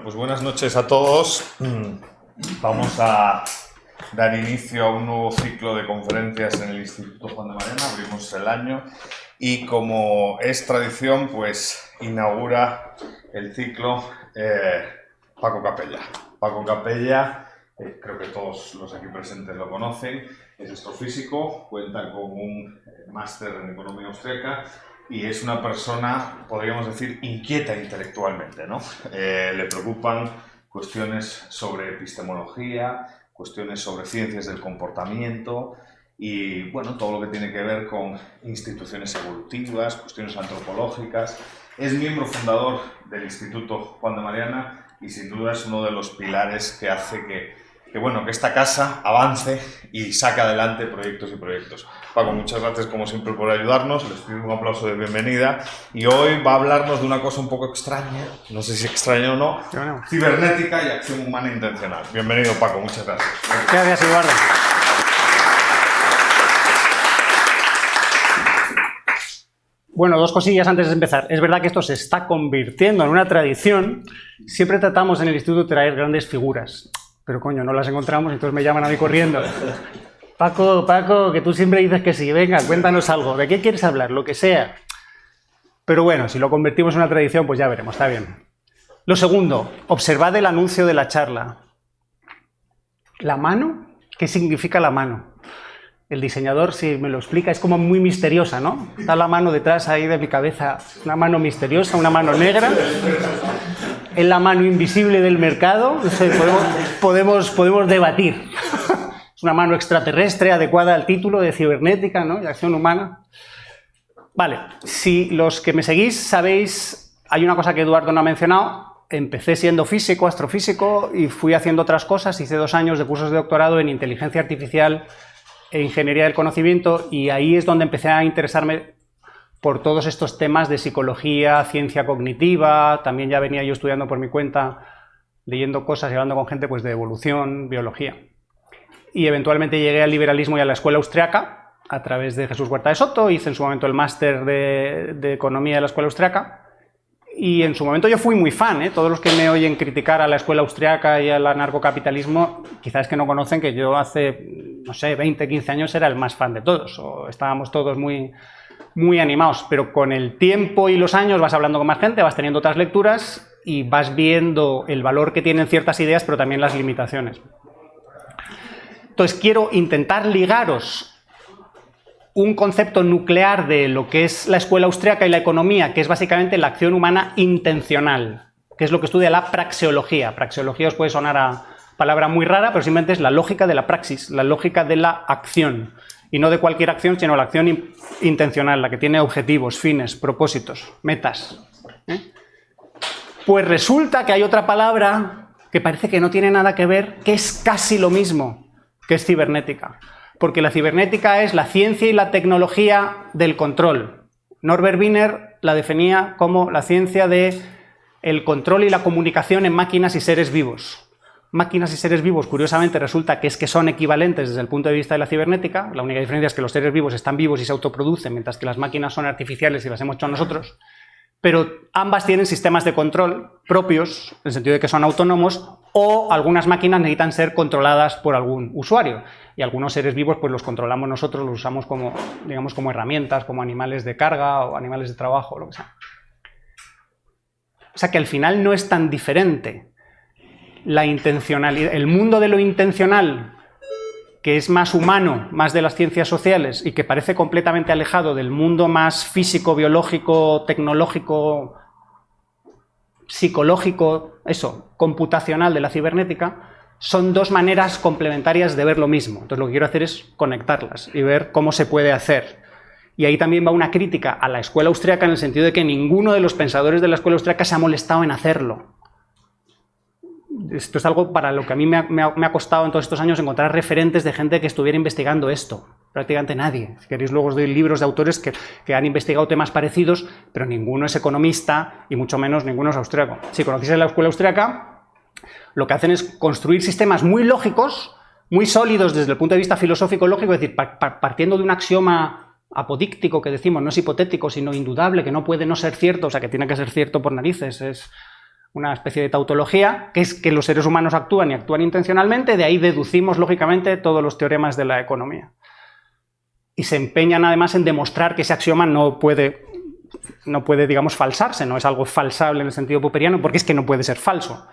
Bueno, pues buenas noches a todos. Vamos a dar inicio a un nuevo ciclo de conferencias en el Instituto Juan de Mariana. Abrimos el año y, como es tradición, pues inaugura el ciclo Paco Capella. Paco Capella, creo que todos los aquí presentes lo conocen, es astrofísico, cuenta con un máster en economía austríaca y es una persona, podríamos decir, inquieta intelectualmente, ¿no? Le preocupan cuestiones sobre epistemología, cuestiones sobre ciencias del comportamiento y, bueno, todo lo que tiene que ver con instituciones evolutivas, cuestiones antropológicas. Es miembro fundador del Instituto Juan de Mariana y, sin duda, es uno de los pilares que hace que esta casa avance y saque adelante proyectos y proyectos. Paco, muchas gracias como siempre por ayudarnos, les pido un aplauso de bienvenida y hoy va a hablarnos de una cosa un poco extraña, no sé si extraña o no, cibernética y acción humana intencional. Bienvenido, Paco, muchas gracias. Gracias, Eduardo. Bueno, dos cosillas antes de empezar. Es verdad que esto se está convirtiendo en una tradición. Siempre tratamos en el instituto de traer grandes figuras. Pero coño, no las encontramos, entonces me llaman a mí corriendo. Paco, que tú siempre dices que sí, venga, cuéntanos algo. ¿De qué quieres hablar? Lo que sea. Pero bueno, si lo convertimos en una tradición, pues ya veremos, está bien. Lo segundo, observad el anuncio de la charla. ¿La mano? ¿Qué significa la mano? El diseñador, si me lo explica, es como muy misteriosa, ¿no? Está la mano detrás ahí de mi cabeza, una mano misteriosa, una mano negra. ¿Es la mano invisible del mercado? No sé, podemos debatir. Es una mano extraterrestre adecuada al título de cibernética, ¿no? Y acción humana. Vale, si los que me seguís sabéis, hay una cosa que Eduardo no ha mencionado. Empecé siendo físico, astrofísico, y fui haciendo otras cosas. Hice 2 años de cursos de doctorado en inteligencia artificial e ingeniería del conocimiento, y ahí es donde empecé a interesarme por todos estos temas de psicología, ciencia cognitiva. También ya venía yo estudiando por mi cuenta, leyendo cosas y hablando con gente pues de evolución, biología. Y eventualmente llegué al liberalismo y a la escuela austriaca a través de Jesús Huerta de Soto. Hice en su momento el máster de economía de la escuela austriaca. Y en su momento yo fui muy fan, ¿eh? Todos los que me oyen criticar a la escuela austriaca y al anarcocapitalismo, quizás que no conocen que yo hace, no sé, 20, 15 años era el más fan de todos. O estábamos todos muy animados, pero con el tiempo y los años vas hablando con más gente, vas teniendo otras lecturas y vas viendo el valor que tienen ciertas ideas, pero también las limitaciones. Entonces quiero intentar ligaros un concepto nuclear de lo que es la escuela austriaca y la economía, que es básicamente la acción humana intencional, que es lo que estudia la praxeología. Praxeología os puede sonar a palabra muy rara, pero simplemente es la lógica de la praxis, la lógica de la acción. Y no de cualquier acción, sino la acción intencional, la que tiene objetivos, fines, propósitos, metas. Pues resulta que hay otra palabra que parece que no tiene nada que ver, que es casi lo mismo, que es cibernética. Porque la cibernética es la ciencia y la tecnología del control. Norbert Wiener la definía como la ciencia del control y la comunicación en máquinas y seres vivos. Máquinas y seres vivos, curiosamente, resulta que son equivalentes desde el punto de vista de la cibernética. La única diferencia es que los seres vivos están vivos y se autoproducen, mientras que las máquinas son artificiales y las hemos hecho nosotros. Pero ambas tienen sistemas de control propios, en el sentido de que son autónomos, o algunas máquinas necesitan ser controladas por algún usuario. Y algunos seres vivos pues los controlamos nosotros, los usamos como, digamos, como herramientas, como animales de carga o animales de trabajo, lo que sea. O sea que al final no es tan diferente. La intencionalidad, el mundo de lo intencional, que es más humano, más de las ciencias sociales y que parece completamente alejado del mundo más físico, biológico, tecnológico, psicológico, computacional de la cibernética, son dos maneras complementarias de ver lo mismo. Entonces lo que quiero hacer es conectarlas y ver cómo se puede hacer. Y ahí también va una crítica a la escuela austriaca en el sentido de que ninguno de los pensadores de la escuela austriaca se ha molestado en hacerlo. Esto es algo para lo que a mí me ha costado en todos estos años encontrar referentes de gente que estuviera investigando esto. Prácticamente nadie. Si queréis luego os doy libros de autores que han investigado temas parecidos, pero ninguno es economista y mucho menos ninguno es austríaco. Si conocéis la escuela austríaca, lo que hacen es construir sistemas muy lógicos, muy sólidos desde el punto de vista filosófico lógico, es decir, partiendo de un axioma apodíctico que decimos, no es hipotético, sino indudable, que no puede no ser cierto, o sea, que tiene que ser cierto por narices, es una especie de tautología, que es que los seres humanos actúan y actúan intencionalmente, de ahí deducimos lógicamente todos los teoremas de la economía. Y se empeñan además en demostrar que ese axioma no puede, digamos, falsarse, no es algo falsable en el sentido popperiano, porque es que no puede ser falso.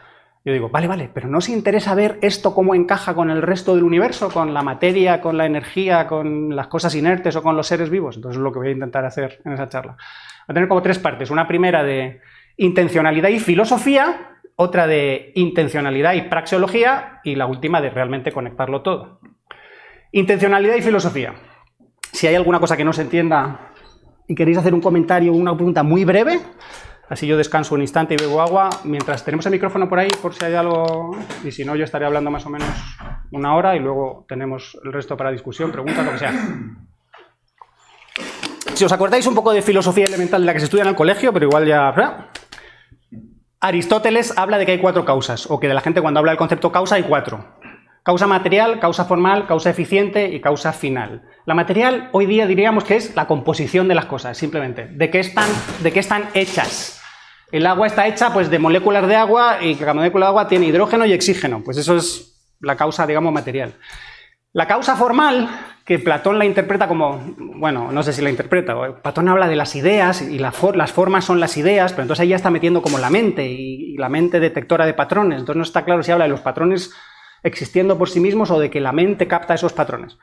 Yo digo, vale, pero ¿no os interesa ver esto cómo encaja con el resto del universo, con la materia, con la energía, con las cosas inertes o con los seres vivos? Entonces es lo que voy a intentar hacer en esa charla. Va a tener como 3 partes. Una primera de intencionalidad y filosofía, otra de intencionalidad y praxeología y la última de realmente conectarlo todo. Intencionalidad y filosofía. Si hay alguna cosa que no se entienda y queréis hacer un comentario o una pregunta muy breve, así yo descanso un instante y bebo agua, mientras tenemos el micrófono por ahí por si hay algo, y si no yo estaré hablando más o menos 1 hora y luego tenemos el resto para discusión, preguntas, lo que sea. Si os acordáis un poco de filosofía elemental de la que se estudia en el colegio, pero igual ya... Aristóteles habla de que hay 4 causas, o que de la gente cuando habla del concepto causa hay 4. Causa material, causa formal, causa eficiente y causa final. La material hoy día diríamos que es la composición de las cosas, simplemente. ¿De qué están hechas? El agua está hecha pues, de moléculas de agua y cada molécula de agua tiene hidrógeno y oxígeno. Pues eso es la causa, digamos, material. La causa formal, que Platón la interpreta como... Bueno, no sé si la interpreta. Platón habla de las ideas y las formas son las ideas, pero entonces ahí ya está metiendo como la mente y la mente detectora de patrones. Entonces no está claro si habla de los patrones existiendo por sí mismos o de que la mente capta esos patrones.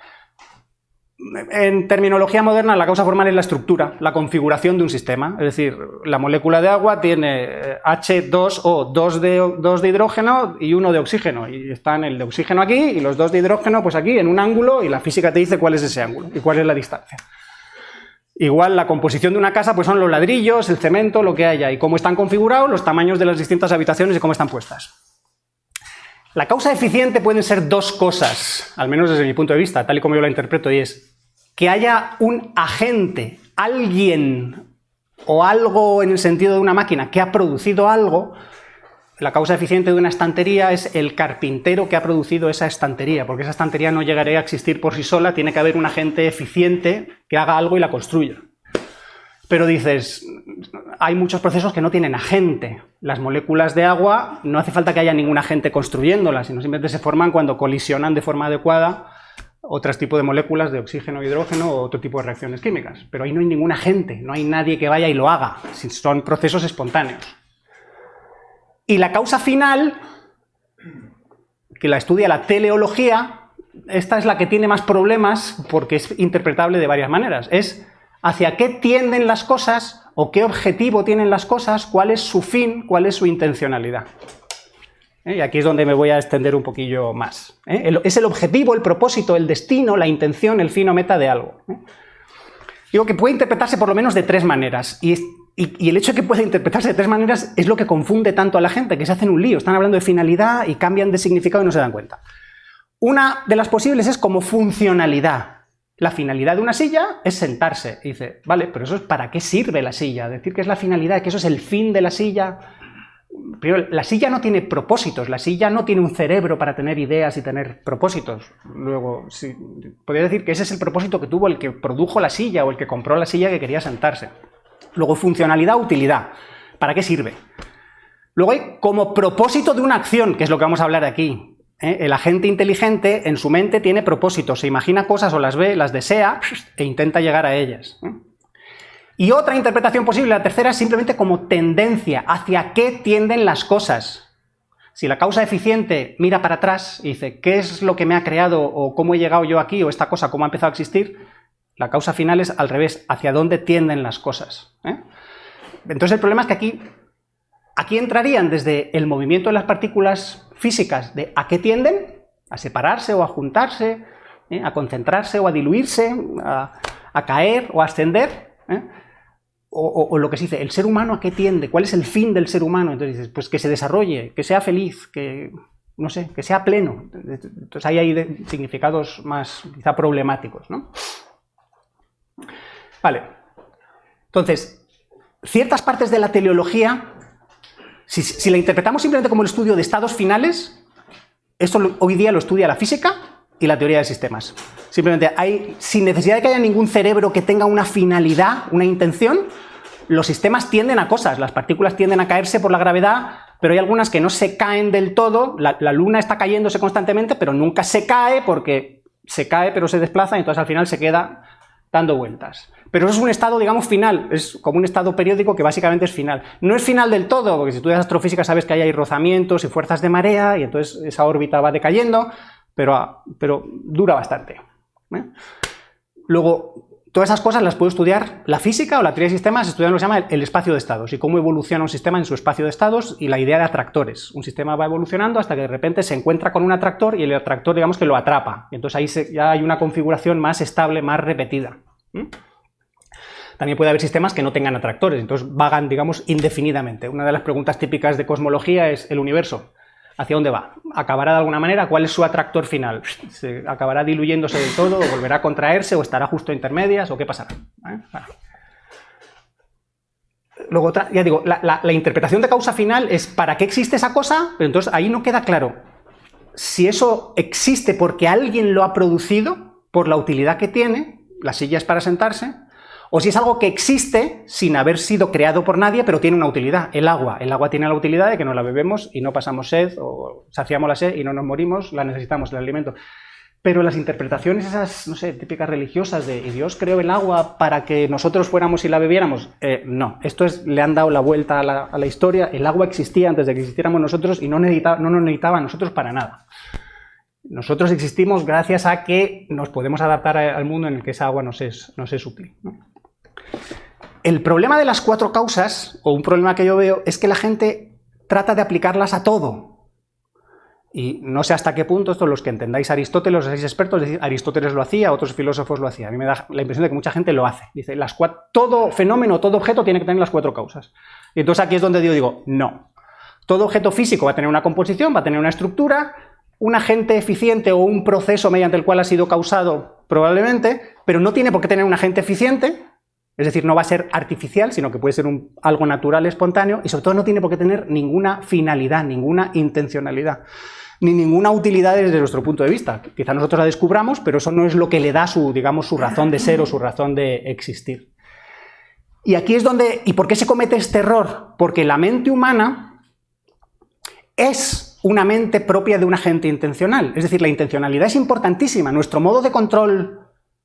En terminología moderna, la causa formal es la estructura, la configuración de un sistema. Es decir, la molécula de agua tiene H2O, 2 de hidrógeno y 1 de oxígeno. Y están el de oxígeno aquí y los 2 de hidrógeno pues aquí en un ángulo y la física te dice cuál es ese ángulo y cuál es la distancia. Igual la composición de una casa pues son los ladrillos, el cemento, lo que haya y cómo están configurados, los tamaños de las distintas habitaciones y cómo están puestas. La causa eficiente pueden ser 2 cosas, al menos desde mi punto de vista, tal y como yo la interpreto, y es que haya un agente, alguien o algo en el sentido de una máquina que ha producido algo. La causa eficiente de una estantería es el carpintero que ha producido esa estantería, porque esa estantería no llegaría a existir por sí sola, tiene que haber un agente eficiente que haga algo y la construya. Pero dices, hay muchos procesos que no tienen agente. Las moléculas de agua no hace falta que haya ningún agente construyéndolas, sino simplemente se forman cuando colisionan de forma adecuada otros tipos de moléculas de oxígeno, hidrógeno o otro tipo de reacciones químicas. Pero ahí no hay ningún agente, no hay nadie que vaya y lo haga. Son procesos espontáneos. Y la causa final, que la estudia la teleología, esta es la que tiene más problemas porque es interpretable de varias maneras. Es hacia qué tienden las cosas o qué objetivo tienen las cosas, cuál es su fin, cuál es su intencionalidad. Y aquí es donde me voy a extender un poquillo más. Es el objetivo, el propósito, el destino, la intención, el fin o meta de algo. Digo que puede interpretarse por lo menos de 3 maneras. Y el hecho de que pueda interpretarse de 3 maneras es lo que confunde tanto a la gente, que se hacen un lío. Están hablando de finalidad y cambian de significado y no se dan cuenta. Una de las posibles es como funcionalidad. La finalidad de una silla es sentarse. Y dice, vale, pero eso es ¿para qué sirve la silla? Decir que es la finalidad, que eso es el fin de la silla. Primero, la silla no tiene propósitos, la silla no tiene un cerebro para tener ideas y tener propósitos. Luego, sí, podría decir que ese es el propósito que tuvo el que produjo la silla o el que compró la silla que quería sentarse. Luego, funcionalidad, utilidad. ¿Para qué sirve? Luego hay como propósito de una acción, que es lo que vamos a hablar aquí. El agente inteligente en su mente tiene propósitos, se imagina cosas o las ve, las desea e intenta llegar a ellas. Y otra interpretación posible, la tercera, es simplemente como tendencia, hacia qué tienden las cosas. Si la causa eficiente mira para atrás y dice ¿qué es lo que me ha creado o cómo he llegado yo aquí o esta cosa cómo ha empezado a existir? La causa final es al revés, hacia dónde tienden las cosas. Entonces el problema es que aquí entrarían desde el movimiento de las partículas físicas de a qué tienden, a separarse o a juntarse, a concentrarse o a diluirse, a caer o a ascender, o lo que se dice, el ser humano a qué tiende, cuál es el fin del ser humano. Entonces dices, pues que se desarrolle, que sea feliz, que no sé, que sea pleno. Entonces ahí hay significados más quizá problemáticos, ¿no? Vale. Entonces, ciertas partes de la teleología, si la interpretamos simplemente como el estudio de estados finales, esto hoy día lo estudia la física y la teoría de sistemas. Simplemente sin necesidad de que haya ningún cerebro que tenga una finalidad, una intención, los sistemas tienden a cosas, las partículas tienden a caerse por la gravedad pero hay algunas que no se caen del todo, la luna está cayéndose constantemente, pero nunca se cae porque se cae pero se desplaza y entonces al final se queda dando vueltas. Pero eso es un estado, digamos, final, es como un estado periódico que básicamente es final. No es final del todo, porque si estudias astrofísica sabes que ahí hay rozamientos y fuerzas de marea y entonces esa órbita va decayendo, pero dura bastante. Luego, todas esas cosas las puede estudiar la física o la teoría de sistemas, estudian lo que se llama el espacio de estados y cómo evoluciona un sistema en su espacio de estados y la idea de atractores. Un sistema va evolucionando hasta que de repente se encuentra con un atractor y el atractor, digamos, que lo atrapa. Y entonces ahí ya hay una configuración más estable, más repetida. También puede haber sistemas que no tengan atractores, entonces vagan, digamos, indefinidamente. Una de las preguntas típicas de cosmología es el universo. ¿Hacia dónde va? ¿Acabará de alguna manera? ¿Cuál es su atractor final? ¿Se acabará diluyéndose del todo? ¿O volverá a contraerse? ¿O estará justo a intermedias? ¿O qué pasará? Luego, ya digo, la interpretación de causa final es ¿para qué existe esa cosa? Pero entonces ahí no queda claro si eso existe porque alguien lo ha producido, por la utilidad que tiene, la silla es para sentarse, o si es algo que existe sin haber sido creado por nadie, pero tiene una utilidad, el agua. El agua tiene la utilidad de que nos la bebemos y no pasamos sed, o saciamos la sed y no nos morimos, la necesitamos, el alimento. Pero las interpretaciones esas, no sé, típicas religiosas de Dios creó el agua para que nosotros fuéramos y la bebiéramos, no. Esto es, le han dado la vuelta a la historia. El agua existía antes de que existiéramos nosotros y no nos necesitaba a nosotros para nada. Nosotros existimos gracias a que nos podemos adaptar al mundo en el que esa agua nos es útil, ¿no? El problema de las cuatro causas, o un problema que yo veo, es que la gente trata de aplicarlas a todo. Y no sé hasta qué punto, esto los que entendáis Aristóteles, os seáis expertos, decir, Aristóteles lo hacía, otros filósofos lo hacían. A mí me da la impresión de que mucha gente lo hace. Dice, todo fenómeno, todo objeto tiene que tener las cuatro causas. Y entonces aquí es donde yo digo, no. Todo objeto físico va a tener una composición, va a tener una estructura, un agente eficiente o un proceso mediante el cual ha sido causado, probablemente, pero no tiene por qué tener un agente eficiente. Es decir, no va a ser artificial, sino que puede ser algo natural, espontáneo, y sobre todo no tiene por qué tener ninguna finalidad, ninguna intencionalidad, ni ninguna utilidad desde nuestro punto de vista. Quizá nosotros la descubramos, pero eso no es lo que le da digamos, su razón de ser o su razón de existir. Y aquí es donde... ¿Y por qué se comete este error? Porque la mente humana es una mente propia de un agente intencional. Es decir, la intencionalidad es importantísima. Nuestro modo de control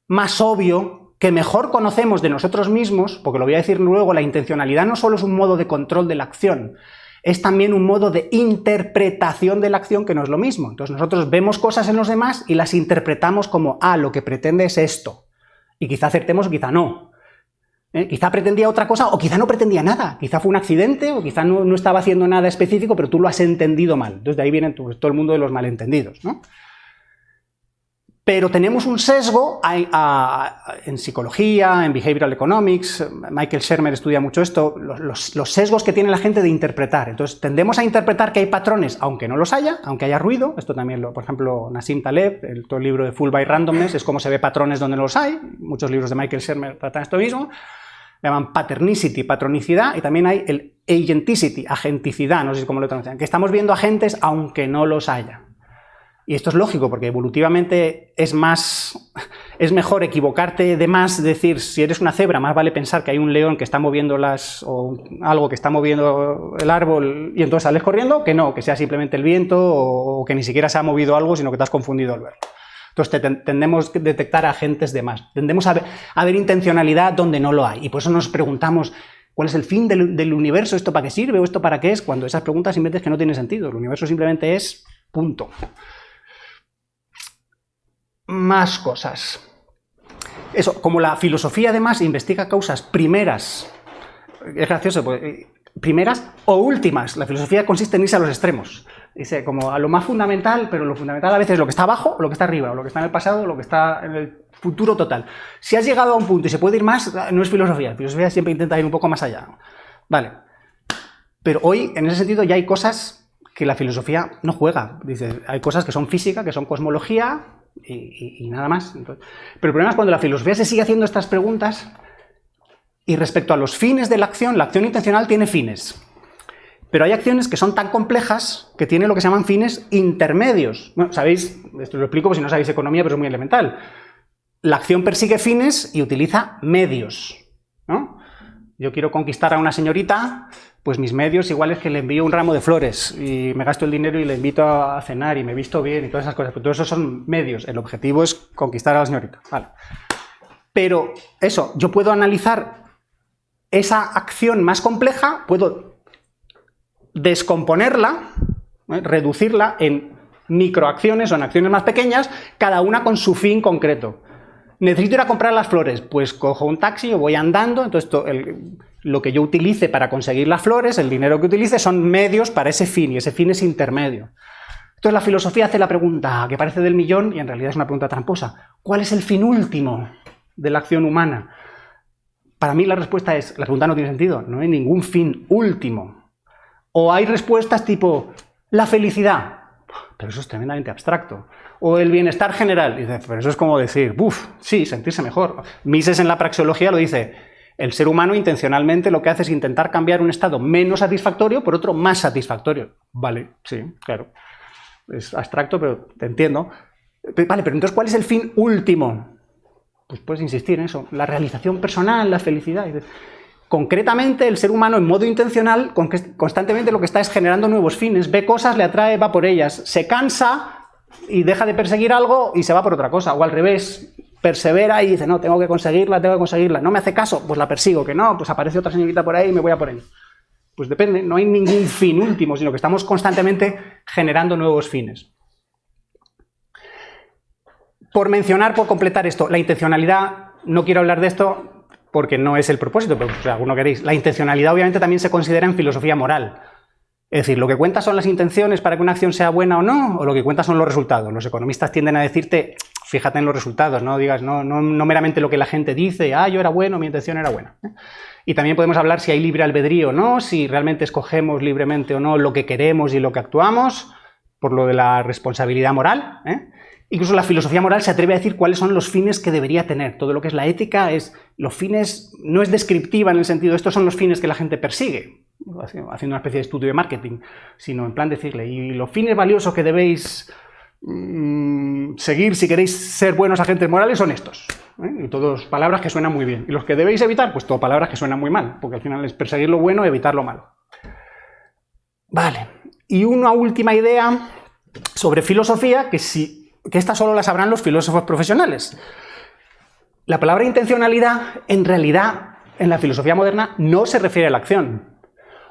más obvio, que mejor conocemos de nosotros mismos, porque lo voy a decir luego, la intencionalidad no solo es un modo de control de la acción, es también un modo de interpretación de la acción, que no es lo mismo. Entonces nosotros vemos cosas en los demás y las interpretamos como, lo que pretende es esto. Y quizá acertemos o quizá no. Quizá pretendía otra cosa o quizá no pretendía nada. Quizá fue un accidente o quizá no estaba haciendo nada específico, pero tú lo has entendido mal. Entonces de ahí viene todo el mundo de los malentendidos, ¿no? Pero tenemos un sesgo en psicología, en behavioral economics, Michael Shermer estudia mucho esto, los sesgos que tiene la gente de interpretar. Entonces tendemos a interpretar que hay patrones, aunque no los haya, aunque haya ruido. Esto también, por ejemplo, Nassim Taleb, todo el libro de Fool by Randomness, es cómo se ve patrones donde no los hay. Muchos libros de Michael Shermer tratan esto mismo. Le llaman paternicity, patronicidad, y también hay el agenticity, agenticidad, no sé cómo lo traducen, que estamos viendo agentes aunque no los haya. Y esto es lógico, porque evolutivamente es mejor equivocarte de más, decir, si eres una cebra, más vale pensar que hay un león que está moviendo o algo que está moviendo el árbol y entonces sales corriendo, que no, que sea simplemente el viento o que ni siquiera se ha movido algo, sino que te has confundido al verlo. Entonces tendemos a detectar agentes de más, tendemos a ver intencionalidad donde no lo hay, y por eso nos preguntamos, ¿cuál es el fin del universo? ¿Esto para qué sirve o esto para qué es? Cuando esas preguntas simplemente es que no tienen sentido, el universo simplemente es punto. Más cosas. Eso, como la filosofía además investiga causas primeras, es gracioso, pues, primeras o últimas. La filosofía consiste en irse a los extremos. Dice, como a lo más fundamental, pero lo fundamental a veces es lo que está abajo, o lo que está arriba, o lo que está en el pasado, o lo que está en el futuro total. Si has llegado a un punto y se puede ir más, no es filosofía. La filosofía siempre intenta ir un poco más allá. Vale. Pero hoy, en ese sentido, ya hay cosas que la filosofía no juega. Dice, hay cosas que son física, que son cosmología, y nada más. Entonces, pero el problema es cuando la filosofía se sigue haciendo estas preguntas y respecto a los fines de la acción intencional tiene fines. Pero hay acciones que son tan complejas que tienen lo que se llaman fines intermedios. Bueno, sabéis, esto lo explico por si no sabéis economía, pero es muy elemental. La acción persigue fines y utiliza medios, ¿no? Yo quiero conquistar a una señorita, pues mis medios igual es que le envío un ramo de flores y me gasto el dinero y le invito a cenar y me visto bien y todas esas cosas. Pero todo eso son medios. El objetivo es conquistar a la señorita. Vale. Pero eso, yo puedo analizar esa acción más compleja, puedo descomponerla, reducirla en microacciones o en acciones más pequeñas, cada una con su fin concreto. Necesito ir a comprar las flores, pues cojo un taxi o voy andando, entonces lo que yo utilice para conseguir las flores, el dinero que utilice, son medios para ese fin, y ese fin es intermedio. Entonces la filosofía hace la pregunta que parece del millón, y en realidad es una pregunta tramposa. ¿Cuál es el fin último de la acción humana? Para mí la respuesta es, la pregunta no tiene sentido, no hay ningún fin último. O hay respuestas tipo, la felicidad, pero eso es tremendamente abstracto. O el bienestar general, dice, pero eso es como decir, sí, sentirse mejor. Mises en la praxeología lo dice, el ser humano intencionalmente lo que hace es intentar cambiar un estado menos satisfactorio por otro más satisfactorio. Vale, sí, claro. Es abstracto, pero te entiendo. Vale, pero entonces, ¿cuál es el fin último? Pues puedes insistir en eso, la realización personal, la felicidad. Concretamente, el ser humano en modo intencional constantemente lo que está es generando nuevos fines, ve cosas, le atrae, va por ellas, se cansa y deja de perseguir algo y se va por otra cosa, o al revés, persevera y dice, no, tengo que conseguirla, no me hace caso, pues la persigo, que no, pues aparece otra señorita por ahí y me voy a por ella. Pues depende, no hay ningún fin último, sino que estamos constantemente generando nuevos fines. Por mencionar, por completar esto, la intencionalidad, no quiero hablar de esto porque no es el propósito, pero si alguno queréis. La intencionalidad obviamente también se considera en filosofía moral. Es decir, lo que cuenta son las intenciones para que una acción sea buena o no, o lo que cuenta son los resultados. Los economistas tienden a decirte, fíjate en los resultados, no digas, no meramente lo que la gente dice, yo era bueno, mi intención era buena. Y también podemos hablar si hay libre albedrío o no, si realmente escogemos libremente o no lo que queremos y lo que actuamos, por lo de la responsabilidad moral. Incluso la filosofía moral se atreve a decir cuáles son los fines que debería tener. Todo lo que es la ética los fines no es descriptiva en el sentido de estos son los fines que la gente persigue, haciendo una especie de estudio de marketing, sino en plan decirle, y los fines valiosos que debéis seguir si queréis ser buenos agentes morales son estos. Y todas palabras que suenan muy bien. Y los que debéis evitar, pues todo palabras que suenan muy mal, porque al final es perseguir lo bueno y evitar lo malo. Vale. Y una última idea sobre filosofía, que esta solo la sabrán los filósofos profesionales. La palabra intencionalidad, en realidad, en la filosofía moderna, no se refiere a la acción.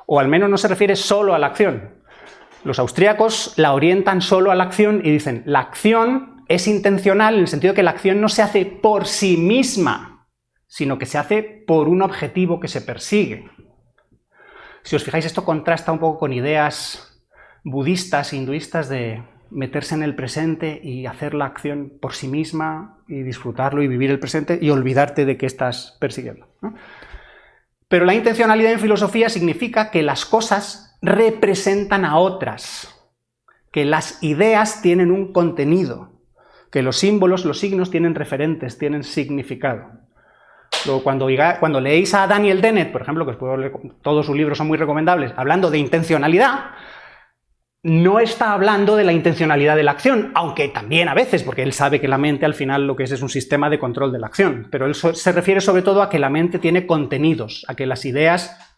O al menos no se refiere solo a la acción. Los austríacos la orientan solo a la acción y dicen, la acción es intencional en el sentido de que la acción no se hace por sí misma, sino que se hace por un objetivo que se persigue. Si os fijáis, esto contrasta un poco con ideas budistas, hinduistas, de meterse en el presente y hacer la acción por sí misma y disfrutarlo y vivir el presente y olvidarte de qué estás persiguiendo, ¿no? Pero la intencionalidad en filosofía significa que las cosas representan a otras, que las ideas tienen un contenido, que los símbolos, los signos tienen referentes, tienen significado. Luego, cuando leéis a Daniel Dennett, por ejemplo, que os puedo leer, todos sus libros son muy recomendables, hablando de intencionalidad, no está hablando de la intencionalidad de la acción, aunque también a veces, porque él sabe que la mente al final lo que es un sistema de control de la acción, pero él se refiere sobre todo a que la mente tiene contenidos, a que las ideas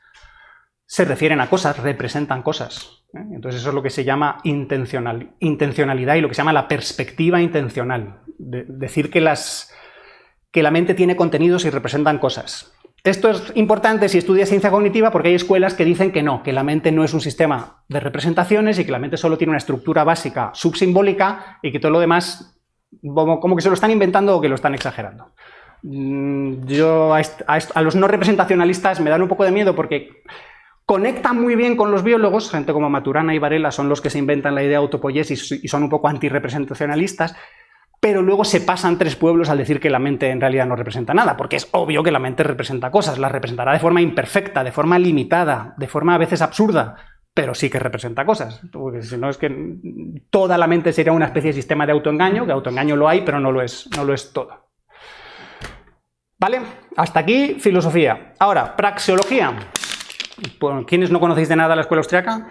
se refieren a cosas, representan cosas. Entonces eso es lo que se llama intencionalidad y lo que se llama la perspectiva intencional, decir que la mente tiene contenidos y representan cosas. Esto es importante si estudias ciencia cognitiva porque hay escuelas que dicen que no, que la mente no es un sistema de representaciones y que la mente solo tiene una estructura básica subsimbólica y que todo lo demás como que se lo están inventando o que lo están exagerando. Yo a los no representacionalistas me dan un poco de miedo porque conectan muy bien con los biólogos, gente como Maturana y Varela son los que se inventan la idea de autopoiesis y son un poco antirrepresentacionalistas, pero luego se pasan tres pueblos al decir que la mente en realidad no representa nada, porque es obvio que la mente representa cosas, las representará de forma imperfecta, de forma limitada, de forma a veces absurda, pero sí que representa cosas, porque si no es que toda la mente sería una especie de sistema de autoengaño, que autoengaño lo hay, pero no lo es todo. ¿Vale? Hasta aquí filosofía. Ahora, praxeología. ¿Quiénes no conocéis de nada la escuela austriaca?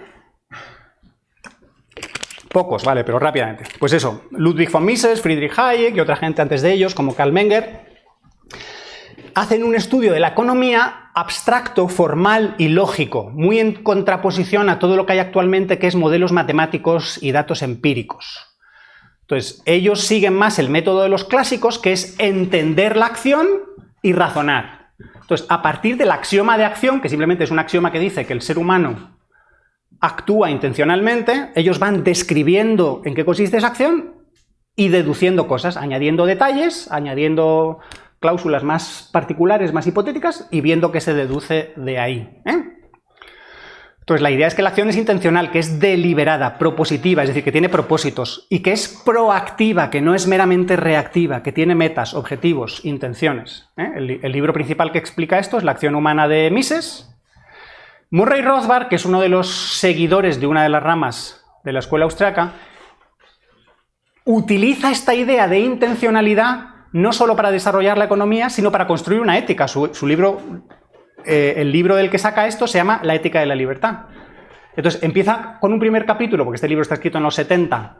Pocos, vale, pero rápidamente. Pues eso, Ludwig von Mises, Friedrich Hayek y otra gente antes de ellos, como Karl Menger. hacen un estudio de la economía abstracto, formal y lógico, muy en contraposición a todo lo que hay actualmente, que es modelos matemáticos y datos empíricos. Entonces, ellos siguen más el método de los clásicos, que es entender la acción y razonar. Entonces, a partir del axioma de acción, que simplemente es un axioma que dice que el ser humano actúa intencionalmente, ellos van describiendo en qué consiste esa acción y deduciendo cosas, añadiendo detalles, añadiendo cláusulas más particulares, más hipotéticas, y viendo qué se deduce de ahí. Entonces, la idea es que la acción es intencional, que es deliberada, propositiva, es decir, que tiene propósitos, y que es proactiva, que no es meramente reactiva, que tiene metas, objetivos, intenciones. El libro principal que explica esto es La acción humana de Mises. Murray Rothbard, que es uno de los seguidores de una de las ramas de la escuela austriaca, utiliza esta idea de intencionalidad no solo para desarrollar la economía, sino para construir una ética. Su libro, el libro del que saca esto se llama La ética de la libertad. Entonces empieza con un primer capítulo, porque este libro está escrito en los 70,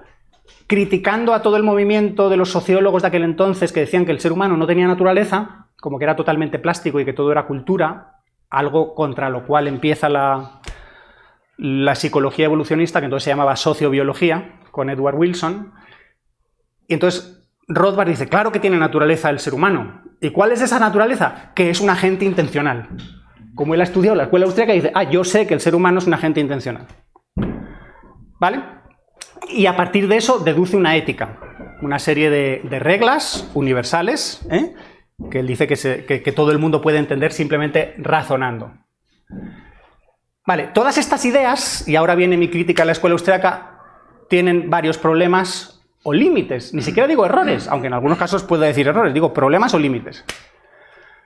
criticando a todo el movimiento de los sociólogos de aquel entonces que decían que el ser humano no tenía naturaleza, como que era totalmente plástico y que todo era cultura, algo contra lo cual empieza la psicología evolucionista, que entonces se llamaba sociobiología, con Edward Wilson. Y entonces Rothbard dice, claro que tiene naturaleza el ser humano. ¿Y cuál es esa naturaleza? Que es un agente intencional. Como él ha estudiado la escuela austríaca, dice, yo sé que el ser humano es un agente intencional. ¿Vale? Y a partir de eso deduce una ética, una serie de reglas universales, que él dice que todo el mundo puede entender simplemente razonando. Vale, todas estas ideas, y ahora viene mi crítica a la escuela austríaca, tienen varios problemas o límites, ni siquiera digo errores, aunque en algunos casos puedo decir errores, digo problemas o límites.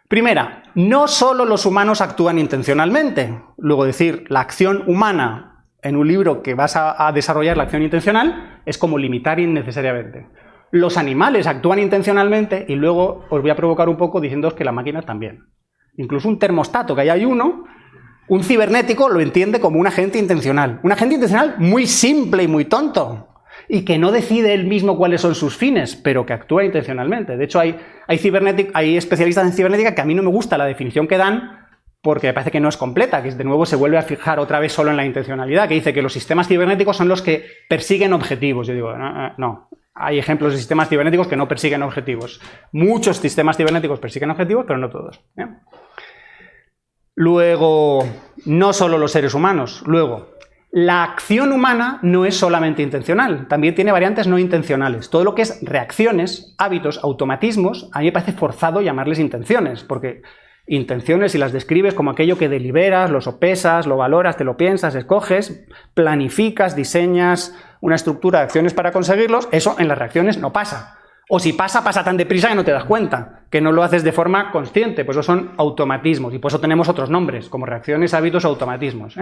Primera, no solo los humanos actúan intencionalmente. Luego decir la acción humana en un libro que vas a desarrollar la acción intencional es como limitar innecesariamente. Los animales actúan intencionalmente y luego os voy a provocar un poco diciéndoos que las máquinas también. Incluso un termostato, que ahí hay uno, un cibernético lo entiende como un agente intencional. Un agente intencional muy simple y muy tonto. Y que no decide él mismo cuáles son sus fines, pero que actúa intencionalmente. De hecho, hay especialistas en cibernética que a mí no me gusta la definición que dan porque me parece que no es completa, que de nuevo se vuelve a fijar otra vez solo en la intencionalidad, que dice que los sistemas cibernéticos son los que persiguen objetivos. Yo digo, no. Hay ejemplos de sistemas cibernéticos que no persiguen objetivos. Muchos sistemas cibernéticos persiguen objetivos, pero no todos. Luego, no solo los seres humanos. Luego, la acción humana no es solamente intencional, también tiene variantes no intencionales. Todo lo que es reacciones, hábitos, automatismos, a mí me parece forzado llamarles intenciones, porque intenciones, si las describes como aquello que deliberas, lo sopesas, lo valoras, te lo piensas, escoges, planificas, diseñas una estructura de acciones para conseguirlos, eso en las reacciones no pasa. O si pasa, pasa tan deprisa que no te das cuenta, que no lo haces de forma consciente, pues eso son automatismos, y por eso tenemos otros nombres, como reacciones, hábitos o automatismos.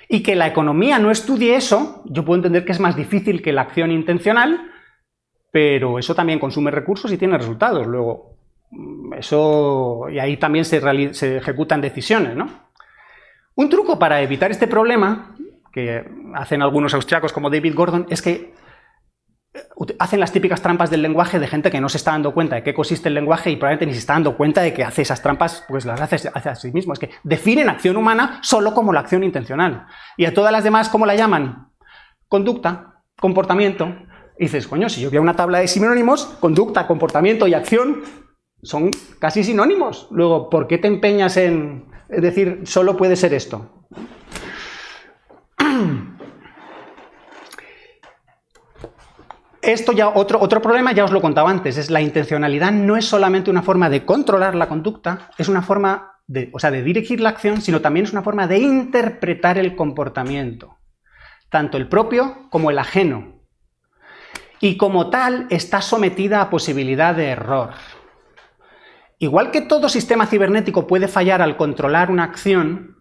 Y que la economía no estudie eso, yo puedo entender que es más difícil que la acción intencional, pero eso también consume recursos y tiene resultados. Luego, eso, y ahí también se ejecutan decisiones, ¿no? Un truco para evitar este problema, que hacen algunos austriacos como David Gordon, es que hacen las típicas trampas del lenguaje de gente que no se está dando cuenta de qué consiste el lenguaje y probablemente ni se está dando cuenta de que hace esas trampas, pues las hace a sí mismo. Es que definen acción humana solo como la acción intencional. Y a todas las demás, ¿cómo la llaman? Conducta, comportamiento. Y dices, coño, si yo veo una tabla de sinónimos, conducta, comportamiento y acción son casi sinónimos. Luego, ¿por qué te empeñas en decir solo puede ser esto? Esto ya, otro problema, ya os lo contaba antes, es la intencionalidad no es solamente una forma de controlar la conducta, es una forma de dirigir la acción, sino también es una forma de interpretar el comportamiento, tanto el propio como el ajeno. Y como tal, está sometida a posibilidad de error. Igual que todo sistema cibernético puede fallar al controlar una acción,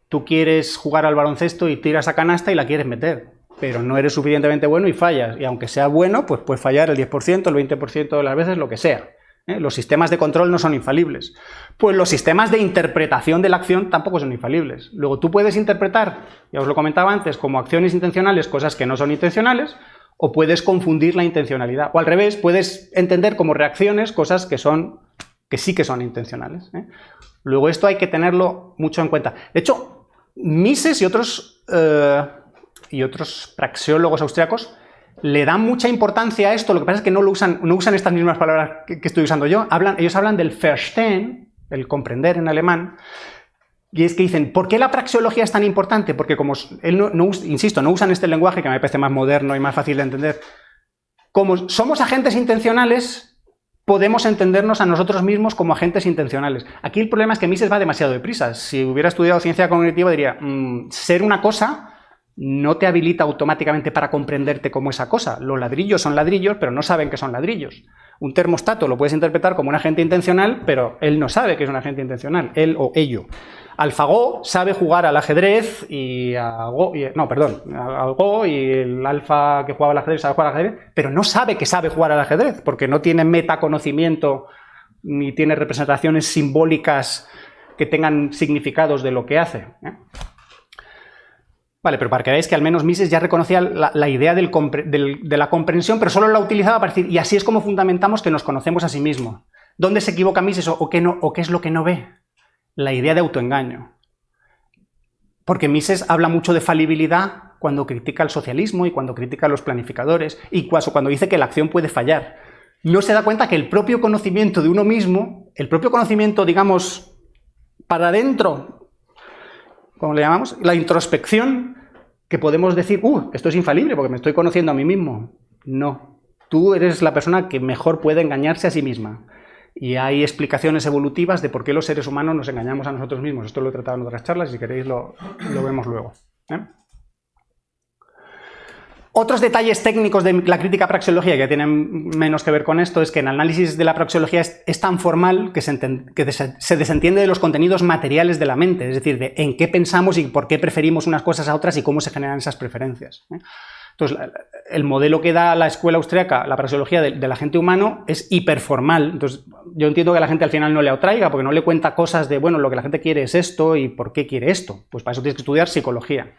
tú quieres jugar al baloncesto y tiras a canasta y la quieres meter, pero no eres suficientemente bueno y fallas. Y aunque sea bueno, pues puedes fallar el 10%, el 20% de las veces, lo que sea. Los sistemas de control no son infalibles. Pues los sistemas de interpretación de la acción tampoco son infalibles. Luego tú puedes interpretar, ya os lo comentaba antes, como acciones intencionales cosas que no son intencionales, o puedes confundir la intencionalidad. O al revés, puedes entender como reacciones cosas que son que sí que son intencionales. Luego esto hay que tenerlo mucho en cuenta. De hecho, Mises y otros praxeólogos austriacos le dan mucha importancia a esto. Lo que pasa es que no usan estas mismas palabras que estoy usando yo. Ellos hablan del Verstehen, el comprender en alemán, y es que dicen, ¿por qué la praxeología es tan importante? Porque como insisto, no usan este lenguaje que me parece más moderno y más fácil de entender. Como somos agentes intencionales, podemos entendernos a nosotros mismos como agentes intencionales. Aquí el problema es que Mises va demasiado deprisa. Si hubiera estudiado ciencia cognitiva diría, ser una cosa no te habilita automáticamente para comprenderte como esa cosa. Los ladrillos son ladrillos, pero no saben que son ladrillos. Un termostato lo puedes interpretar como un agente intencional, pero él no sabe que es un agente intencional, él o ello. AlphaGo sabe jugar al ajedrez al Go, y el alfa que jugaba al ajedrez sabe jugar al ajedrez, pero no sabe que sabe jugar al ajedrez, porque no tiene metaconocimiento ni tiene representaciones simbólicas que tengan significados de lo que hace. Vale, pero para que veáis que al menos Mises ya reconocía la idea de la comprensión, pero solo la utilizaba para decir, y así es como fundamentamos que nos conocemos a sí mismos. ¿Dónde se equivoca Mises o qué es lo que no ve? La idea de autoengaño. Porque Mises habla mucho de falibilidad cuando critica el socialismo y cuando critica a los planificadores y cuando dice que la acción puede fallar. No se da cuenta que el propio conocimiento de uno mismo, el propio conocimiento, digamos, para adentro, ¿cómo le llamamos? La introspección, que podemos decir, esto es infalible porque me estoy conociendo a mí mismo. No, tú eres la persona que mejor puede engañarse a sí misma. Y hay explicaciones evolutivas de por qué los seres humanos nos engañamos a nosotros mismos. Esto lo he tratado en otras charlas y si queréis lo vemos luego. Otros detalles técnicos de la crítica praxeología que tienen menos que ver con esto es que el análisis de la praxeología es tan formal que se desentiende de los contenidos materiales de la mente, es decir, de en qué pensamos y por qué preferimos unas cosas a otras y cómo se generan esas preferencias. Entonces, el modelo que da la escuela austríaca, la praxeología del agente humano, es hiperformal. Entonces, yo entiendo que la gente al final no le atraiga porque no le cuenta cosas de, bueno, lo que la gente quiere es esto y por qué quiere esto. Pues para eso tienes que estudiar psicología.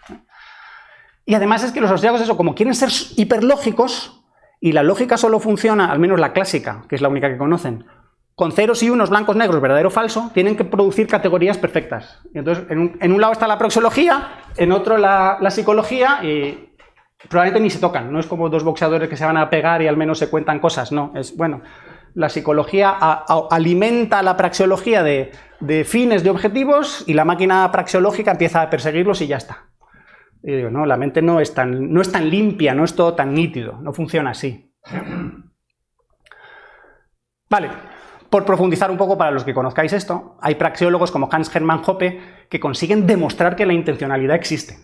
Y además es que los austríacos, como quieren ser hiperlógicos, y la lógica solo funciona, al menos la clásica, que es la única que conocen, con ceros y unos, blancos, negros, verdadero o falso, tienen que producir categorías perfectas. Y entonces, en un lado está la praxeología, en otro la psicología, y probablemente ni se tocan. No es como dos boxeadores que se van a pegar y al menos se cuentan cosas, no. Es, bueno, la psicología alimenta la praxeología de fines, de objetivos, y la máquina praxeológica empieza a perseguirlos y ya está. Y digo, no, la mente no es tan limpia, no es todo tan nítido, no funciona así. Vale, por profundizar un poco para los que conozcáis esto, hay praxeólogos como Hans Hermann Hoppe que consiguen demostrar que la intencionalidad existe.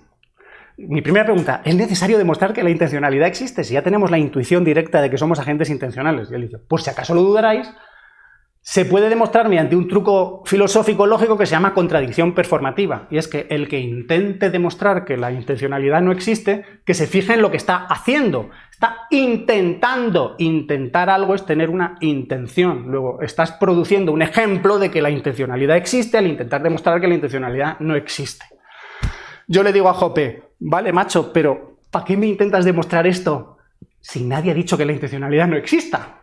Mi primera pregunta, ¿es necesario demostrar que la intencionalidad existe si ya tenemos la intuición directa de que somos agentes intencionales? Y él dice, por si acaso lo dudaráis, se puede demostrar mediante un truco filosófico lógico que se llama contradicción performativa. Y es que el que intente demostrar que la intencionalidad no existe, que se fije en lo que está haciendo. Está intentando. Intentar algo es tener una intención. Luego, estás produciendo un ejemplo de que la intencionalidad existe al intentar demostrar que la intencionalidad no existe. Yo le digo a Hoppe, vale, macho, pero ¿para qué me intentas demostrar esto si nadie ha dicho que la intencionalidad no exista?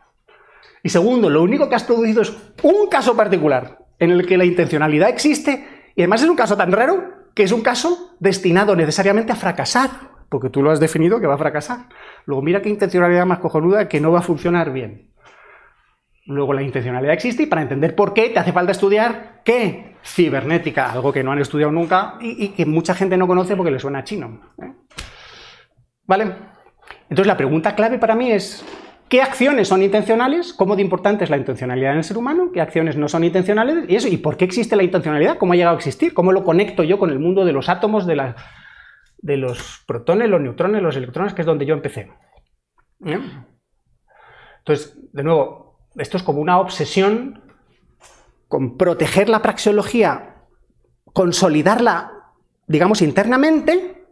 Y segundo, lo único que has producido es un caso particular en el que la intencionalidad existe y además es un caso tan raro que es un caso destinado necesariamente a fracasar, porque tú lo has definido que va a fracasar. Luego mira qué intencionalidad más cojonuda que no va a funcionar bien. Luego la intencionalidad existe y para entender por qué te hace falta estudiar ¿qué? Cibernética, algo que no han estudiado nunca y que mucha gente no conoce porque le suena chino. ¿Vale? Entonces la pregunta clave para mí es ¿qué acciones son intencionales? ¿Cómo de importante es la intencionalidad en el ser humano? ¿Qué acciones no son intencionales? Y eso, ¿y por qué existe la intencionalidad? ¿Cómo ha llegado a existir? ¿Cómo lo conecto yo con el mundo de los átomos, de los protones, los neutrones, los electrones, que es donde yo empecé? Entonces, de nuevo, esto es como una obsesión con proteger la praxeología, consolidarla, digamos, internamente,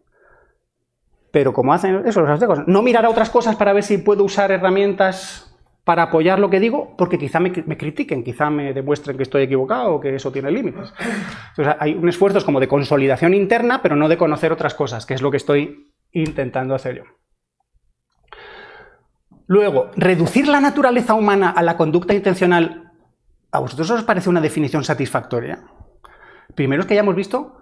pero como hacen eso los aztecas, no mirar a otras cosas para ver si puedo usar herramientas para apoyar lo que digo, porque quizá me critiquen, quizá me demuestren que estoy equivocado o que eso tiene límites. Entonces, hay un esfuerzo como de consolidación interna, pero no de conocer otras cosas, que es lo que estoy intentando hacer yo. Luego, reducir la naturaleza humana a la conducta intencional ¿A vosotros os parece una definición satisfactoria? Primero es que hayamos visto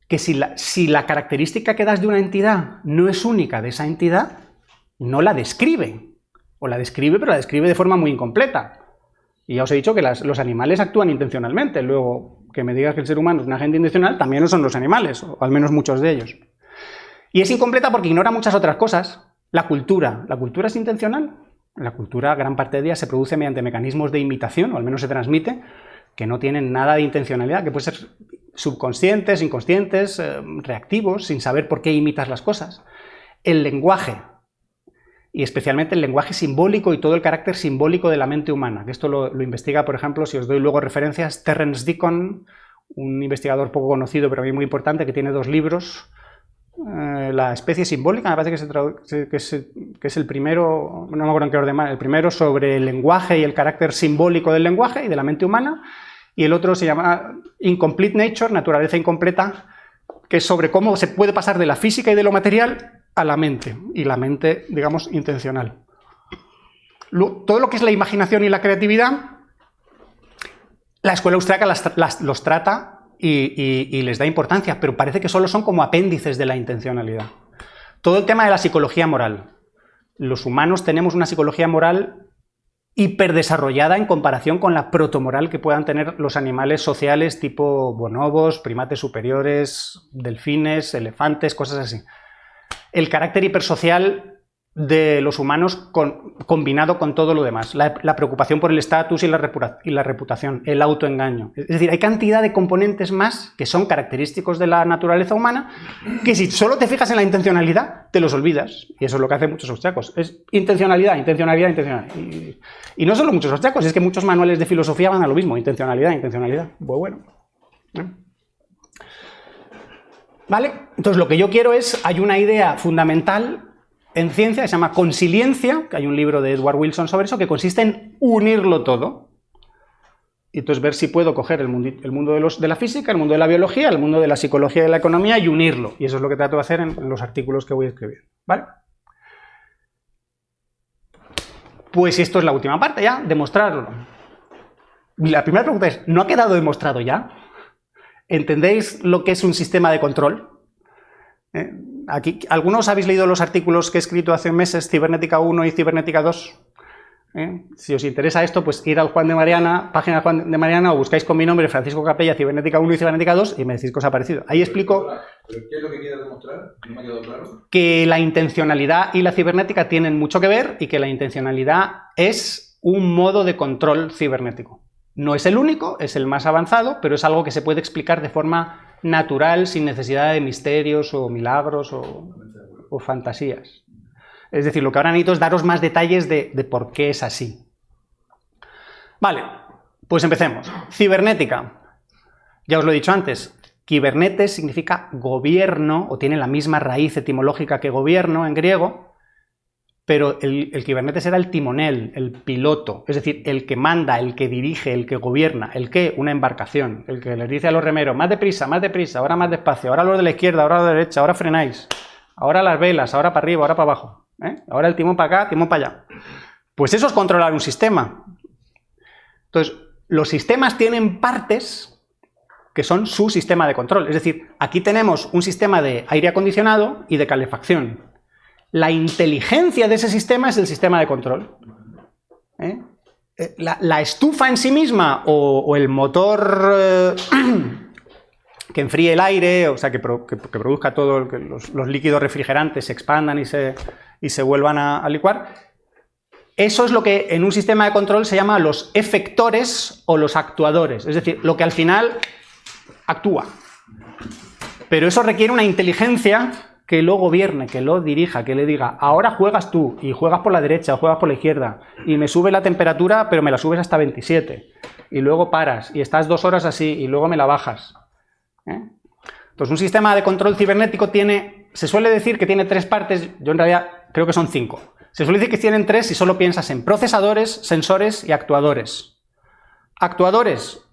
que si la característica que das de una entidad no es única de esa entidad, no la describe. O la describe, pero la describe de forma muy incompleta. Y ya os he dicho que los animales actúan intencionalmente. Luego, que me digas que el ser humano es un agente intencional, también lo son los animales, o al menos muchos de ellos. Y es incompleta porque ignora muchas otras cosas. La cultura es intencional. La cultura, gran parte de ella, se produce mediante mecanismos de imitación, o al menos se transmite, que no tienen nada de intencionalidad, que pueden ser subconscientes, inconscientes, reactivos, sin saber por qué imitas las cosas. El lenguaje, y especialmente el lenguaje simbólico y todo el carácter simbólico de la mente humana, que esto lo investiga, por ejemplo, si os doy luego referencias, Terence Deacon, un investigador poco conocido, pero a mí muy importante, que tiene 2 libros, La especie simbólica, me parece que es el primero, no me acuerdo en qué orden, el primero sobre el lenguaje y el carácter simbólico del lenguaje y de la mente humana, y el otro se llama Incomplete Nature, naturaleza incompleta, que es sobre cómo se puede pasar de la física y de lo material a la mente, y la mente, digamos, intencional. Todo lo que es la imaginación y la creatividad, la escuela austríaca los trata y les da importancia, pero parece que solo son como apéndices de la intencionalidad. Todo el tema de la psicología moral. Los humanos tenemos una psicología moral hiperdesarrollada en comparación con la protomoral que puedan tener los animales sociales tipo bonobos, primates superiores, delfines, elefantes, cosas así. El carácter hipersocial de los humanos combinado con todo lo demás, la preocupación por el estatus y la reputación, el autoengaño. Es decir, hay cantidad de componentes más que son característicos de la naturaleza humana que si solo te fijas en la intencionalidad, te los olvidas. Y eso es lo que hacen muchos austríacos. Es intencionalidad, intencionalidad, intencionalidad. Y no solo muchos austríacos, es que muchos manuales de filosofía van a lo mismo, intencionalidad, intencionalidad. Pues bueno. ¿Vale? Entonces lo que yo quiero es, hay una idea fundamental en ciencia que se llama consiliencia, que hay un libro de Edward Wilson sobre eso, que consiste en unirlo todo. Y entonces ver si puedo coger el mundo de la física, el mundo de la biología, el mundo de la psicología y de la economía y unirlo. Y eso es lo que trato de hacer en los artículos que voy a escribir. ¿Vale? Pues esto es la última parte ya, demostrarlo. La primera pregunta es, ¿no ha quedado demostrado ya? ¿Entendéis lo que es un sistema de control? Aquí, ¿algunos habéis leído los artículos que he escrito hace meses, Cibernética 1 y Cibernética 2? Si os interesa esto, pues ir al Juan de Mariana, página de Juan de Mariana, o buscáis con mi nombre, Francisco Capella, Cibernética 1 y Cibernética 2, y me decís qué os ha parecido. Ahí explico... ¿Pero qué es lo que quieres demostrar? ¿No me ha quedado claro? Que la intencionalidad y la cibernética tienen mucho que ver y que la intencionalidad es un modo de control cibernético. No es el único, es el más avanzado, pero es algo que se puede explicar de forma natural, sin necesidad de misterios o milagros o fantasías. Es decir, lo que ahora necesito es daros más detalles de por qué es así. Vale, pues empecemos. Cibernética. Ya os lo he dicho antes, kibernetes significa gobierno, o tiene la misma raíz etimológica que gobierno en griego, pero el kibernetes era el timonel, el piloto, es decir, el que manda, el que dirige, el que gobierna, el que, una embarcación, el que les dice a los remeros, más deprisa, ahora más despacio, ahora los de la izquierda, ahora los de la derecha, ahora frenáis, ahora las velas, ahora para arriba, ahora para abajo, ahora el timón para acá, timón para allá. Pues eso es controlar un sistema. Entonces, los sistemas tienen partes que son su sistema de control, es decir, aquí tenemos un sistema de aire acondicionado y de calefacción. La inteligencia de ese sistema es el sistema de control. La estufa en sí misma o el motor que enfríe el aire, o sea, que produzca todo, que los líquidos refrigerantes se expandan y se vuelvan a licuar, eso es lo que en un sistema de control se llama los efectores o los actuadores, es decir, lo que al final actúa. Pero eso requiere una inteligencia que lo gobierne, que lo dirija, que le diga, ahora juegas tú, y juegas por la derecha o juegas por la izquierda, y me sube la temperatura, pero me la subes hasta 27, y luego paras, y estás 2 horas así, y luego me la bajas. Entonces, un sistema de control cibernético se suele decir que tiene 3 partes, yo en realidad creo que son 5. Se suele decir que tienen 3 si solo piensas en procesadores, sensores y actuadores. Actuadores,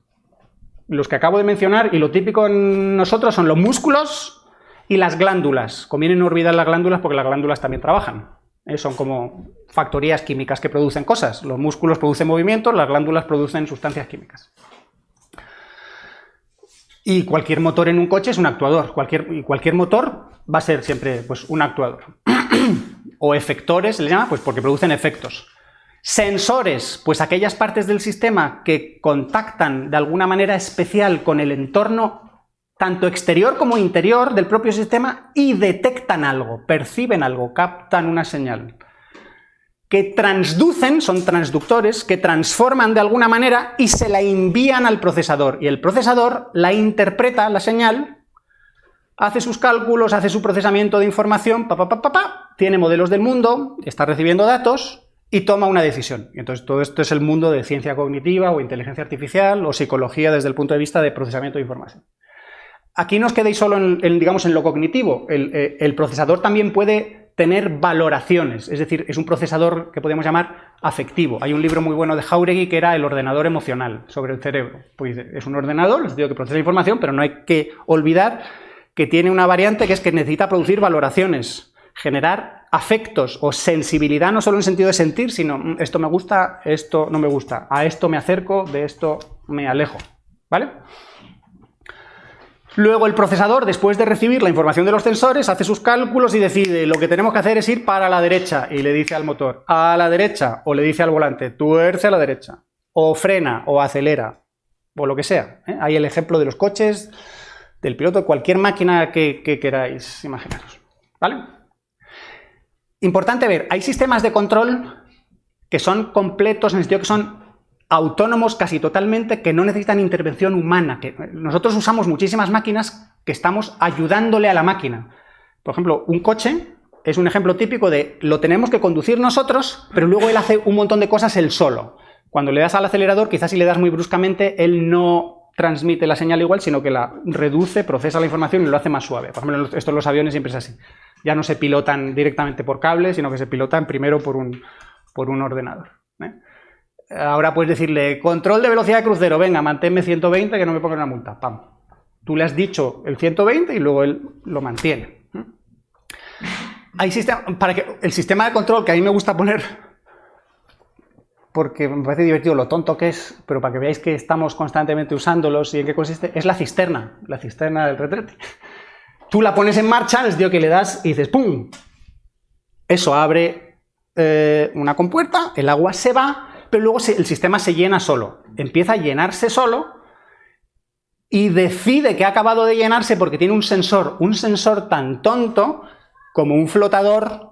los que acabo de mencionar, y lo típico en nosotros son los músculos y las glándulas. Conviene no olvidar las glándulas porque las glándulas también trabajan. Son como factorías químicas que producen cosas. Los músculos producen movimientos, las glándulas producen sustancias químicas. Y cualquier motor en un coche es un actuador. Cualquier motor va a ser siempre pues, un actuador. O efectores, se les llama, pues porque producen efectos. Sensores, pues aquellas partes del sistema que contactan de alguna manera especial con el entorno, tanto exterior como interior del propio sistema, y detectan algo, perciben algo, captan una señal. Que transducen, son transductores, que transforman de alguna manera y se la envían al procesador. Y el procesador la interpreta, la señal, hace sus cálculos, hace su procesamiento de información, tiene modelos del mundo, está recibiendo datos y toma una decisión. Y entonces todo esto es el mundo de ciencia cognitiva o inteligencia artificial o psicología desde el punto de vista de procesamiento de información. Aquí no os quedéis solo digamos, en lo cognitivo. El procesador también puede tener valoraciones, es decir, es un procesador que podemos llamar afectivo. Hay un libro muy bueno de Jauregui que era El ordenador emocional, sobre el cerebro. Pues es un ordenador, les digo que procesa información, pero no hay que olvidar que tiene una variante que es que necesita producir valoraciones, generar afectos o sensibilidad, no solo en sentido de sentir, sino esto me gusta, esto no me gusta, a esto me acerco, de esto me alejo, ¿vale? Luego el procesador, después de recibir la información de los sensores, hace sus cálculos y decide lo que tenemos que hacer es ir para la derecha y le dice al motor a la derecha o le dice al volante tuerce a la derecha o frena o acelera o lo que sea. Hay el ejemplo de los coches, del piloto, de cualquier máquina que queráis imaginaros, ¿vale? Importante ver, hay sistemas de control que son completos en el sentido que son autónomos casi totalmente, que no necesitan intervención humana. Que nosotros usamos muchísimas máquinas que estamos ayudándole a la máquina. Por ejemplo, un coche es un ejemplo típico de lo tenemos que conducir nosotros, pero luego él hace un montón de cosas él solo. Cuando le das al acelerador, quizás si le das muy bruscamente, él no transmite la señal igual, sino que la reduce, procesa la información y lo hace más suave. Por ejemplo, esto en los aviones siempre es así. Ya no se pilotan directamente por cable, sino que se pilotan primero por un ordenador. Ahora puedes decirle, control de velocidad de crucero, venga, manténme 120 que no me pongan una multa. ¡Pam! Tú le has dicho el 120 y luego él lo mantiene. Hay el sistema de control que a mí me gusta poner, porque me parece divertido lo tonto que es, pero para que veáis que estamos constantemente usándolos y en qué consiste, es la cisterna del retrete. Tú la pones en marcha, les digo que le das y dices ¡pum! Eso abre una compuerta, el agua se va, pero luego el sistema se llena solo. Empieza a llenarse solo y decide que ha acabado de llenarse porque tiene un sensor tan tonto como un flotador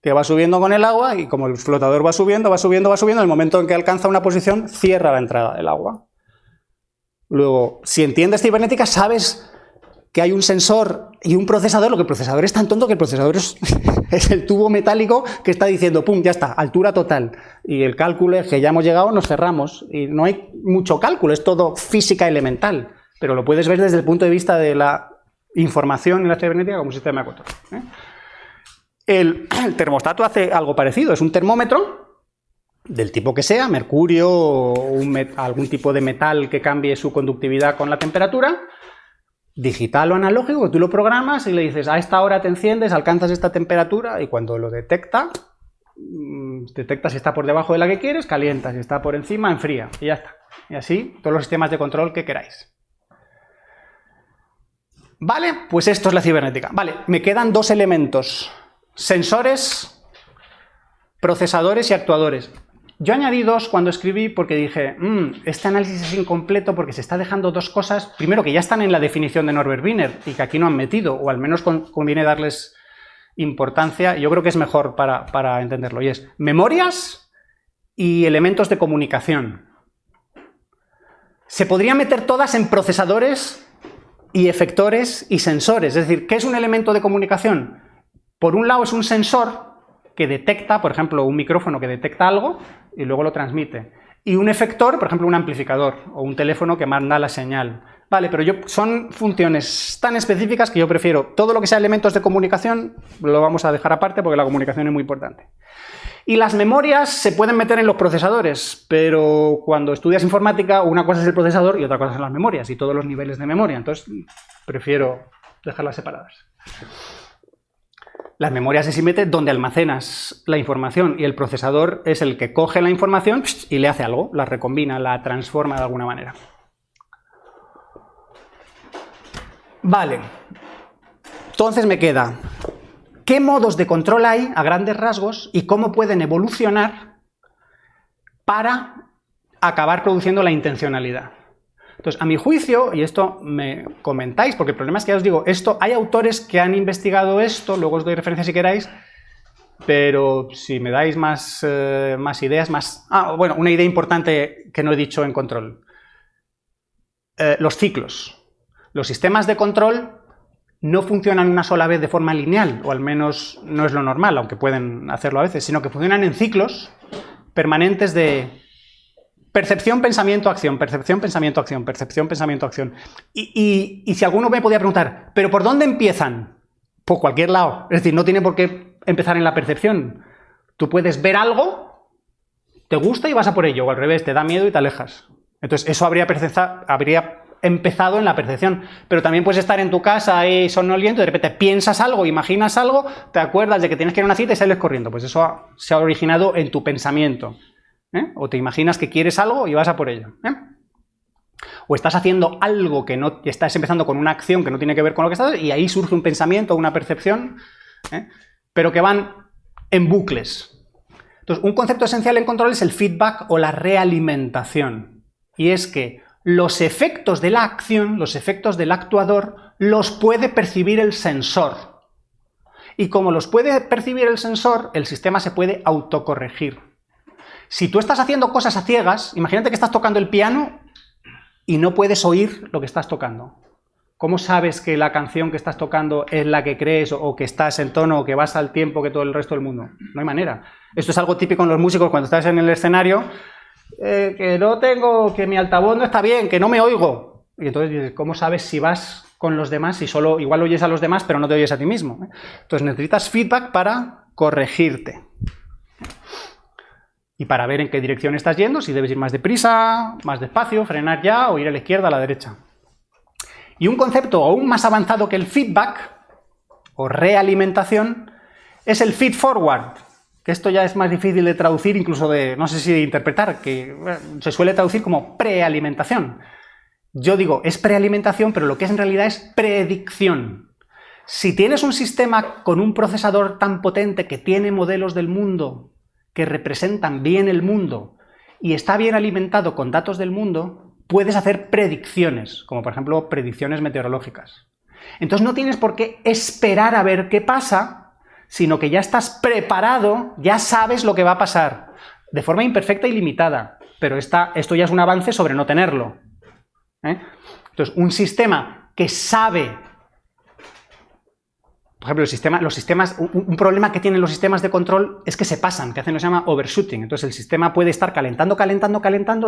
que va subiendo con el agua y como el flotador va subiendo, en el momento en que alcanza una posición, cierra la entrada del agua. Luego, si entiendes cibernética, sabes que hay un sensor y un procesador, lo que el procesador es tan tonto que el procesador es el tubo metálico que está diciendo, pum, ya está, altura total. Y el cálculo es que ya hemos llegado, nos cerramos. Y no hay mucho cálculo, es todo física elemental. Pero lo puedes ver desde el punto de vista de la información y la cibernética como un sistema de control. El termostato hace algo parecido, es un termómetro del tipo que sea, mercurio o algún tipo de metal que cambie su conductividad con la temperatura, digital o analógico, que tú lo programas y le dices a esta hora te enciendes, alcanzas esta temperatura y cuando lo detecta si está por debajo de la que quieres, calienta, si está por encima, enfría y ya está. Y así todos los sistemas de control que queráis. Vale, pues esto es la cibernética. Vale, me quedan dos elementos: sensores, procesadores y actuadores. Yo añadí dos cuando escribí porque dije, este análisis es incompleto porque se está dejando dos cosas, primero que ya están en la definición de Norbert Wiener y que aquí no han metido, o al menos conviene darles importancia, y yo creo que es mejor para entenderlo, y es memorias y elementos de comunicación. Se podrían meter todas en procesadores y efectores y sensores, es decir, ¿qué es un elemento de comunicación? Por un lado es un sensor que detecta, por ejemplo, un micrófono que detecta algo y luego lo transmite. Y un efector, por ejemplo, un amplificador o un teléfono que manda la señal. Vale, pero son funciones tan específicas que yo prefiero todo lo que sea elementos de comunicación, lo vamos a dejar aparte porque la comunicación es muy importante. Y las memorias se pueden meter en los procesadores, pero cuando estudias informática, una cosa es el procesador y otra cosa son las memorias y todos los niveles de memoria. Entonces, prefiero dejarlas separadas. Las memorias es simplemente donde almacenas la información y el procesador es el que coge la información y le hace algo, la recombina, la transforma de alguna manera. Vale. Entonces me queda, ¿qué modos de control hay a grandes rasgos y cómo pueden evolucionar para acabar produciendo la intencionalidad? Entonces, a mi juicio, y esto me comentáis, porque el problema es que ya os digo, esto, hay autores que han investigado esto, luego os doy referencias si queráis, pero si me dais más ideas, más... bueno, una idea importante que no he dicho en control. Los ciclos. Los sistemas de control no funcionan una sola vez de forma lineal, o al menos no es lo normal, aunque pueden hacerlo a veces, sino que funcionan en ciclos permanentes de percepción, pensamiento, acción, percepción, pensamiento, acción, percepción, pensamiento, acción. Y si alguno me podía preguntar, ¿pero por dónde empiezan? Por cualquier lado. Es decir, no tiene por qué empezar en la percepción. Tú puedes ver algo, te gusta y vas a por ello, o al revés, te da miedo y te alejas. Entonces, eso habría empezado en la percepción, pero también puedes estar en tu casa ahí somnoliento y de repente piensas algo, imaginas algo, te acuerdas de que tienes que ir a una cita y sales corriendo. Pues eso se ha originado en tu pensamiento. O te imaginas que quieres algo y vas a por ello. O estás haciendo algo que no, estás empezando con una acción que no tiene que ver con lo que estás, y ahí surge un pensamiento, una percepción, pero que van en bucles. Entonces, un concepto esencial en control es el feedback o la realimentación. Y es que los efectos de la acción, los efectos del actuador, los puede percibir el sensor. Y como los puede percibir el sensor, el sistema se puede autocorregir. Si tú estás haciendo cosas a ciegas, imagínate que estás tocando el piano y no puedes oír lo que estás tocando. ¿Cómo sabes que la canción que estás tocando es la que crees, o que estás en tono, o que vas al tiempo que todo el resto del mundo? No hay manera. Esto es algo típico en los músicos cuando estás en el escenario, que mi altavoz no está bien, que no me oigo. Y entonces dices, ¿cómo sabes si vas con los demás, si solo igual oyes a los demás pero no te oyes a ti mismo? Entonces necesitas feedback para corregirte. Y para ver en qué dirección estás yendo, si debes ir más deprisa, más despacio, frenar ya o ir a la izquierda, a la derecha. Y un concepto aún más avanzado que el feedback, o realimentación, es el feed forward, que esto ya es más difícil de traducir, incluso de, no sé si de interpretar, que se suele traducir como prealimentación. Yo digo, es prealimentación, pero lo que es en realidad es predicción. Si tienes un sistema con un procesador tan potente que tiene modelos del mundo que representan bien el mundo y está bien alimentado con datos del mundo, puedes hacer predicciones, como por ejemplo predicciones meteorológicas. Entonces no tienes por qué esperar a ver qué pasa, sino que ya estás preparado, ya sabes lo que va a pasar, de forma imperfecta y limitada, pero esto ya es un avance sobre no tenerlo. Entonces, un sistema que sabe, por ejemplo, los sistemas, un problema que tienen los sistemas de control es que se pasan, que hacen lo que se llama overshooting. Entonces el sistema puede estar calentando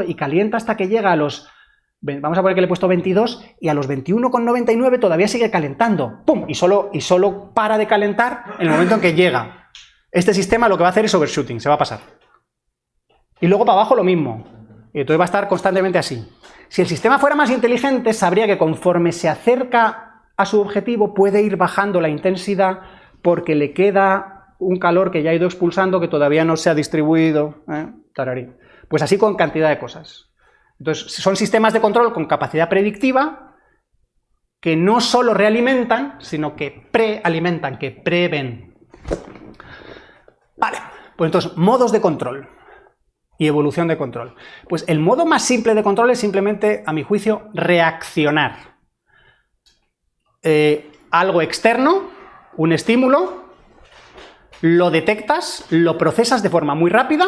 y calienta hasta que llega a los, vamos a poner que le he puesto 22, y a los 21,99 todavía sigue calentando. ¡Pum! Y solo para de calentar en el momento en que llega. Este sistema lo que va a hacer es overshooting, se va a pasar. Y luego para abajo lo mismo. Y entonces va a estar constantemente así. Si el sistema fuera más inteligente, sabría que conforme se acerca a su objetivo puede ir bajando la intensidad porque le queda un calor que ya ha ido expulsando que todavía no se ha distribuido. Tararí. Pues así con cantidad de cosas. Entonces, son sistemas de control con capacidad predictiva que no solo realimentan, sino que prealimentan, que prevén. Vale, pues entonces, modos de control y evolución de control. Pues el modo más simple de control es simplemente, a mi juicio, reaccionar. Algo externo, un estímulo, lo detectas, lo procesas de forma muy rápida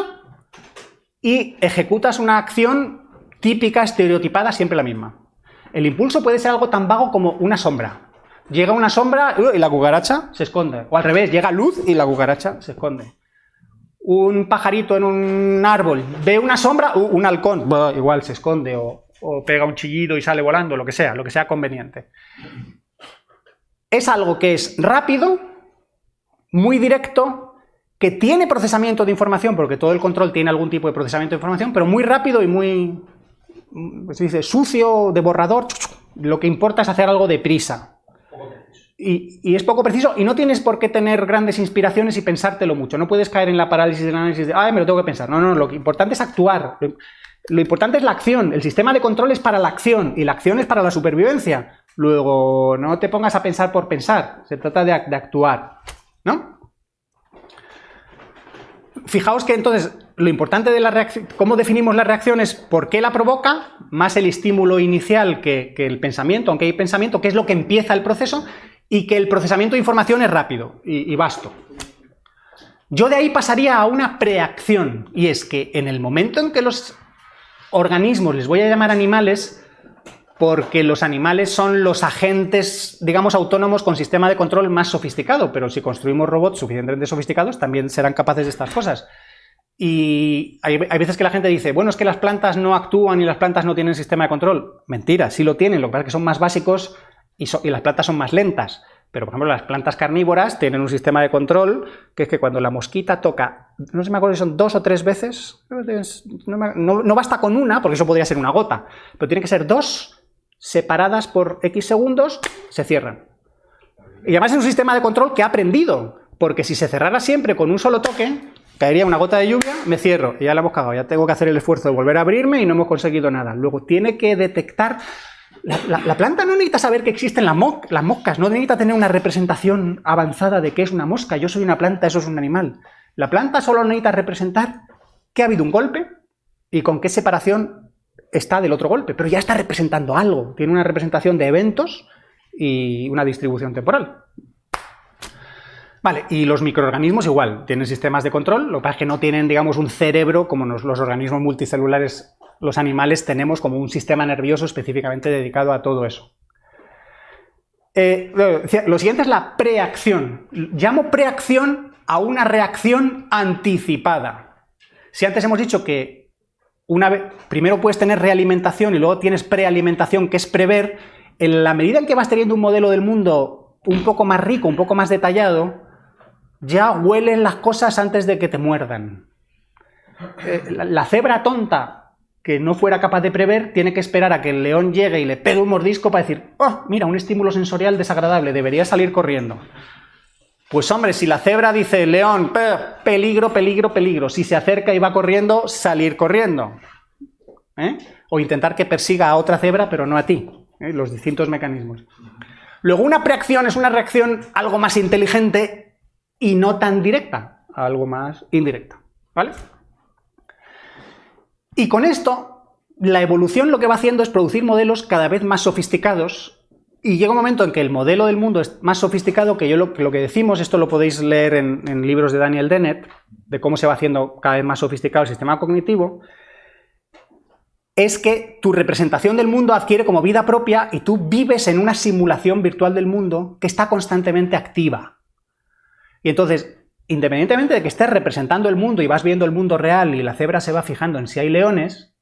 y ejecutas una acción típica, estereotipada, siempre la misma. El impulso puede ser algo tan vago como una sombra. Llega una sombra y la cucaracha se esconde. O al revés, llega luz y la cucaracha se esconde. Un pajarito en un árbol ve una sombra, un halcón, igual se esconde o pega un chillido y sale volando, lo que sea conveniente. Es algo que es rápido, muy directo, que tiene procesamiento de información, porque todo el control tiene algún tipo de procesamiento de información, pero muy rápido y muy, se dice, sucio, de borrador. Lo que importa es hacer algo deprisa. y es poco preciso y no tienes por qué tener grandes inspiraciones y pensártelo mucho. No puedes caer en la parálisis del análisis de, me lo tengo que pensar. No, no, lo importante es actuar. Lo importante es la acción. El sistema de control es para la acción y la acción es para la supervivencia. Luego, no te pongas a pensar por pensar. Se trata de actuar, ¿no? Fijaos que entonces lo importante de la reacción, cómo definimos la reacción es por qué la provoca, más el estímulo inicial que el pensamiento, aunque hay pensamiento, que es lo que empieza el proceso, y que el procesamiento de información es rápido y vasto. Yo de ahí pasaría a una preacción, y es que en el momento en que los organismos, les voy a llamar animales, porque los animales son los agentes, digamos, autónomos con sistema de control más sofisticado, pero si construimos robots suficientemente sofisticados también serán capaces de estas cosas. Y hay veces que la gente dice, bueno, es que las plantas no actúan y las plantas no tienen sistema de control. Mentira, sí lo tienen, lo que pasa es que son más básicos y las plantas son más lentas. Pero, por ejemplo, las plantas carnívoras tienen un sistema de control que es que cuando la mosquita toca, no sé si me acuerdo si son 2 o 3 veces, no basta con una, porque eso podría ser una gota, pero tiene que ser 2 separadas por X segundos, se cierran. Y además es un sistema de control que ha aprendido, porque si se cerrara siempre con un solo toque, caería una gota de lluvia, me cierro, y ya la hemos cagado, ya tengo que hacer el esfuerzo de volver a abrirme y no hemos conseguido nada. Luego tiene que detectar... La planta no necesita saber que existen las moscas, no necesita tener una representación avanzada de qué es una mosca, yo soy una planta, eso es un animal. La planta solo necesita representar que ha habido un golpe y con qué separación está del otro golpe, pero ya está representando algo, tiene una representación de eventos y una distribución temporal. Vale, y los microorganismos igual, tienen sistemas de control, lo que pasa es que no tienen, digamos, un cerebro como los organismos multicelulares, los animales tenemos como un sistema nervioso específicamente dedicado a todo eso. Lo siguiente es la preacción. Llamo preacción a una reacción anticipada. Si antes hemos dicho que primero puedes tener realimentación y luego tienes prealimentación, que es prever, en la medida en que vas teniendo un modelo del mundo un poco más rico, un poco más detallado, ya huelen las cosas antes de que te muerdan. La cebra tonta que no fuera capaz de prever tiene que esperar a que el león llegue y le pegue un mordisco para decir, oh, mira, un estímulo sensorial desagradable, debería salir corriendo. Pues hombre, si la cebra dice, león, peligro, peligro, peligro, si se acerca y va corriendo, salir corriendo. O intentar que persiga a otra cebra, pero no a ti. Los distintos mecanismos. Luego una preacción es una reacción algo más inteligente y no tan directa, algo más indirecta, ¿vale? Y con esto, la evolución lo que va haciendo es producir modelos cada vez más sofisticados y llega un momento en que el modelo del mundo es más sofisticado que lo que decimos, esto lo podéis leer en libros de Daniel Dennett, de cómo se va haciendo cada vez más sofisticado el sistema cognitivo, es que tu representación del mundo adquiere como vida propia y tú vives en una simulación virtual del mundo que está constantemente activa. Y entonces, independientemente de que estés representando el mundo y vas viendo el mundo real y la cebra se va fijando en si hay leones,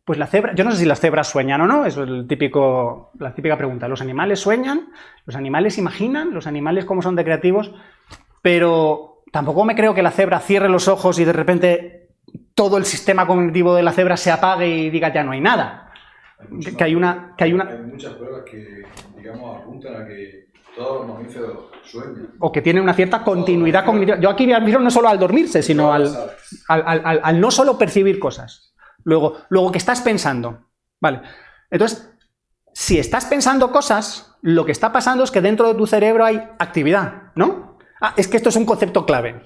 pues la cebra, yo no sé si las cebras sueñan o no, eso es la típica pregunta. ¿Los animales sueñan? ¿Los animales imaginan? ¿Los animales cómo son de creativos? Pero tampoco me creo que la cebra cierre los ojos y de repente todo el sistema cognitivo de la cebra se apague y diga ya no hay nada. Hay muchas pruebas que, digamos, apuntan a que todos los mamíferos sueñan. O que tienen una cierta continuidad cognitiva. Yo aquí me refiero no solo al dormirse, sino al no solo percibir cosas. Luego que estás pensando. Vale. Entonces, si estás pensando cosas, lo que está pasando es que dentro de tu cerebro hay actividad, ¿no? Es que esto es un concepto clave.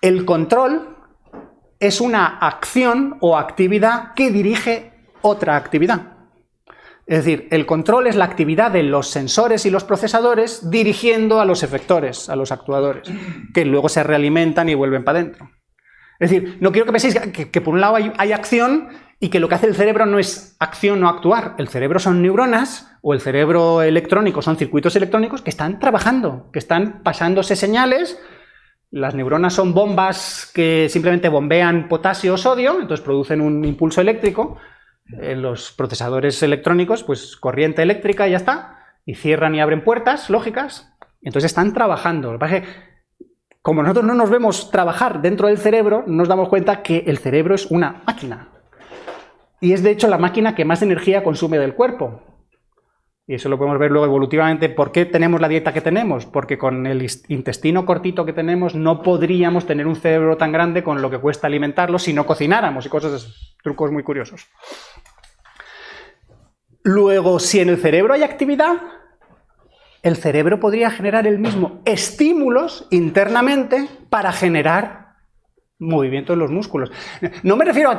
El control es una acción o actividad que dirige otra actividad. Es decir, el control es la actividad de los sensores y los procesadores dirigiendo a los efectores, a los actuadores, que luego se realimentan y vuelven para adentro. Es decir, no quiero que penséis que por un lado hay acción y que lo que hace el cerebro no es acción o actuar. El cerebro son neuronas o el cerebro electrónico son circuitos electrónicos que están trabajando, que están pasándose señales. Las neuronas son bombas que simplemente bombean potasio o sodio, entonces producen un impulso eléctrico. En los procesadores electrónicos, pues corriente eléctrica y ya está, y cierran y abren puertas lógicas, y entonces están trabajando. Lo que pasa es que, como nosotros no nos vemos trabajar dentro del cerebro, nos damos cuenta que el cerebro es una máquina. Y es de hecho la máquina que más energía consume del cuerpo. Y eso lo podemos ver luego evolutivamente. ¿Por qué tenemos la dieta que tenemos? Porque con el intestino cortito que tenemos no podríamos tener un cerebro tan grande con lo que cuesta alimentarlo si no cocináramos y cosas así. Trucos muy curiosos. Luego, si en el cerebro hay actividad, el cerebro podría generar el mismo estímulos internamente para generar movimiento en los músculos. No me refiero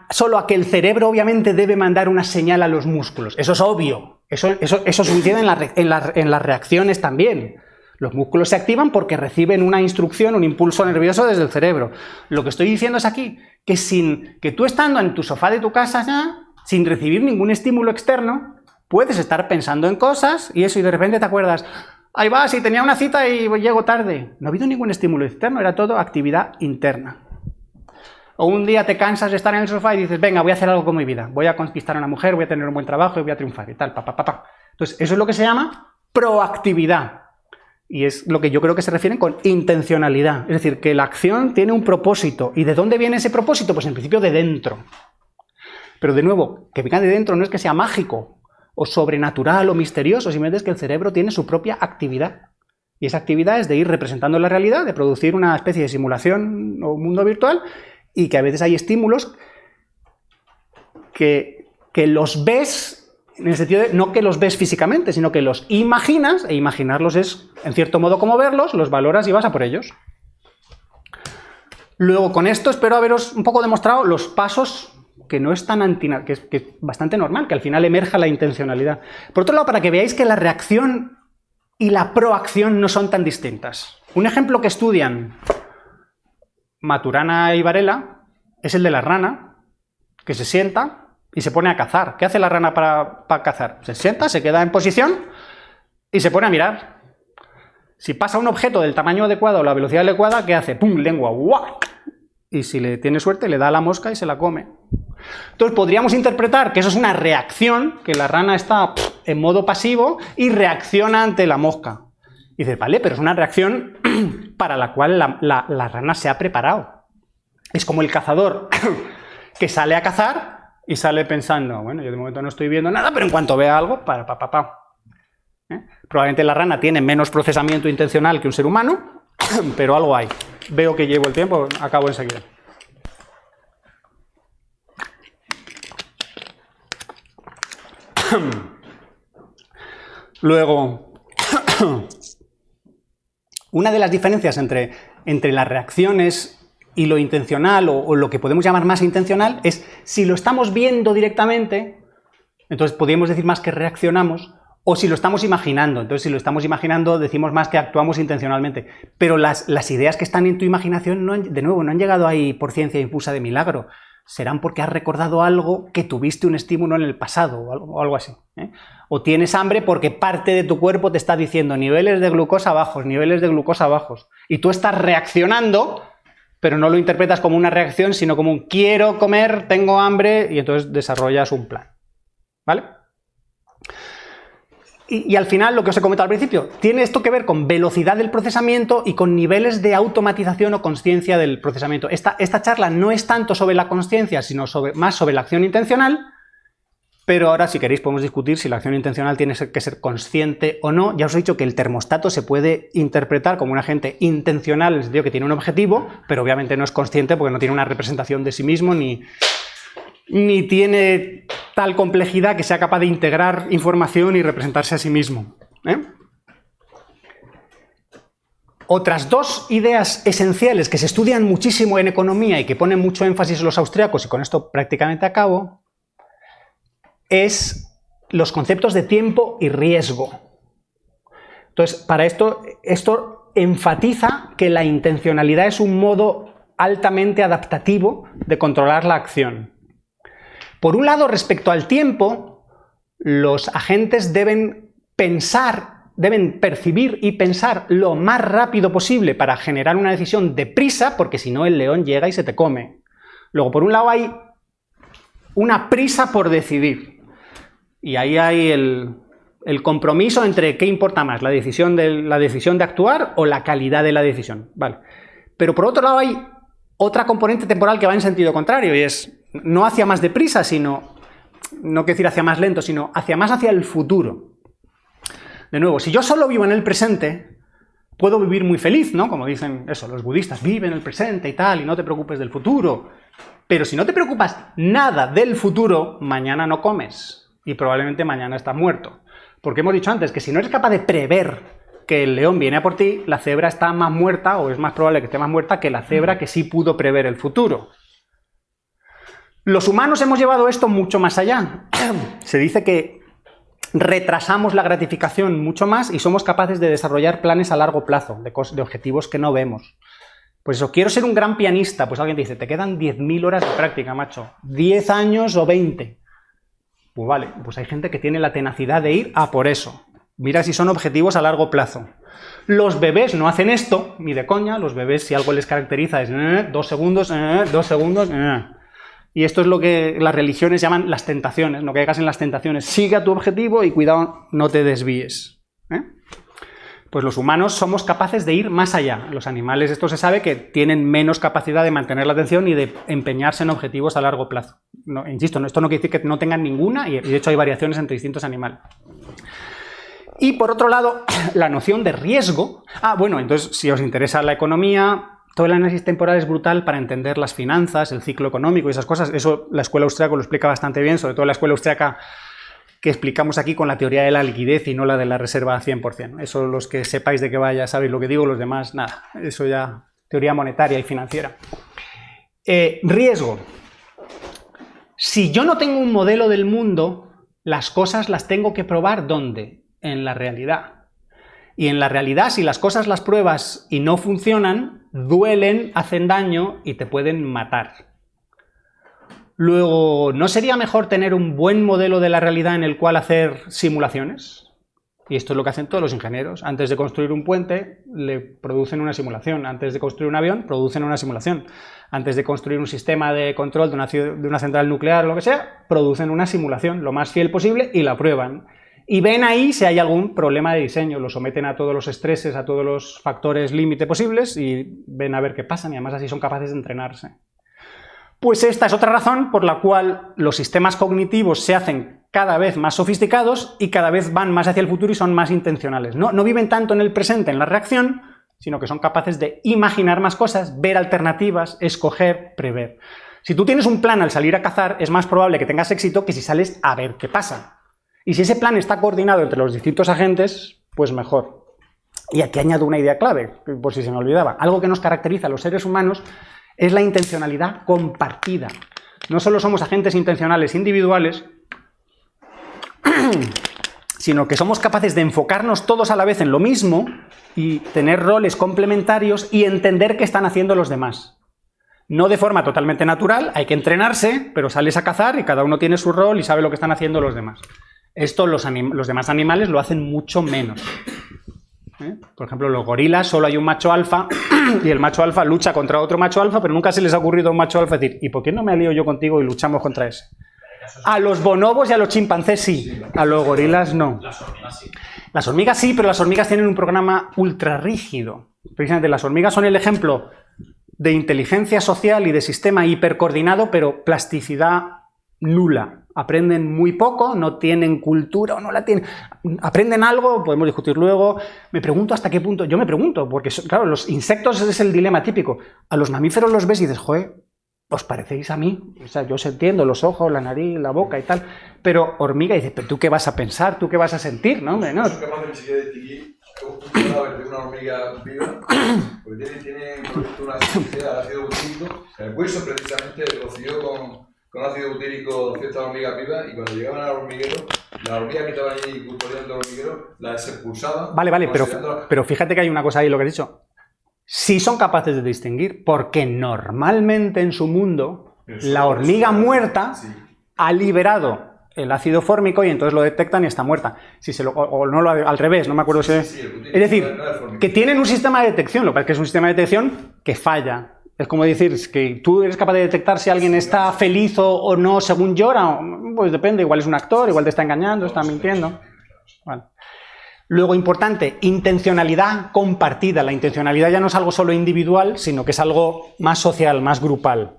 solo a que el cerebro obviamente debe mandar una señal a los músculos. Eso es obvio. Eso sucede en las reacciones también. Los músculos se activan porque reciben una instrucción, un impulso nervioso desde el cerebro. Lo que estoy diciendo es aquí que tú estando en tu sofá de tu casa ya, sin recibir ningún estímulo externo, puedes estar pensando en cosas y de repente te acuerdas, ahí va, si tenía una cita y llego tarde. No ha habido ningún estímulo externo, era todo actividad interna. O un día te cansas de estar en el sofá y dices, venga, voy a hacer algo con mi vida, voy a conquistar a una mujer, voy a tener un buen trabajo y voy a triunfar y tal, Entonces, eso es lo que se llama proactividad. Y es lo que yo creo que se refieren con intencionalidad. Es decir, que la acción tiene un propósito. ¿Y de dónde viene ese propósito? Pues en principio de dentro. Pero de nuevo, que venga de dentro no es que sea mágico, o sobrenatural, o misterioso, simplemente es que el cerebro tiene su propia actividad. Y esa actividad es de ir representando la realidad, de producir una especie de simulación o mundo virtual, y que a veces hay estímulos que los ves, en el sentido de no que los ves físicamente, sino que los imaginas, e imaginarlos es, en cierto modo, como verlos, los valoras y vas a por ellos. Luego, con esto espero haberos un poco demostrado los pasos que no es tan que es bastante normal, que al final emerja la intencionalidad. Por otro lado, para que veáis que la reacción y la proacción no son tan distintas. Un ejemplo que estudian Maturana y Varela es el de la rana, que se sienta y se pone a cazar. ¿Qué hace la rana para cazar? Se sienta, se queda en posición y se pone a mirar. Si pasa un objeto del tamaño adecuado o la velocidad adecuada, ¿qué hace? ¡Pum! Lengua. ¡Guau! Y si le tiene suerte, le da a la mosca y se la come. Entonces podríamos interpretar que eso es una reacción, que la rana está en modo pasivo y reacciona ante la mosca. Y dices, vale, pero es una reacción para la cual la rana se ha preparado. Es como el cazador que sale a cazar y sale pensando, bueno, yo de momento no estoy viendo nada, pero en cuanto vea algo, Probablemente la rana tiene menos procesamiento intencional que un ser humano, pero algo hay. Veo que llevo el tiempo, acabo enseguida. Luego, una de las diferencias entre las reacciones y lo intencional, o lo que podemos llamar más intencional, es si lo estamos viendo directamente, entonces podríamos decir más que reaccionamos, o si lo estamos imaginando. Entonces, si lo estamos imaginando, decimos más que actuamos intencionalmente. Pero las ideas que están en tu imaginación, de nuevo, no han llegado ahí por ciencia infusa de milagro. Serán porque has recordado algo que tuviste un estímulo en el pasado, o algo así. O tienes hambre porque parte de tu cuerpo te está diciendo niveles de glucosa bajos, niveles de glucosa bajos. Y tú estás reaccionando, pero no lo interpretas como una reacción, sino como un quiero comer, tengo hambre, y entonces desarrollas un plan. ¿Vale? Y al final, lo que os he comentado al principio, tiene esto que ver con velocidad del procesamiento y con niveles de automatización o consciencia del procesamiento. Esta charla no es tanto sobre la consciencia, sino más sobre la acción intencional, pero ahora, si queréis, podemos discutir si la acción intencional tiene que ser consciente o no. Ya os he dicho que el termostato se puede interpretar como un agente intencional, en el sentido que tiene un objetivo, pero obviamente no es consciente porque no tiene una representación de sí mismo ni tiene tal complejidad que sea capaz de integrar información y representarse a sí mismo. Otras dos ideas esenciales que se estudian muchísimo en economía y que ponen mucho énfasis los austriacos, y con esto prácticamente acabo, es los conceptos de tiempo y riesgo. Entonces, para esto enfatiza que la intencionalidad es un modo altamente adaptativo de controlar la acción. Por un lado, respecto al tiempo, los agentes deben percibir y pensar lo más rápido posible para generar una decisión deprisa, porque si no el león llega y se te come. Luego, por un lado, hay una prisa por decidir. Y ahí hay el compromiso entre qué importa más, la decisión de actuar o la calidad de la decisión. Vale. Pero por otro lado, hay otra componente temporal que va en sentido contrario, y es no hacia más deprisa, sino, no quiero decir hacia más lento, sino hacia el futuro. De nuevo, si yo solo vivo en el presente, puedo vivir muy feliz, ¿no? Como dicen eso, los budistas, vive en el presente y tal, y no te preocupes del futuro. Pero si no te preocupas nada del futuro, mañana no comes. Y probablemente mañana estás muerto. Porque hemos dicho antes que si no eres capaz de prever que el león viene a por ti, la cebra está más muerta, o es más probable que esté más muerta que la cebra que sí pudo prever el futuro. Los humanos hemos llevado esto mucho más allá. Se dice que retrasamos la gratificación mucho más y somos capaces de desarrollar planes a largo plazo, de objetivos que no vemos. Pues eso, quiero ser un gran pianista. Pues alguien te dice, te quedan 10.000 horas de práctica, macho. 10 años o 20. Pues vale, pues hay gente que tiene la tenacidad de ir a por eso. Mira si son objetivos a largo plazo. Los bebés no hacen esto, ni de coña. Los bebés, si algo les caracteriza, es 2 segundos, 2 segundos. Y esto es lo que las religiones llaman las tentaciones. No caigas en las tentaciones. Sigue a tu objetivo y cuidado, no te desvíes. Pues los humanos somos capaces de ir más allá. Los animales, esto se sabe, que tienen menos capacidad de mantener la atención y de empeñarse en objetivos a largo plazo. No, insisto, esto no quiere decir que no tengan ninguna, y de hecho hay variaciones entre distintos animales. Y por otro lado, la noción de riesgo. Bueno, entonces si os interesa la economía, todo el análisis temporal es brutal para entender las finanzas, el ciclo económico y esas cosas. Eso la escuela austríaca lo explica bastante bien, sobre todo la escuela austríaca que explicamos aquí con la teoría de la liquidez y no la de la reserva 100%. Eso, los que sepáis de qué vaya, sabéis lo que digo, los demás, nada. Eso ya, teoría monetaria y financiera. Riesgo. Si yo no tengo un modelo del mundo, las cosas las tengo que probar, ¿dónde? En la realidad. Y en la realidad, si las cosas las pruebas y no funcionan, duelen, hacen daño y te pueden matar. Luego, ¿no sería mejor tener un buen modelo de la realidad en el cual hacer simulaciones? Y esto es lo que hacen todos los ingenieros. Antes de construir un puente, le producen una simulación. Antes de construir un avión, producen una simulación. Antes de construir un sistema de control de una central nuclear o lo que sea, producen una simulación lo más fiel posible y la prueban. Y ven ahí si hay algún problema de diseño. Lo someten a todos los estreses, a todos los factores límite posibles y ven a ver qué pasa. Y además así son capaces de entrenarse. Pues esta es otra razón por la cual los sistemas cognitivos se hacen cada vez más sofisticados y cada vez van más hacia el futuro y son más intencionales. No viven tanto en el presente, en la reacción, sino que son capaces de imaginar más cosas, ver alternativas, escoger, prever. Si tú tienes un plan al salir a cazar, es más probable que tengas éxito que si sales a ver qué pasa. Y si ese plan está coordinado entre los distintos agentes, pues mejor. Y aquí añado una idea clave, por si se me olvidaba. Algo que nos caracteriza a los seres humanos es la intencionalidad compartida. No solo somos agentes intencionales individuales, sino que somos capaces de enfocarnos todos a la vez en lo mismo y tener roles complementarios y entender qué están haciendo los demás. No de forma totalmente natural, hay que entrenarse, pero sales a cazar y cada uno tiene su rol y sabe lo que están haciendo los demás. Esto los demás animales lo hacen mucho menos. Por ejemplo, los gorilas, solo hay un macho alfa y el macho alfa lucha contra otro macho alfa, pero nunca se les ha ocurrido a un macho alfa decir, ¿y por qué no me alío yo contigo y luchamos contra ese? A los bonobos y a los chimpancés sí, a los gorilas no. Las hormigas sí. Las hormigas sí, pero las hormigas tienen un programa ultra rígido. Precisamente las hormigas son el ejemplo de inteligencia social y de sistema hipercoordinado, pero plasticidad nula. Aprenden muy poco, no tienen cultura o no la tienen. Aprenden algo, podemos discutir luego. Me pregunto hasta qué punto. Yo me pregunto, porque claro, los insectos es el dilema típico. A los mamíferos los ves y dices, joder, os parecéis a mí. O sea, yo os entiendo, los ojos, la nariz, la boca y tal. Pero hormiga dices, ¿pero tú qué vas a pensar? ¿Tú qué vas a sentir? No, hombre, no. No soy capaz de ni siquiera distinguir un cadáver de una hormiga viva, porque tiene una sensibilidad al ácido butírico. El hueso precisamente roció con ácido butírico ciertas hormigas vivas y cuando llegaban al hormiguero, las hormigas que estaban allí custodiando el hormiguero, las expulsaban. Vale, pero fíjate que hay una cosa ahí, lo que has dicho. Sí son capaces de distinguir, porque normalmente en su mundo la hormiga muerta ha liberado el ácido fórmico y entonces lo detectan y está muerta. O no al revés, no me acuerdo si... Es decir, que tienen un sistema de detección, lo que pasa es que es un sistema de detección que falla. Es como decir, que tú eres capaz de detectar si alguien está feliz o no según llora. Pues depende, igual es un actor, igual te está engañando, está mintiendo. Vale. Luego, importante, intencionalidad compartida. La intencionalidad ya no es algo solo individual, sino que es algo más social, más grupal.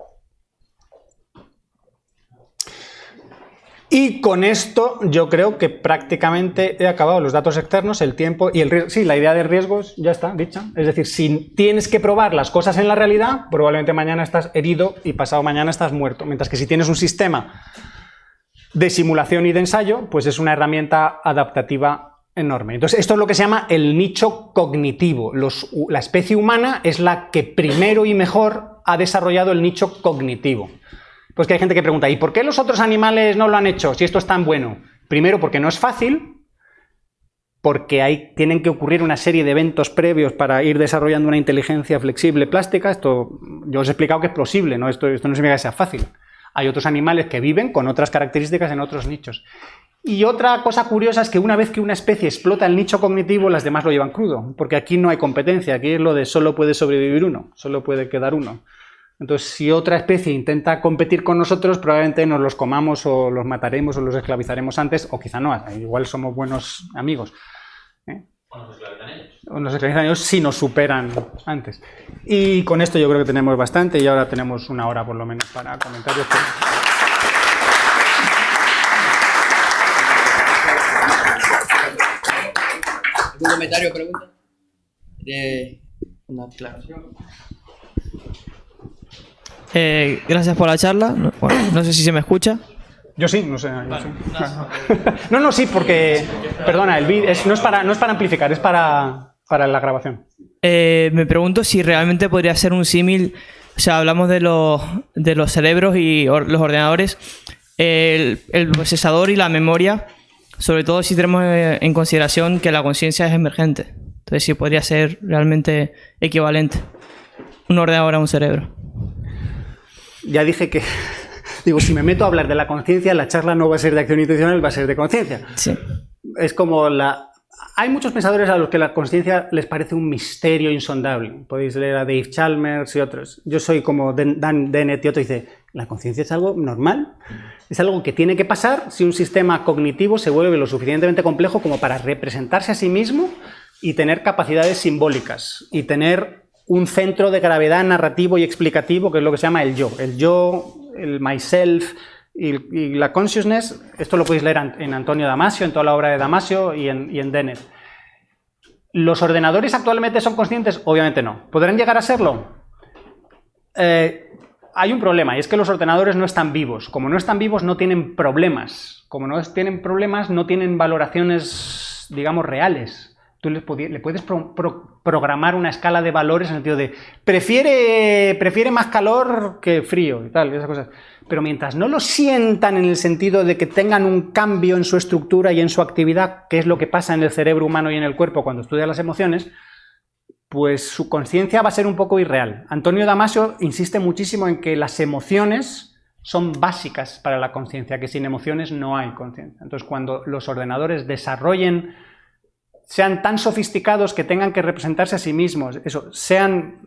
Y con esto yo creo que prácticamente he acabado. Los datos externos, el tiempo y el riesgo. Sí, la idea de riesgos ya está dicha. Es decir, si tienes que probar las cosas en la realidad, probablemente mañana estás herido y pasado mañana estás muerto. Mientras que si tienes un sistema de simulación y de ensayo, pues es una herramienta adaptativa enorme. Entonces, esto es lo que se llama el nicho cognitivo. La especie humana es la que primero y mejor ha desarrollado el nicho cognitivo. Pues que hay gente que pregunta, ¿y por qué los otros animales no lo han hecho si esto es tan bueno? Primero, porque no es fácil, porque tienen que ocurrir una serie de eventos previos para ir desarrollando una inteligencia flexible plástica. Esto yo os he explicado que es plausible, ¿no? Esto no significa que sea fácil. Hay otros animales que viven con otras características en otros nichos. Y otra cosa curiosa es que una vez que una especie explota el nicho cognitivo, las demás lo llevan crudo, porque aquí no hay competencia, aquí es lo de solo puede sobrevivir uno, solo puede quedar uno. Entonces, si otra especie intenta competir con nosotros, probablemente nos los comamos o los mataremos o los esclavizaremos antes, o quizá no, igual somos buenos amigos. O nos esclavizan ellos. O nos esclavizan ellos si nos superan antes. Y con esto yo creo que tenemos bastante y ahora tenemos una hora por lo menos para comentarios. ¿Algún comentario o pregunta? Una aclaración. Gracias por la charla. Bueno, no sé si se me escucha. Yo sí, no sé. Yo sí. No, sí, porque, perdona, el vídeo no es para amplificar, es para la grabación. Me pregunto si realmente podría ser un símil, o sea, hablamos de los cerebros y los ordenadores, el procesador y la memoria, sobre todo si tenemos en consideración que la conciencia es emergente. Entonces, si podría ser realmente equivalente un ordenador a un cerebro. Ya dije que, digo, si me meto a hablar de la conciencia, la charla no va a ser de acción intencional, va a ser de conciencia. Sí. Es como hay muchos pensadores a los que la conciencia les parece un misterio insondable. Podéis leer a Dave Chalmers y otros. Yo soy como Dan Dennett y otro dice, ¿la conciencia es algo normal? Es algo que tiene que pasar si un sistema cognitivo se vuelve lo suficientemente complejo como para representarse a sí mismo y tener capacidades simbólicas y tener un centro de gravedad narrativo y explicativo, que es lo que se llama el yo, el myself y la consciousness. Esto lo podéis leer en Antonio Damasio, en toda la obra de Damasio y en Dennett. ¿Los ordenadores actualmente son conscientes? Obviamente no. ¿Podrán llegar a serlo? Hay un problema, y es que los ordenadores no están vivos. Como no están vivos, no tienen problemas. Como no tienen problemas, no tienen valoraciones, digamos, reales. Tú le puedes programar una escala de valores en el sentido de prefiere más calor que frío y tal, esas cosas. Pero mientras no lo sientan en el sentido de que tengan un cambio en su estructura y en su actividad, que es lo que pasa en el cerebro humano y en el cuerpo cuando estudia las emociones, pues su conciencia va a ser un poco irreal. Antonio Damasio insiste muchísimo en que las emociones son básicas para la conciencia, que sin emociones no hay conciencia. Entonces, cuando los ordenadores sean tan sofisticados que tengan que representarse a sí mismos,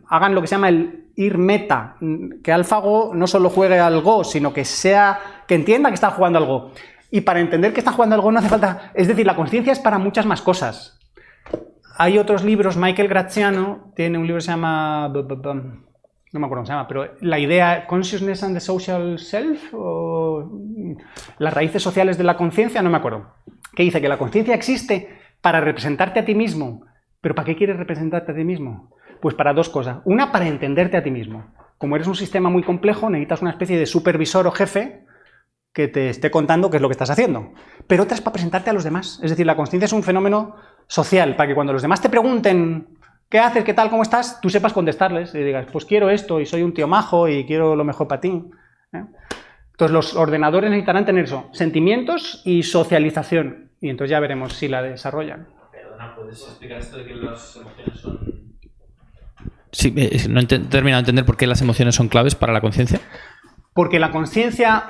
hagan lo que se llama el ir meta, que AlphaGo no solo juegue al Go, sino que entienda que está jugando al Go. Y para entender que está jugando al Go no hace falta, es decir, la conciencia es para muchas más cosas. Hay otros libros, Michael Graziano tiene un libro que se llama, no me acuerdo cómo se llama, pero la idea, Consciousness and the Social Self, o las raíces sociales de la conciencia, no me acuerdo, que dice que la conciencia existe para representarte a ti mismo. ¿Pero para qué quieres representarte a ti mismo? Pues para dos cosas. Una, para entenderte a ti mismo. Como eres un sistema muy complejo, necesitas una especie de supervisor o jefe que te esté contando qué es lo que estás haciendo. Pero otra es para presentarte a los demás. Es decir, la conciencia es un fenómeno social, para que cuando los demás te pregunten ¿qué haces? ¿Qué tal? ¿Cómo estás? Tú sepas contestarles y digas, pues quiero esto y soy un tío majo y quiero lo mejor para ti. Entonces los ordenadores necesitarán tener eso, sentimientos y socialización. Y entonces ya veremos si la desarrollan. Perdona, ¿puedes explicar esto de que las emociones son...? Sí, no he terminado de entender por qué las emociones son claves para la conciencia. Porque la conciencia...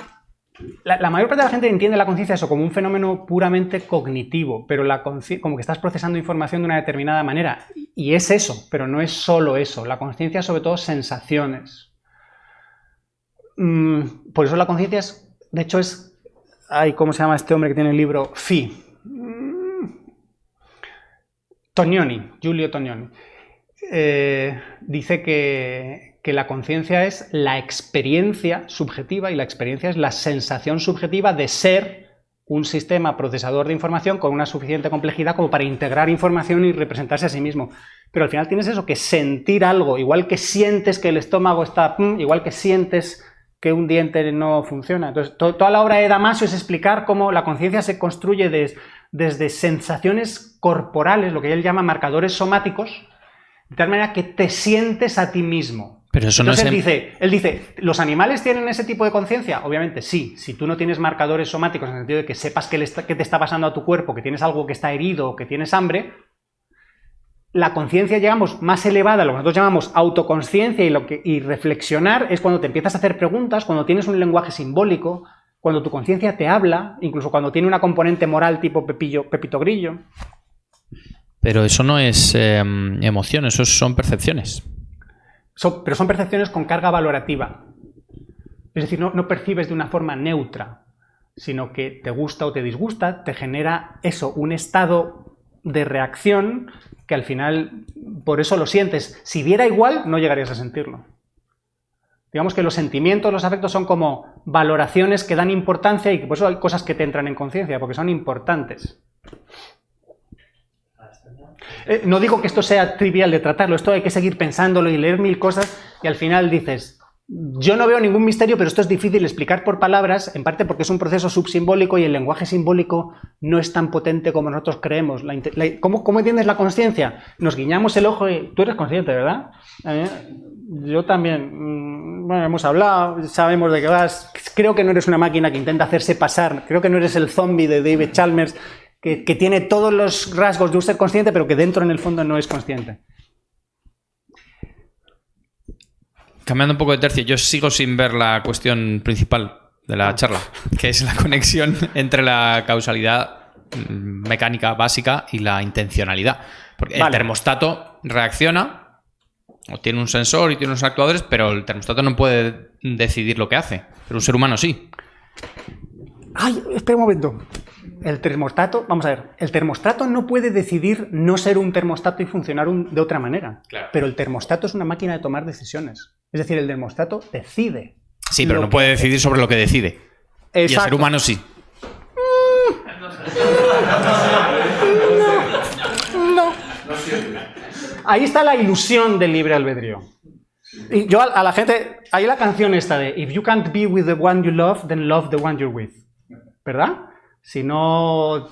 La mayor parte de la gente entiende la conciencia eso como un fenómeno puramente cognitivo, pero como que estás procesando información de una determinada manera. Y es eso, pero no es solo eso. La conciencia es sobre todo sensaciones. Por eso la conciencia es... De hecho es... ¿Cómo se llama este hombre que tiene el libro? Tognoni, Giulio Tognoni. Dice que la conciencia es la experiencia subjetiva y la experiencia es la sensación subjetiva de ser un sistema procesador de información con una suficiente complejidad como para integrar información y representarse a sí mismo. Pero al final tienes eso, que sentir algo, igual que sientes que el estómago está, igual que sientes que un diente no funciona. Entonces, toda la obra de Damasio es explicar cómo la conciencia se construye desde sensaciones corporales, lo que él llama marcadores somáticos, de tal manera que te sientes a ti mismo. Pero eso Entonces no es... él dice, ¿los animales tienen ese tipo de conciencia? Obviamente sí. Si tú no tienes marcadores somáticos en el sentido de que sepas qué te está pasando a tu cuerpo, que tienes algo que está herido o que tienes hambre, la conciencia, digamos, más elevada, lo que nosotros llamamos autoconsciencia y reflexionar, es cuando te empiezas a hacer preguntas, cuando tienes un lenguaje simbólico, cuando tu conciencia te habla, incluso cuando tiene una componente moral tipo Pepito Grillo. Pero eso no es emoción, eso son percepciones. Pero son percepciones con carga valorativa. Es decir, no percibes de una forma neutra, sino que te gusta o te disgusta, te genera eso, un estado de reacción que al final, por eso lo sientes. Si diera igual, no llegarías a sentirlo. Digamos que los sentimientos, los afectos son como valoraciones que dan importancia y que por eso hay cosas que te entran en conciencia, porque son importantes. No digo que esto sea trivial de tratarlo, esto hay que seguir pensándolo y leer mil cosas y al final dices, yo no veo ningún misterio, pero esto es difícil explicar por palabras, en parte porque es un proceso subsimbólico y el lenguaje simbólico no es tan potente como nosotros creemos. ¿Cómo entiendes la consciencia? Nos guiñamos el ojo y tú eres consciente, ¿verdad? Yo también. Bueno, hemos hablado, sabemos de qué vas. Creo que no eres una máquina que intenta hacerse pasar, creo que no eres el zombie de David Chalmers, que tiene todos los rasgos de un ser consciente, pero que dentro en el fondo no es consciente. Cambiando un poco de tercio, yo sigo sin ver la cuestión principal de la charla, que es la conexión entre la causalidad mecánica básica y la intencionalidad. Porque el termostato reacciona, o tiene un sensor y tiene unos actuadores, pero el termostato no puede decidir lo que hace. Pero un ser humano sí. ¡Ay! Espera un momento. El termostato, vamos a ver, el termostato no puede decidir no ser un termostato y funcionar de otra manera. Claro. Pero el termostato es una máquina de tomar decisiones. Es decir, el termostato decide. Sí, pero no puede decidir sobre lo que decide. Exacto. Y el ser humano sí. No. Ahí está la ilusión del libre albedrío. Y yo a la gente, hay la canción esta de If you can't be with the one you love, then love the one you're with. ¿Verdad? Si no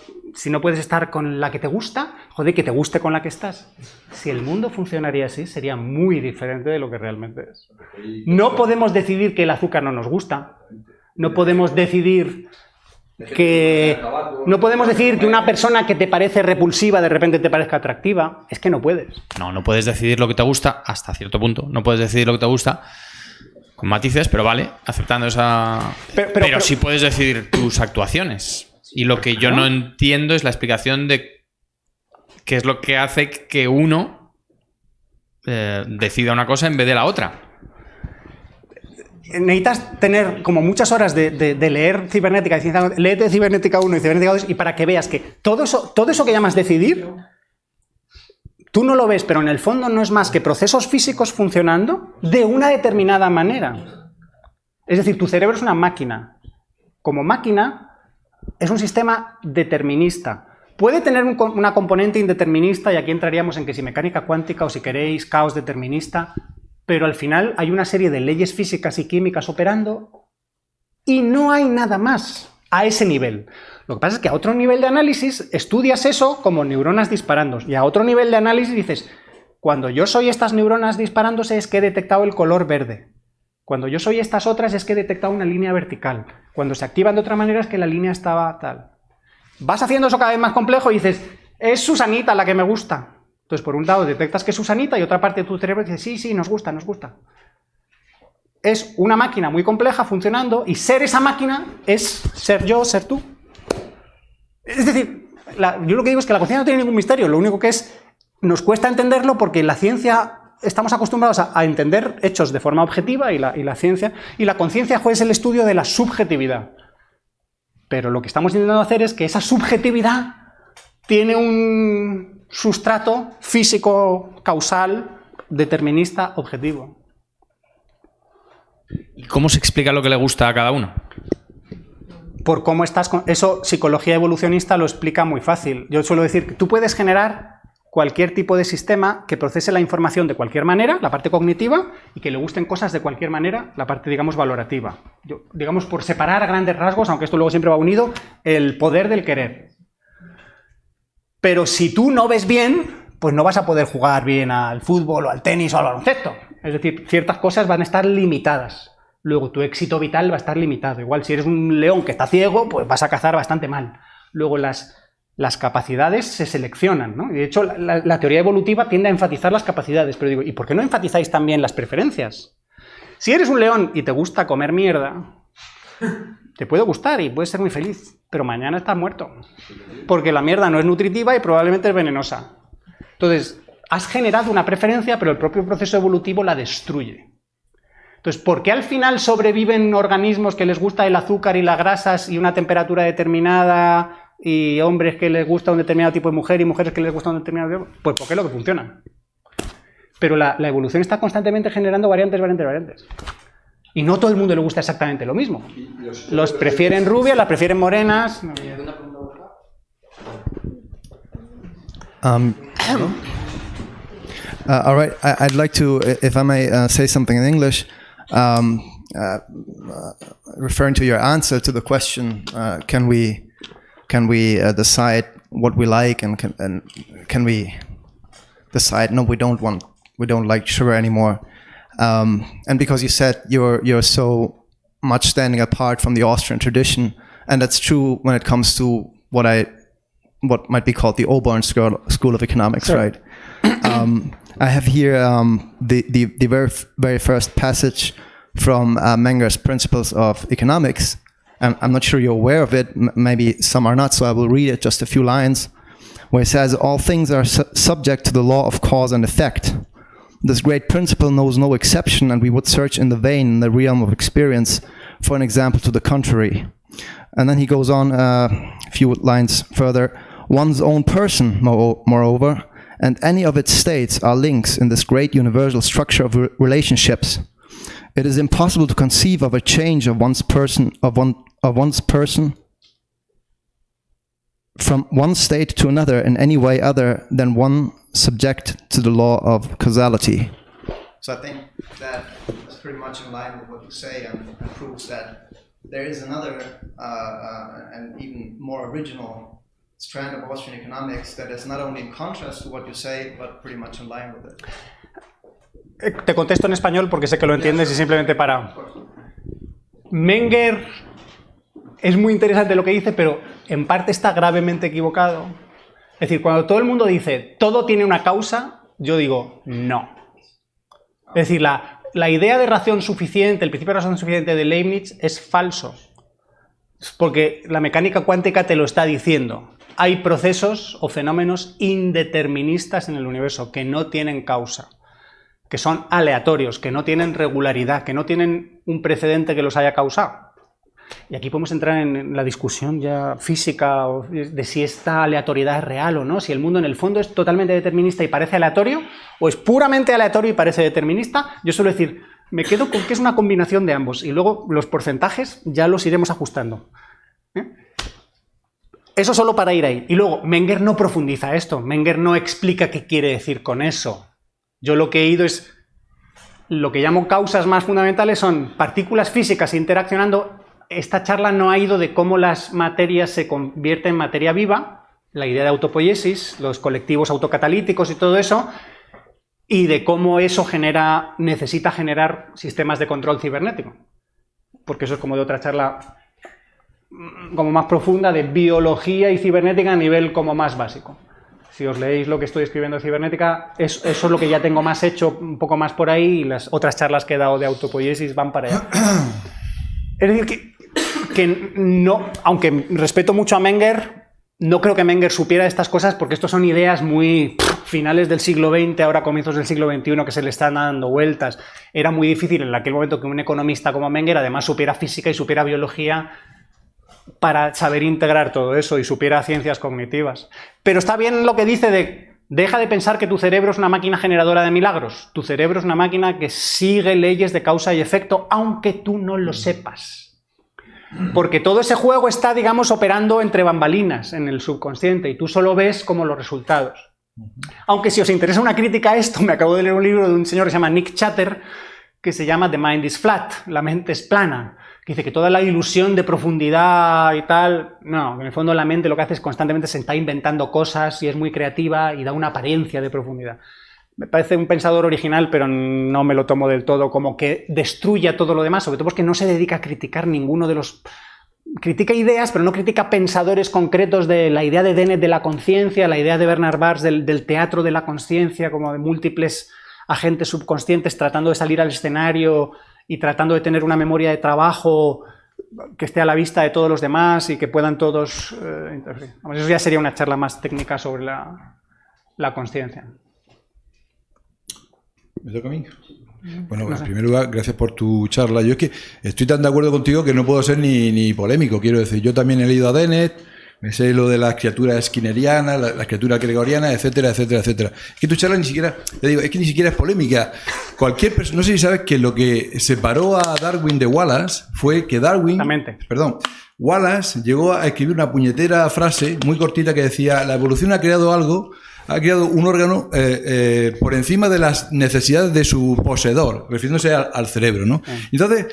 puedes estar con la que te gusta, joder, que te guste con la que estás. Si el mundo funcionaría así, sería muy diferente de lo que realmente es. No podemos decidir que el azúcar no nos gusta. No podemos decidir que una persona que te parece repulsiva de repente te parezca atractiva. Es que no puedes. No puedes decidir lo que te gusta hasta cierto punto. No puedes decidir lo que te gusta con matices, pero vale, aceptando esa... Pero sí puedes decidir tus actuaciones. Y lo que yo no entiendo es la explicación de qué es lo que hace que uno decida una cosa en vez de la otra. Necesitas tener como muchas horas de leer cibernética, léete cibernética 1 y cibernética 2 y para que veas que todo eso que llamas decidir, tú no lo ves, pero en el fondo no es más que procesos físicos funcionando de una determinada manera. Es decir, tu cerebro es una máquina. Como máquina, es un sistema determinista. Puede tener una componente indeterminista, y aquí entraríamos en que si mecánica cuántica o si queréis caos determinista, pero al final hay una serie de leyes físicas y químicas operando y no hay nada más a ese nivel. Lo que pasa es que a otro nivel de análisis estudias eso como neuronas disparando y a otro nivel de análisis dices, cuando yo soy estas neuronas disparándose es que he detectado el color verde. Cuando yo soy estas otras es que he detectado una línea vertical. Cuando se activan de otra manera es que la línea estaba tal. Vas haciendo eso cada vez más complejo y dices, es Susanita la que me gusta. Entonces, por un lado detectas que es Susanita y otra parte de tu cerebro dice, sí, nos gusta. Es una máquina muy compleja funcionando y ser esa máquina es ser yo, ser tú. Es decir, yo lo que digo es que la conciencia no tiene ningún misterio, lo único que es, nos cuesta entenderlo porque la ciencia... Estamos acostumbrados a entender hechos de forma objetiva y la ciencia, y la conciencia es el estudio de la subjetividad. Pero lo que estamos intentando hacer es que esa subjetividad tiene un sustrato físico, causal, determinista, objetivo. ¿Y cómo se explica lo que le gusta a cada uno? por cómo estás... Eso, psicología evolucionista lo explica muy fácil. Yo suelo decir que tú puedes generar cualquier tipo de sistema que procese la información de cualquier manera, la parte cognitiva, y que le gusten cosas de cualquier manera, la parte, digamos, valorativa. Digamos, por separar a grandes rasgos, aunque esto luego siempre va unido, el poder del querer. Pero si tú no ves bien, pues no vas a poder jugar bien al fútbol o al tenis o al baloncesto. Es decir, ciertas cosas van a estar limitadas. Luego, tu éxito vital va a estar limitado. Igual, si eres un león que está ciego, pues vas a cazar bastante mal. Luego, las capacidades se seleccionan, ¿no? Y de hecho, la teoría evolutiva tiende a enfatizar las capacidades. Pero digo, ¿y por qué no enfatizáis también las preferencias? Si eres un león y te gusta comer mierda, te puede gustar y puedes ser muy feliz, pero mañana estás muerto. Porque la mierda no es nutritiva y probablemente es venenosa. Entonces, has generado una preferencia, pero el propio proceso evolutivo la destruye. Entonces, ¿por qué al final sobreviven organismos que les gusta el azúcar y las grasas y una temperatura determinada, y hombres que les gusta un determinado tipo de mujer y mujeres que les gusta un determinado tipo? Pues porque es lo que funciona. Pero la evolución está constantemente generando variantes. Y no todo el mundo le gusta exactamente lo mismo. Los prefieren rubias, las prefieren morenas. All right, I'd like to, if I may, say something in English, referring to your answer to the question, can we decide what we like, and can we decide no, we don't like sugar anymore, and because you said you're so much standing apart from the Austrian tradition, and that's true when it comes to what might be called the Oborn School of Economics, sure. Right? I have here the very first passage from Menger's Principles of Economics. I'm not sure you're aware of it, maybe some are not, so I will read it, just a few lines, where it says, all things are subject to the law of cause and effect. This great principle knows no exception, and we would search in the vain in the realm of experience for an example to the contrary. And then he goes on a few lines further. One's own person, moreover, and any of its states are links in this great universal structure of relationships. It is impossible to conceive of a change of one's person from one state to another in any way other than one subject to the law of causality. So I think that is pretty much in line with what you say, and proves that there is another and even more original strand of Austrian economics that is not only in contrast to what you say, but pretty much in line with it. Te contesto en español porque sé que lo entiendes y simplemente para... Menger es muy interesante lo que dice, pero en parte está gravemente equivocado. Es decir, cuando todo el mundo dice todo tiene una causa, yo digo no. Es decir, la idea de razón suficiente, el principio de razón suficiente de Leibniz es falso. Porque la mecánica cuántica te lo está diciendo. Hay procesos o fenómenos indeterministas en el universo que no tienen causa, que son aleatorios, que no tienen regularidad, que no tienen un precedente que los haya causado. Y aquí podemos entrar en la discusión ya física de si esta aleatoriedad es real o no, si el mundo en el fondo es totalmente determinista y parece aleatorio, o es puramente aleatorio y parece determinista. Yo suelo decir, me quedo con que es una combinación de ambos, y luego los porcentajes ya los iremos ajustando. Eso solo para ir ahí. Y luego, Menger no profundiza esto, Menger no explica qué quiere decir con eso. Yo lo que he ido es, lo que llamo causas más fundamentales son partículas físicas interaccionando. Esta charla no ha ido de cómo las materias se convierten en materia viva, la idea de autopoiesis, los colectivos autocatalíticos y todo eso, y de cómo eso necesita generar sistemas de control cibernético. Porque eso es como de otra charla como más profunda de biología y cibernética a nivel como más básico. Si os leéis lo que estoy escribiendo de cibernética, eso es lo que ya tengo más hecho, un poco más por ahí, y las otras charlas que he dado de autopoiesis van para allá. Es decir, que no, aunque respeto mucho a Menger, no creo que Menger supiera estas cosas, porque estos son ideas muy finales del siglo XX, ahora comienzos del siglo XXI, que se le están dando vueltas. Era muy difícil en aquel momento que un economista como Menger además supiera física y supiera biología para saber integrar todo eso y supiera ciencias cognitivas. Pero está bien lo que dice de deja de pensar que tu cerebro es una máquina generadora de milagros. Tu cerebro es una máquina que sigue leyes de causa y efecto, aunque tú no lo sepas. Porque todo ese juego está, digamos, operando entre bambalinas en el subconsciente y tú solo ves como los resultados. Aunque si os interesa una crítica a esto, me acabo de leer un libro de un señor que se llama Nick Chatter, que se llama The Mind is Flat, la mente es plana, que dice que toda la ilusión de profundidad y tal, no, en el fondo la mente lo que hace es constantemente se está inventando cosas y es muy creativa y da una apariencia de profundidad. Me parece un pensador original, pero no me lo tomo del todo, como que destruya todo lo demás, sobre todo porque no se dedica a criticar ninguno de los... Critica ideas, pero no critica pensadores concretos de la idea de Dennett de la conciencia, la idea de Bernard Bass del teatro de la conciencia, como de múltiples agentes subconscientes tratando de salir al escenario y tratando de tener una memoria de trabajo que esté a la vista de todos los demás y que puedan todos interferir. Eso ya sería una charla más técnica sobre la conciencia. ¿Me toca a mí? Bueno, en primer lugar, gracias por tu charla. Yo es que estoy tan de acuerdo contigo que no puedo ser ni polémico. Quiero decir, yo también he leído a Dennett, me sé lo de las criaturas skinnerianas, las criaturas gregorianas, etcétera, etcétera, etcétera. Es que tu charla ni siquiera, te digo, es que ni siquiera es polémica. Cualquier persona, no sé si sabes que lo que separó a Darwin de Wallace fue que Wallace llegó a escribir una puñetera frase muy cortita que decía: la evolución ha creado un órgano por encima de las necesidades de su poseedor, refiriéndose al cerebro, ¿no? Entonces,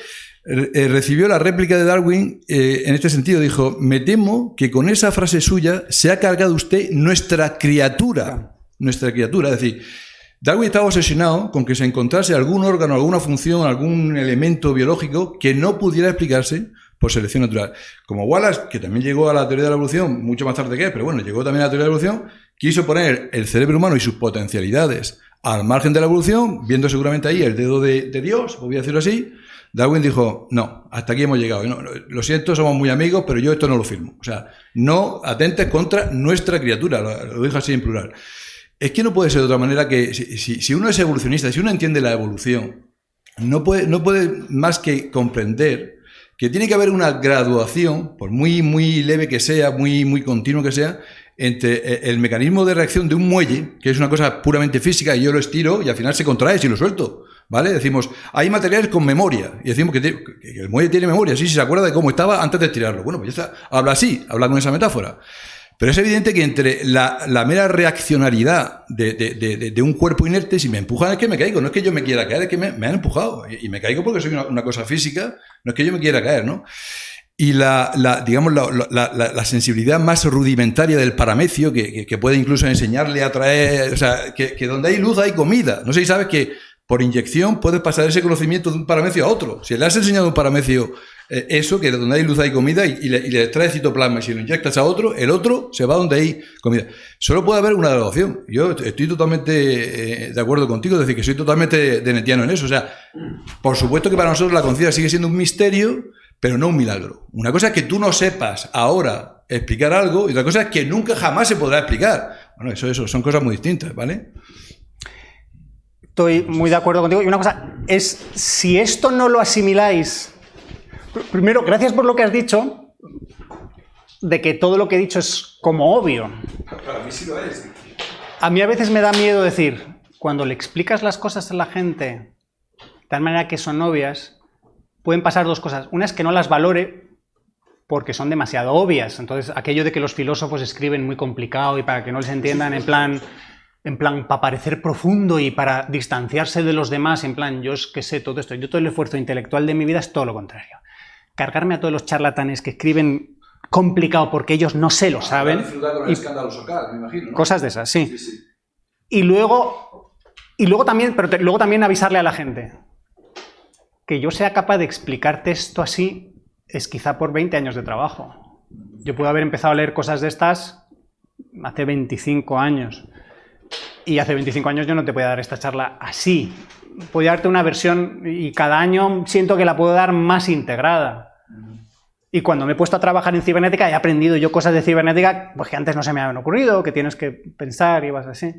recibió la réplica de Darwin en este sentido. Dijo: me temo que con esa frase suya se ha cargado usted nuestra criatura. Nuestra criatura. Es decir, Darwin estaba obsesionado con que se encontrase algún órgano, alguna función, algún elemento biológico que no pudiera explicarse por selección natural. Como Wallace, que también llegó a la teoría de la evolución mucho más tarde que él, pero bueno, llegó también a la teoría de la evolución, quiso poner el cerebro humano y sus potencialidades al margen de la evolución, viendo seguramente ahí el dedo de Dios, voy a decirlo así. Darwin dijo: no, hasta aquí hemos llegado. No, lo siento, somos muy amigos, pero yo esto no lo firmo. O sea, no atentes contra nuestra criatura, lo dijo así en plural. Es que no puede ser de otra manera que si uno es evolucionista, si uno entiende la evolución, no puede más que comprender que tiene que haber una graduación, por muy leve que sea, muy continuo que sea, entre el mecanismo de reacción de un muelle, que es una cosa puramente física, y yo lo estiro y al final se contrae si lo suelto, ¿vale? Decimos, hay materiales con memoria, y decimos que el muelle tiene memoria, sí, se acuerda de cómo estaba antes de estirarlo. Bueno, pues ya está, habla con esa metáfora. Pero es evidente que entre la mera reaccionariedad de un cuerpo inerte, si me empujan es que me caigo, no es que yo me quiera caer, es que me han empujado, y me caigo porque soy una cosa física, no es que yo me quiera caer, ¿no? Y digamos, la sensibilidad más rudimentaria del paramecio, que puede incluso enseñarle a traer, o sea, que donde hay luz hay comida. No sé si sabes que por inyección puedes pasar ese conocimiento de un paramecio a otro. Si le has enseñado a un paramecio eso, que donde hay luz hay comida, y le extraes citoplasma, y si lo inyectas a otro, el otro se va donde hay comida. Solo puede haber una graduación. Yo estoy totalmente de acuerdo contigo, es decir, que soy totalmente dennettiano en eso. O sea, por supuesto que para nosotros la conciencia sigue siendo un misterio, pero no un milagro. Una cosa es que tú no sepas ahora explicar algo, y otra cosa es que nunca jamás se podrá explicar. Bueno, eso son cosas muy distintas, ¿vale? Estoy muy de acuerdo contigo. Y una cosa es, si esto no lo asimiláis... Primero, gracias por lo que has dicho, de que todo lo que he dicho es como obvio. Para mí sí lo es. A mí a veces me da miedo decir, cuando le explicas las cosas a la gente de tal manera que son obvias, pueden pasar dos cosas. Una es que no las valore porque son demasiado obvias. Entonces, aquello de que los filósofos escriben muy complicado y para que no les entiendan en plan para parecer profundo y para distanciarse de los demás, en plan, yo es que sé todo esto. Yo todo el esfuerzo intelectual de mi vida es todo lo contrario. Cargarme a todos los charlatanes que escriben complicado porque ellos no se lo saben. Con el escándalo Socal, me imagino, ¿no? Cosas de esas, sí. Y luego también avisarle a la gente que yo sea capaz de explicarte esto así es quizá por 20 años de trabajo. Yo puedo haber empezado a leer cosas de estas hace 25 años. Y hace 25 años yo no te podía dar esta charla así. Podía darte una versión y cada año siento que la puedo dar más integrada. Y cuando me he puesto a trabajar en cibernética he aprendido yo cosas de cibernética pues que antes no se me habían ocurrido, que tienes que pensar y vas así.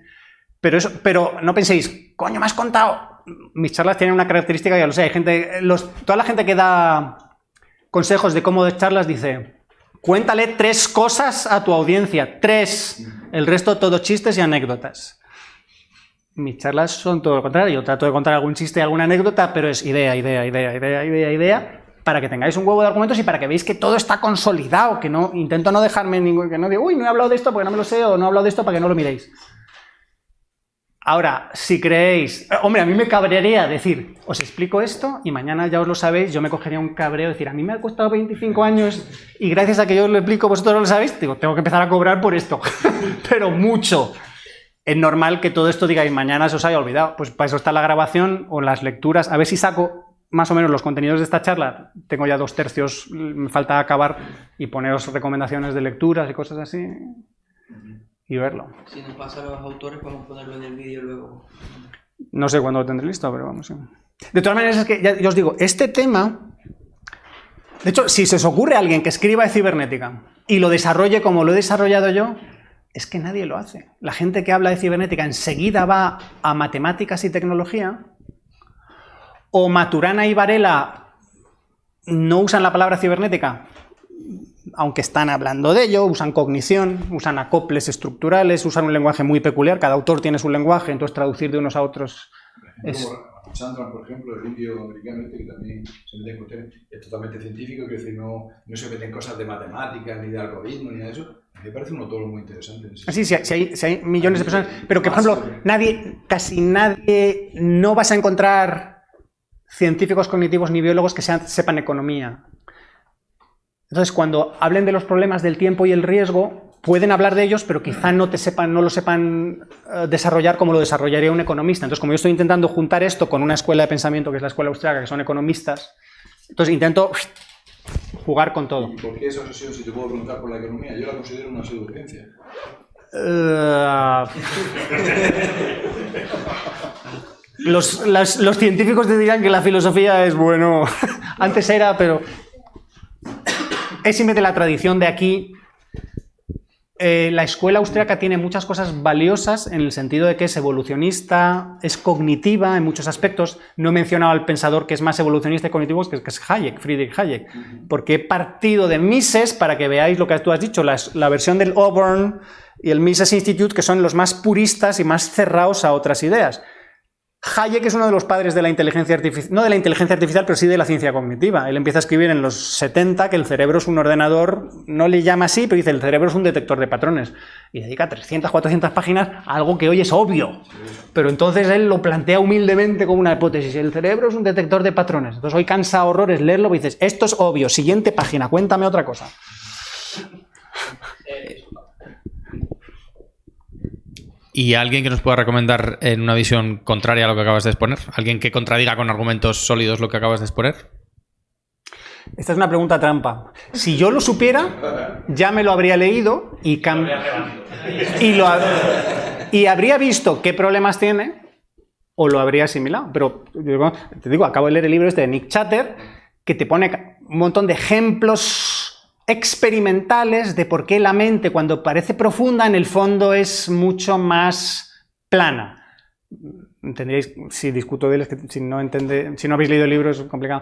Pero no penséis, coño, me has contado. Mis charlas tienen una característica, ya lo sé, hay gente, toda la gente que da consejos de cómo dar charlas dice, cuéntale 3 cosas a tu audiencia, 3, el resto todo chistes y anécdotas. Mis charlas son todo lo contrario, yo trato de contar algún chiste y alguna anécdota, pero es idea, para que tengáis un huevo de argumentos y para que veáis que todo está consolidado, que no intento no dejarme ningún, que no digo, uy, no he hablado de esto porque no me lo sé, o no he hablado de esto para que no lo miréis. Ahora, si creéis... Hombre, a mí me cabrearía decir, os explico esto y mañana ya os lo sabéis, yo me cogería un cabreo y decir, a mí me ha costado 25 años y gracias a que yo os lo explico vosotros no lo sabéis, digo, tengo que empezar a cobrar por esto. Pero mucho. Es normal que todo esto digáis, mañana se os haya olvidado. Pues para eso está la grabación o las lecturas. A ver si saco más o menos los contenidos de esta charla. Tengo ya 2/3, me falta acabar y poneros recomendaciones de lecturas y cosas así. Y verlo. Si nos pasa a los autores, podemos ponerlo en el vídeo luego. No sé cuándo lo tendré listo, pero vamos. Sí. De todas maneras, es que ya os digo, este tema... De hecho, si se os ocurre a alguien que escriba de cibernética y lo desarrolle como lo he desarrollado yo, es que nadie lo hace. La gente que habla de cibernética enseguida va a matemáticas y tecnología, o Maturana y Varela no usan la palabra cibernética, aunque están hablando de ello, usan cognición, usan acoples estructurales, usan un lenguaje muy peculiar, cada autor tiene su lenguaje, entonces traducir de unos a otros es... Sandra, por ejemplo, el indio americano que también se mete en cuestiones, es totalmente científico, que no se mete en cosas de matemáticas, ni de algoritmos, ni de eso. A mí me parece un autor muy interesante. Sí, si hay millones de personas, pero que, por ejemplo, casi nadie, no vas a encontrar científicos cognitivos ni biólogos que sepan economía. Entonces, cuando hablen de los problemas del tiempo y el riesgo, pueden hablar de ellos, pero quizá no lo sepan desarrollar como lo desarrollaría un economista. Entonces, como yo estoy intentando juntar esto con una escuela de pensamiento, que es la escuela austríaca, que son economistas, entonces intento jugar con todo. ¿Y por qué esa obsesión, si te puedo preguntar, por la economía? Yo la considero una pseudociencia. Los científicos te dirán que la filosofía es bueno. Antes era, pero... Es simplemente la tradición de aquí. La escuela austríaca tiene muchas cosas valiosas en el sentido de que es evolucionista, es cognitiva en muchos aspectos. No he mencionado al pensador que es más evolucionista y cognitivo, que es Hayek, Friedrich Hayek, porque he partido de Mises para que veáis lo que tú has dicho, la versión del Auburn y el Mises Institute, que son los más puristas y más cerrados a otras ideas. Hayek es uno de los padres de la inteligencia artificial, no de la inteligencia artificial, pero sí de la ciencia cognitiva. Él empieza a escribir en los 70 que el cerebro es un ordenador, no le llama así, pero dice el cerebro es un detector de patrones. Y dedica 300, 400 páginas a algo que hoy es obvio. Pero entonces él lo plantea humildemente como una hipótesis. El cerebro es un detector de patrones. Entonces hoy cansa horrores leerlo y dices, esto es obvio, siguiente página, cuéntame otra cosa. ¿Y alguien que nos pueda recomendar en una visión contraria a lo que acabas de exponer? ¿Alguien que contradiga con argumentos sólidos lo que acabas de exponer? Esta es una pregunta trampa. Si yo lo supiera, ya me lo habría leído y habría visto qué problemas tiene o lo habría asimilado. Pero te digo, acabo de leer el libro este de Nick Chater, que te pone un montón de ejemplos experimentales de por qué la mente, cuando parece profunda, en el fondo es mucho más plana. Entenderéis, si discuto de él, es que si no habéis leído el libro es complicado.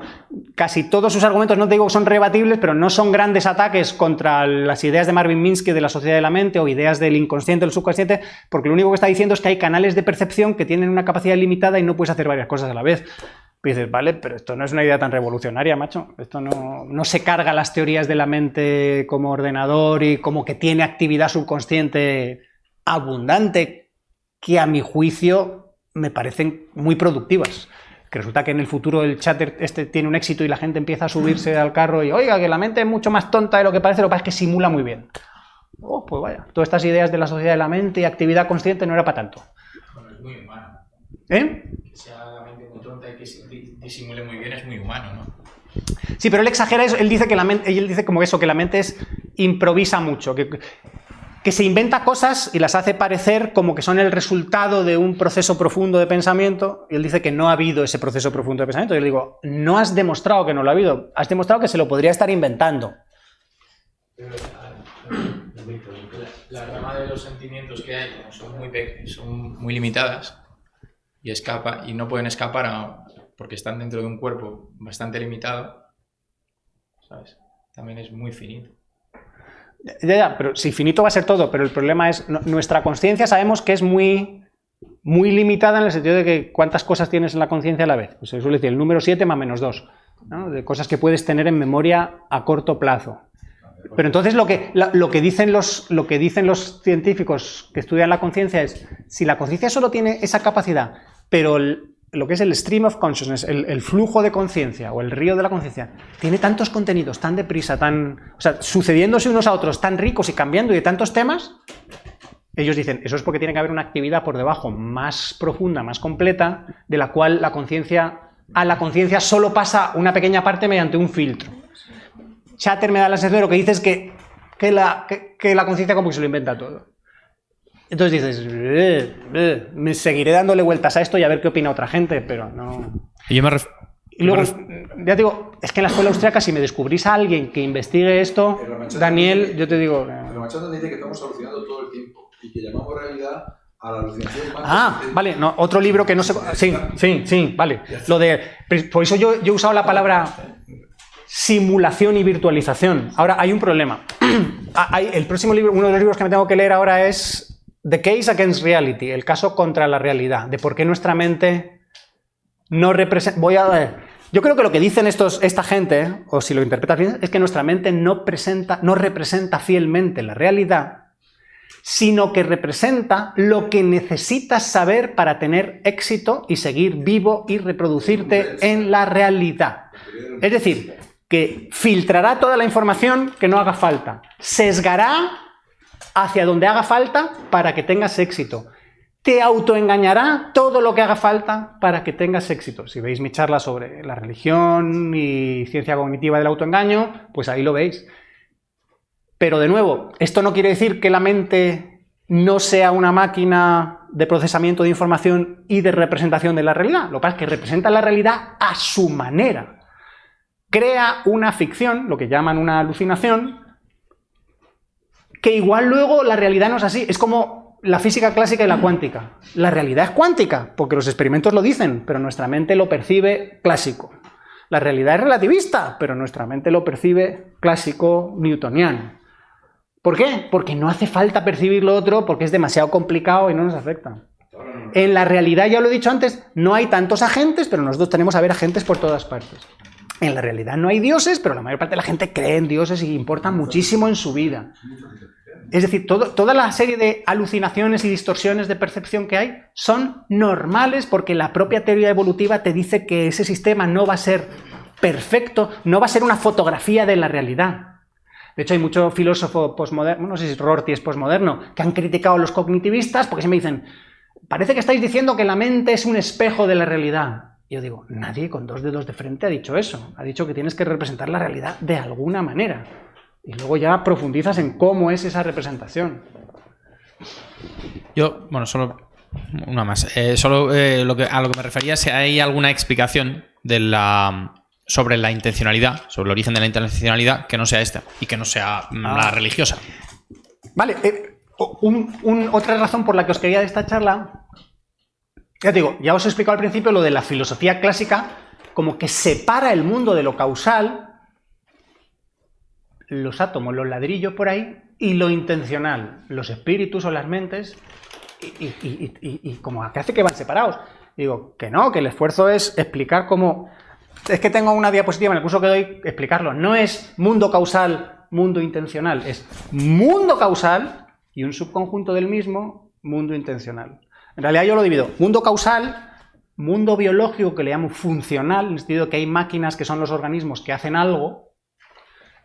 Casi todos sus argumentos, no te digo que son rebatibles, pero no son grandes ataques contra las ideas de Marvin Minsky de la sociedad de la mente o ideas del inconsciente o del subconsciente, porque lo único que está diciendo es que hay canales de percepción que tienen una capacidad limitada y no puedes hacer varias cosas a la vez. Y dices, vale, pero esto no es una idea tan revolucionaria, macho. Esto no se carga las teorías de la mente como ordenador y como que tiene actividad subconsciente abundante, que a mi juicio me parecen muy productivas. Que resulta que en el futuro el Chater tiene un éxito y la gente empieza a subirse al carro y, oiga, que la mente es mucho más tonta de lo que parece es que simula muy bien. Oh, pues vaya, todas estas ideas de la sociedad de la mente y actividad consciente no era para tanto. Bueno, es muy humano. ¿Eh? Que sea la mente muy tonta y que disimule muy bien es muy humano, ¿no? Sí, pero él exagera eso. Él dice que la mente improvisa mucho, que se inventa cosas y las hace parecer como que son el resultado de un proceso profundo de pensamiento. Y él dice que no ha habido ese proceso profundo de pensamiento. Y yo le digo, no has demostrado que no lo ha habido, has demostrado que se lo podría estar inventando. Pero la rama de los sentimientos que hay son muy limitadas y no pueden escapar porque están dentro de un cuerpo bastante limitado, ¿sabes? También es muy finito. Ya, pero si finito va a ser todo, pero el problema es nuestra conciencia sabemos que es muy, muy limitada en el sentido de que cuántas cosas tienes en la conciencia a la vez. Pues se suele decir el número 7 más menos 2. ¿no? De cosas que puedes tener en memoria a corto plazo. Pero entonces lo que dicen los científicos que estudian la conciencia es, si la conciencia solo tiene esa capacidad, pero lo que es el stream of consciousness, el flujo de conciencia o el río de la conciencia, tiene tantos contenidos tan deprisa, o sea, sucediéndose unos a otros, tan ricos y cambiando y de tantos temas, ellos dicen, eso es porque tiene que haber una actividad por debajo más profunda, más completa, de la cual a la conciencia solo pasa una pequeña parte mediante un filtro. Chatter me da la sensación de lo que dice es que la conciencia como que se lo inventa todo. Entonces dices, me seguiré dándole vueltas a esto y a ver qué opina otra gente, pero no... Y luego, ya te digo, es que en la escuela austríaca, si me descubrís a alguien que investigue esto, Daniel, yo te digo... Pero Machado dice que estamos alucinando todo el tiempo y que llamamos realidad a la alucinación más... vale, no, otro libro que no se... Sí, vale. Por eso yo he usado la palabra simulación y virtualización. Ahora, hay un problema. El próximo libro, uno de los libros que me tengo que leer ahora es The Case Against Reality, el caso contra la realidad, de por qué nuestra mente no representa... Yo creo que lo que dicen esta gente, o si lo interpretas bien, es que nuestra mente no representa fielmente la realidad, sino que representa lo que necesitas saber para tener éxito y seguir vivo y reproducirte en la realidad. Es decir, que filtrará toda la información que no haga falta, sesgará hacia donde haga falta para que tengas éxito, te autoengañará todo lo que haga falta para que tengas éxito. Si veis mi charla sobre la religión y ciencia cognitiva del autoengaño, pues ahí lo veis. Pero de nuevo, esto no quiere decir que la mente no sea una máquina de procesamiento de información y de representación de la realidad. Lo que pasa es que representa la realidad a su manera. Crea una ficción, lo que llaman una alucinación, que igual luego la realidad no es así. Es como la física clásica y la cuántica. La realidad es cuántica, porque los experimentos lo dicen, pero nuestra mente lo percibe clásico. La realidad es relativista, pero nuestra mente lo percibe clásico newtoniano. ¿Por qué? Porque no hace falta percibir lo otro, porque es demasiado complicado y no nos afecta. En la realidad, ya lo he dicho antes, no hay tantos agentes, pero nosotros tenemos a ver agentes por todas partes. En la realidad no hay dioses, pero la mayor parte de la gente cree en dioses y importan muchísimo en su vida. Es decir, toda la serie de alucinaciones y distorsiones de percepción que hay son normales porque la propia teoría evolutiva te dice que ese sistema no va a ser perfecto, no va a ser una fotografía de la realidad. De hecho, hay muchos filósofos postmodernos, no sé si Rorty es postmoderno, que han criticado a los cognitivistas porque siempre dicen, parece que estáis diciendo que la mente es un espejo de la realidad. Yo digo, nadie con dos dedos de frente ha dicho eso. Ha dicho que tienes que representar la realidad de alguna manera. Y luego ya profundizas en cómo es esa representación. Yo, bueno, solo una más. A lo que me refería es si hay alguna explicación sobre la intencionalidad, sobre el origen de la intencionalidad, que no sea esta y que no sea la religiosa. Vale, otra razón por la que os quería de esta charla, ya te digo, ya os he explicado al principio lo de la filosofía clásica, como que separa el mundo de lo causal, los átomos, los ladrillos por ahí, y lo intencional, los espíritus o las mentes, y como que hace que van separados. Digo, que no, que el esfuerzo es explicar cómo... Es que tengo una diapositiva en el curso que doy, explicarlo. No es mundo causal, mundo intencional, es mundo causal y un subconjunto del mismo, mundo intencional. En realidad yo lo divido. Mundo causal, mundo biológico que le llamo funcional, en el sentido que hay máquinas que son los organismos que hacen algo,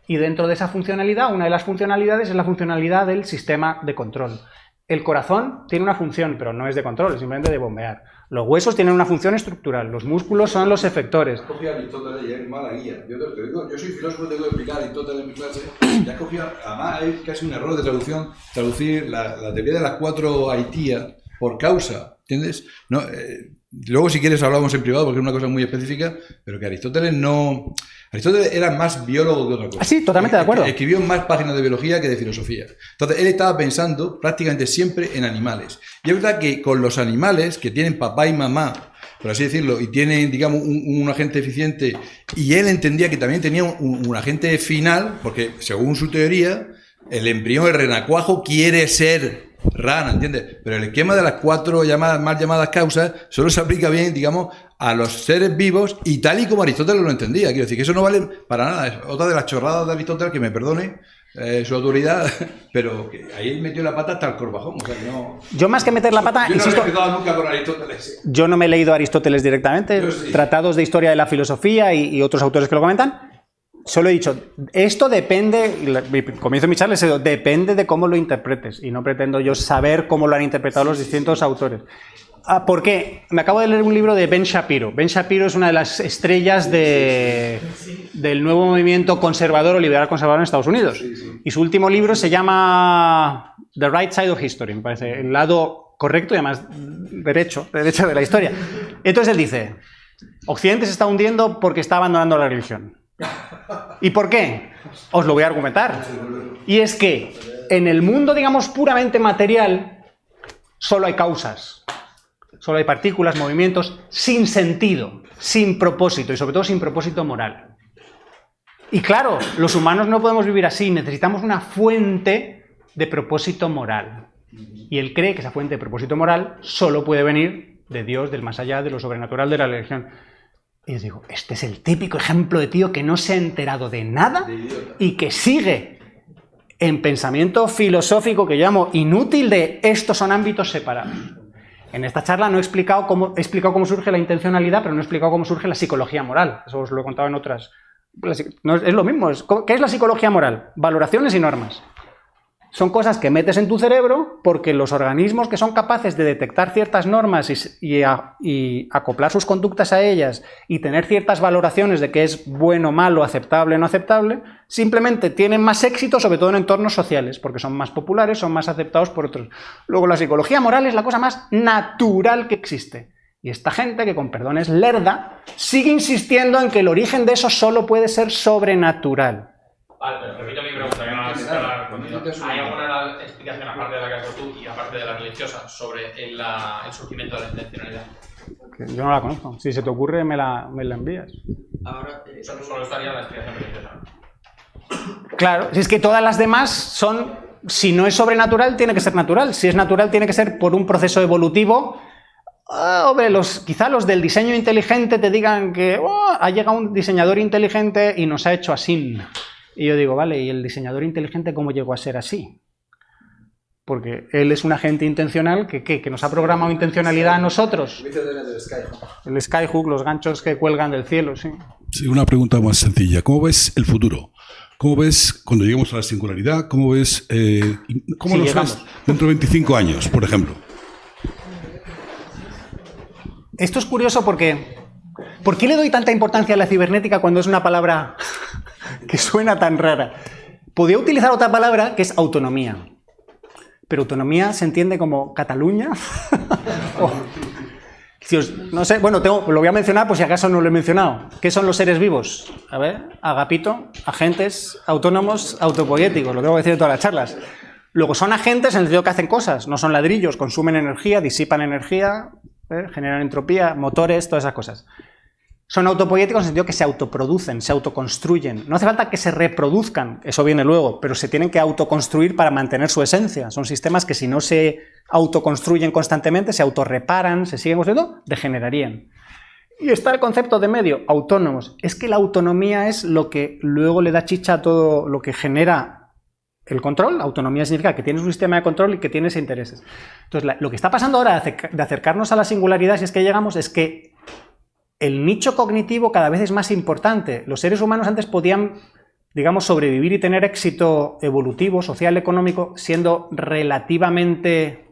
y dentro de esa funcionalidad, una de las funcionalidades es la funcionalidad del sistema de control. El corazón tiene una función, pero no es de control, es simplemente de bombear. Los huesos tienen una función estructural, los músculos son los efectores. Has cogido a Aristóteles y es mala guía. Yo te digo, yo soy filósofo, tengo que explicar a Aristóteles en mi clase. Y has cogido, además hay casi un error de traducción, traducir la teoría de las cuatro Haitías por causa, ¿entiendes? No, luego si quieres hablamos en privado porque es una cosa muy específica, pero que Aristóteles no... Aristóteles era más biólogo que otra cosa. Sí, totalmente de acuerdo. Escribió más páginas de biología que de filosofía. Entonces, él estaba pensando prácticamente siempre en animales. Y es verdad que con los animales, que tienen papá y mamá, por así decirlo, y tienen, digamos, un agente eficiente, y él entendía que también tenía un agente final, porque según su teoría, el embrión, el renacuajo, quiere ser rana, ¿entiendes? Pero el esquema de las 4 mal llamadas causas solo se aplica bien, digamos, a los seres vivos y tal y como Aristóteles lo entendía. Quiero decir que eso no vale para nada. Es otra de las chorradas de Aristóteles, que me perdone su autoridad, pero que ahí metió la pata hasta el corvajón. O sea, no... Yo más que meter la pata, Yo no insisto, he empezado nunca con Aristóteles. yo no me he leído a Aristóteles directamente, Yo sí. tratados de historia de la filosofía y otros autores que lo comentan. Solo he dicho, esto depende, comienzo mi charla, depende de cómo lo interpretes, y no pretendo yo saber cómo lo han interpretado los distintos autores. ¿Por qué? Me acabo de leer un libro de Ben Shapiro. Ben Shapiro es una de las estrellas del nuevo movimiento conservador o liberal conservador en Estados Unidos. Y su último libro se llama The Right Side of History, me parece, el lado correcto y además derecho de la historia. Entonces él dice, Occidente se está hundiendo porque está abandonando la religión. ¿Y por qué? Os lo voy a argumentar. Y es que en el mundo, digamos, puramente material, solo hay causas. Solo hay partículas, movimientos, sin sentido, sin propósito y sobre todo sin propósito moral. Y claro, los humanos no podemos vivir así, necesitamos una fuente de propósito moral. Y él cree que esa fuente de propósito moral solo puede venir de Dios, del más allá, de lo sobrenatural, de la religión. Y yo digo, este es el típico ejemplo de tío que no se ha enterado de nada y que sigue en pensamiento filosófico que llamo inútil de estos son ámbitos separados. En esta charla no he explicado cómo surge la intencionalidad, pero no he explicado cómo surge la psicología moral. Eso os lo he contado en otras. No, es lo mismo. ¿Qué es la psicología moral? Valoraciones y normas. Son cosas que metes en tu cerebro porque los organismos que son capaces de detectar ciertas normas y acoplar sus conductas a ellas y tener ciertas valoraciones de qué es bueno, malo, aceptable, no aceptable, simplemente tienen más éxito, sobre todo en entornos sociales, porque son más populares, son más aceptados por otros. Luego, la psicología moral es la cosa más natural que existe. Y esta gente, que con perdón es lerda, sigue insistiendo en que el origen de eso solo puede ser sobrenatural. Vale, pero repito mi pregunta, que no la has respondido. ¿Hay alguna explicación, aparte de la que has dado tú y aparte de la religiosa, sobre el surgimiento de la intencionalidad? Que yo no la conozco. Si se te ocurre, me la envías. Ahora, Solo estaría la explicación religiosa. Claro, si es que todas las demás son, si no es sobrenatural, tiene que ser natural. Si es natural, tiene que ser por un proceso evolutivo. Hombre, quizá los del diseño inteligente te digan que ha llegado un diseñador inteligente y nos ha hecho así. Y yo digo, vale, ¿y el diseñador inteligente cómo llegó a ser así? Porque él es un agente intencional que nos ha programado intencionalidad a nosotros. El skyhook, los ganchos que cuelgan del cielo, sí. Sí, una pregunta más sencilla. ¿Cómo ves el futuro? ¿Cómo ves cuando lleguemos a la singularidad? ¿Cómo ves cómo nos ves dentro de 25 años, por ejemplo? Esto es curioso porque... ¿Por qué le doy tanta importancia a la cibernética cuando es una palabra que suena tan rara? Podría utilizar otra palabra que es autonomía. Pero autonomía se entiende como Cataluña. No sé, bueno, lo voy a mencionar por si acaso no lo he mencionado. ¿Qué son los seres vivos? A ver, agapito, agentes, autónomos, autopoéticos, lo tengo que decir en todas las charlas. Luego son agentes en el sentido que hacen cosas, no son ladrillos, consumen energía, disipan energía, generan entropía, motores, todas esas cosas. Son autopoéticos en el sentido que se autoproducen, se autoconstruyen. No hace falta que se reproduzcan, eso viene luego, pero se tienen que autoconstruir para mantener su esencia. Son sistemas que si no se autoconstruyen constantemente, se autorreparan, se siguen construyendo, degenerarían. Y está el concepto de medio, autónomos. Es que la autonomía es lo que luego le da chicha a todo lo que genera el control. Autonomía significa que tienes un sistema de control y que tienes intereses. Entonces, lo que está pasando ahora de acercarnos a la singularidad, si es que llegamos, es que el nicho cognitivo cada vez es más importante. Los seres humanos antes podían, digamos, sobrevivir y tener éxito evolutivo, social, económico, siendo relativamente,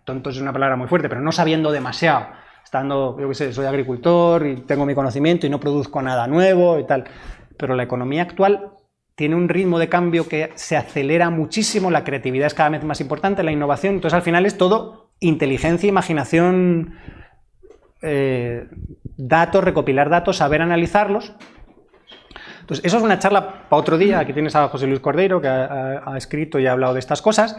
tonto es una palabra muy fuerte, pero no sabiendo demasiado. Estando, yo qué sé, soy agricultor y tengo mi conocimiento y no produzco nada nuevo y tal. Pero la economía actual tiene un ritmo de cambio que se acelera muchísimo, la creatividad es cada vez más importante, la innovación. Entonces, al final es todo inteligencia, imaginación, datos, recopilar datos, saber analizarlos. Entonces, eso es una charla para otro día. Aquí tienes a José Luis Cordeiro, que ha escrito y ha hablado de estas cosas.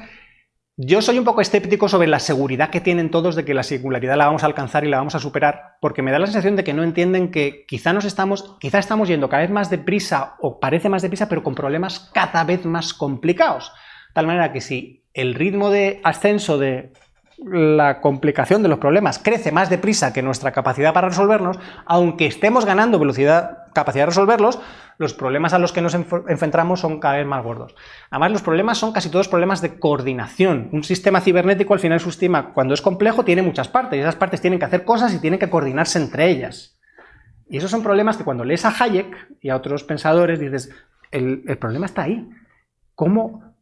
Yo soy un poco escéptico sobre la seguridad que tienen todos de que la singularidad la vamos a alcanzar y la vamos a superar, porque me da la sensación de que no entienden que quizá estamos yendo cada vez más deprisa, o parece más deprisa, pero con problemas cada vez más complicados. tal manera que si el ritmo de ascenso de la complicación de los problemas crece más deprisa que nuestra capacidad para resolverlos, aunque estemos ganando capacidad de resolverlos, los problemas a los que nos enfrentamos son cada vez más gordos. Además, los problemas son casi todos problemas de coordinación. Un sistema cibernético, al final, su sistema, cuando es complejo, tiene muchas partes, y esas partes tienen que hacer cosas y tienen que coordinarse entre ellas. Y esos son problemas que cuando lees a Hayek y a otros pensadores dices, el problema está ahí. ¿Cómo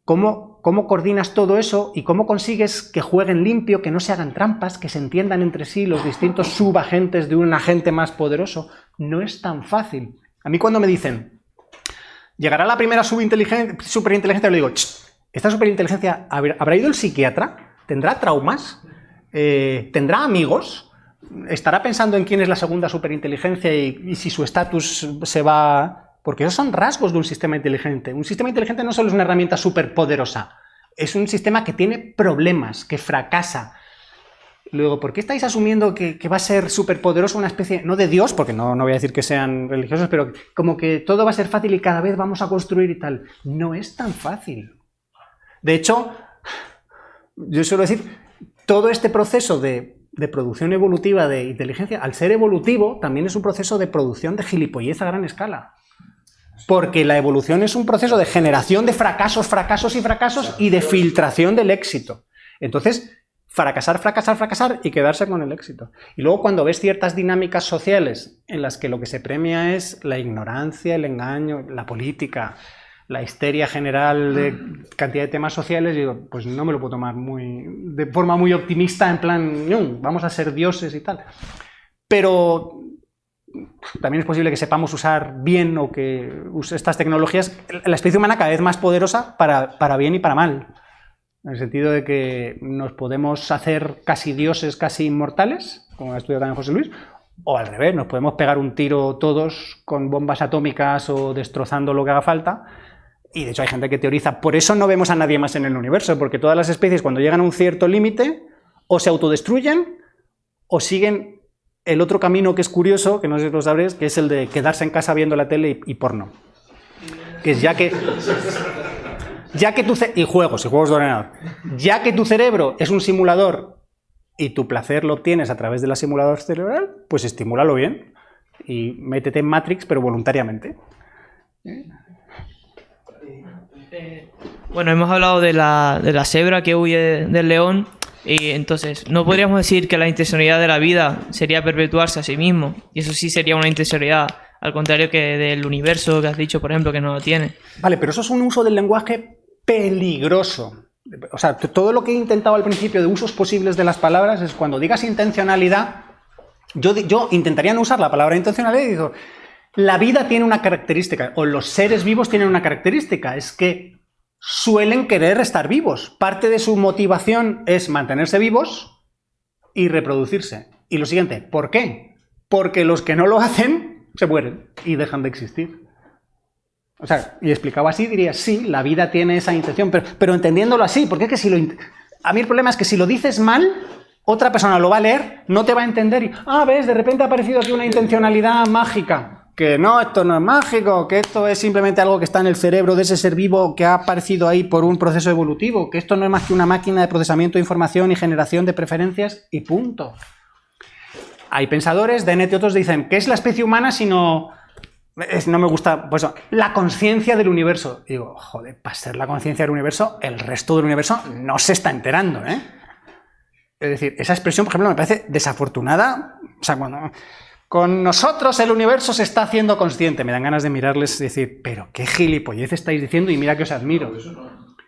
coordinas todo eso y cómo consigues que jueguen limpio, que no se hagan trampas, que se entiendan entre sí los distintos subagentes de un agente más poderoso? No es tan fácil. A mí cuando me dicen, llegará la primera superinteligencia, le digo, ¿esta superinteligencia habrá ido el psiquiatra? ¿Tendrá traumas? ¿Tendrá amigos? ¿Estará pensando en quién es la segunda superinteligencia y si su estatus se va...? Porque esos son rasgos de un sistema inteligente. Un sistema inteligente no solo es una herramienta superpoderosa, es un sistema que tiene problemas, que fracasa. Luego, ¿por qué estáis asumiendo que va a ser superpoderoso una especie, no de Dios, porque no voy a decir que sean religiosos, pero como que todo va a ser fácil y cada vez vamos a construir y tal? No es tan fácil. De hecho, yo suelo decir, todo este proceso de producción evolutiva de inteligencia, al ser evolutivo, también es un proceso de producción de gilipollez a gran escala. Porque la evolución es un proceso de generación de fracasos y de filtración del éxito. Entonces, fracasar y quedarse con el éxito. Y luego cuando ves ciertas dinámicas sociales en las que lo que se premia es la ignorancia, el engaño, la política, la histeria general de cantidad de temas sociales, digo, pues no me lo puedo tomar de forma muy optimista, en plan, vamos a ser dioses y tal. Pero también es posible que sepamos usar bien o que estas tecnologías, la especie humana cada vez más poderosa para bien y para mal. En el sentido de que nos podemos hacer casi dioses, casi inmortales, como ha estudiado también José Luis, o al revés, nos podemos pegar un tiro todos con bombas atómicas o destrozando lo que haga falta. Y de hecho hay gente que teoriza, por eso no vemos a nadie más en el universo, porque todas las especies cuando llegan a un cierto límite o se autodestruyen o siguen el otro camino que es curioso, que no sé si lo sabréis, que es el de quedarse en casa viendo la tele y porno. Que es y juegos de ordenador. Ya que tu cerebro es un simulador y tu placer lo obtienes a través de la simulador cerebral, pues estimúlalo bien y métete en Matrix, pero voluntariamente. Bueno, hemos hablado de la cebra que huye del león. Y entonces, ¿no podríamos decir que la intencionalidad de la vida sería perpetuarse a sí mismo? Y eso sí sería una intencionalidad, al contrario que del universo que has dicho, por ejemplo, que no lo tiene. Vale, pero eso es un uso del lenguaje peligroso. O sea, todo lo que he intentado al principio de usos posibles de las palabras es cuando digas intencionalidad, yo intentaría no usar la palabra intencionalidad y digo, la vida tiene una característica, o los seres vivos tienen una característica, es que suelen querer estar vivos. Parte de su motivación es mantenerse vivos y reproducirse. Y lo siguiente, ¿por qué? Porque los que no lo hacen se mueren y dejan de existir. O sea, y explicado así diría, sí, la vida tiene esa intención, pero entendiéndolo así, porque es que a mí el problema es que si lo dices mal, otra persona lo va a leer, no te va a entender y, ves, de repente ha aparecido aquí una intencionalidad mágica. Que no, esto no es mágico, que esto es simplemente algo que está en el cerebro de ese ser vivo que ha aparecido ahí por un proceso evolutivo, que esto no es más que una máquina de procesamiento de información y generación de preferencias y punto. Hay pensadores, Dennett y otros dicen, ¿qué es la especie humana si no me gusta, pues la conciencia del universo? Y digo, joder, para ser la conciencia del universo, el resto del universo no se está enterando, ¿eh? Es decir, esa expresión, por ejemplo, me parece desafortunada, o sea, cuando... Con nosotros el universo se está haciendo consciente. Me dan ganas de mirarles y decir, pero qué gilipollez estáis diciendo y mira que os admiro.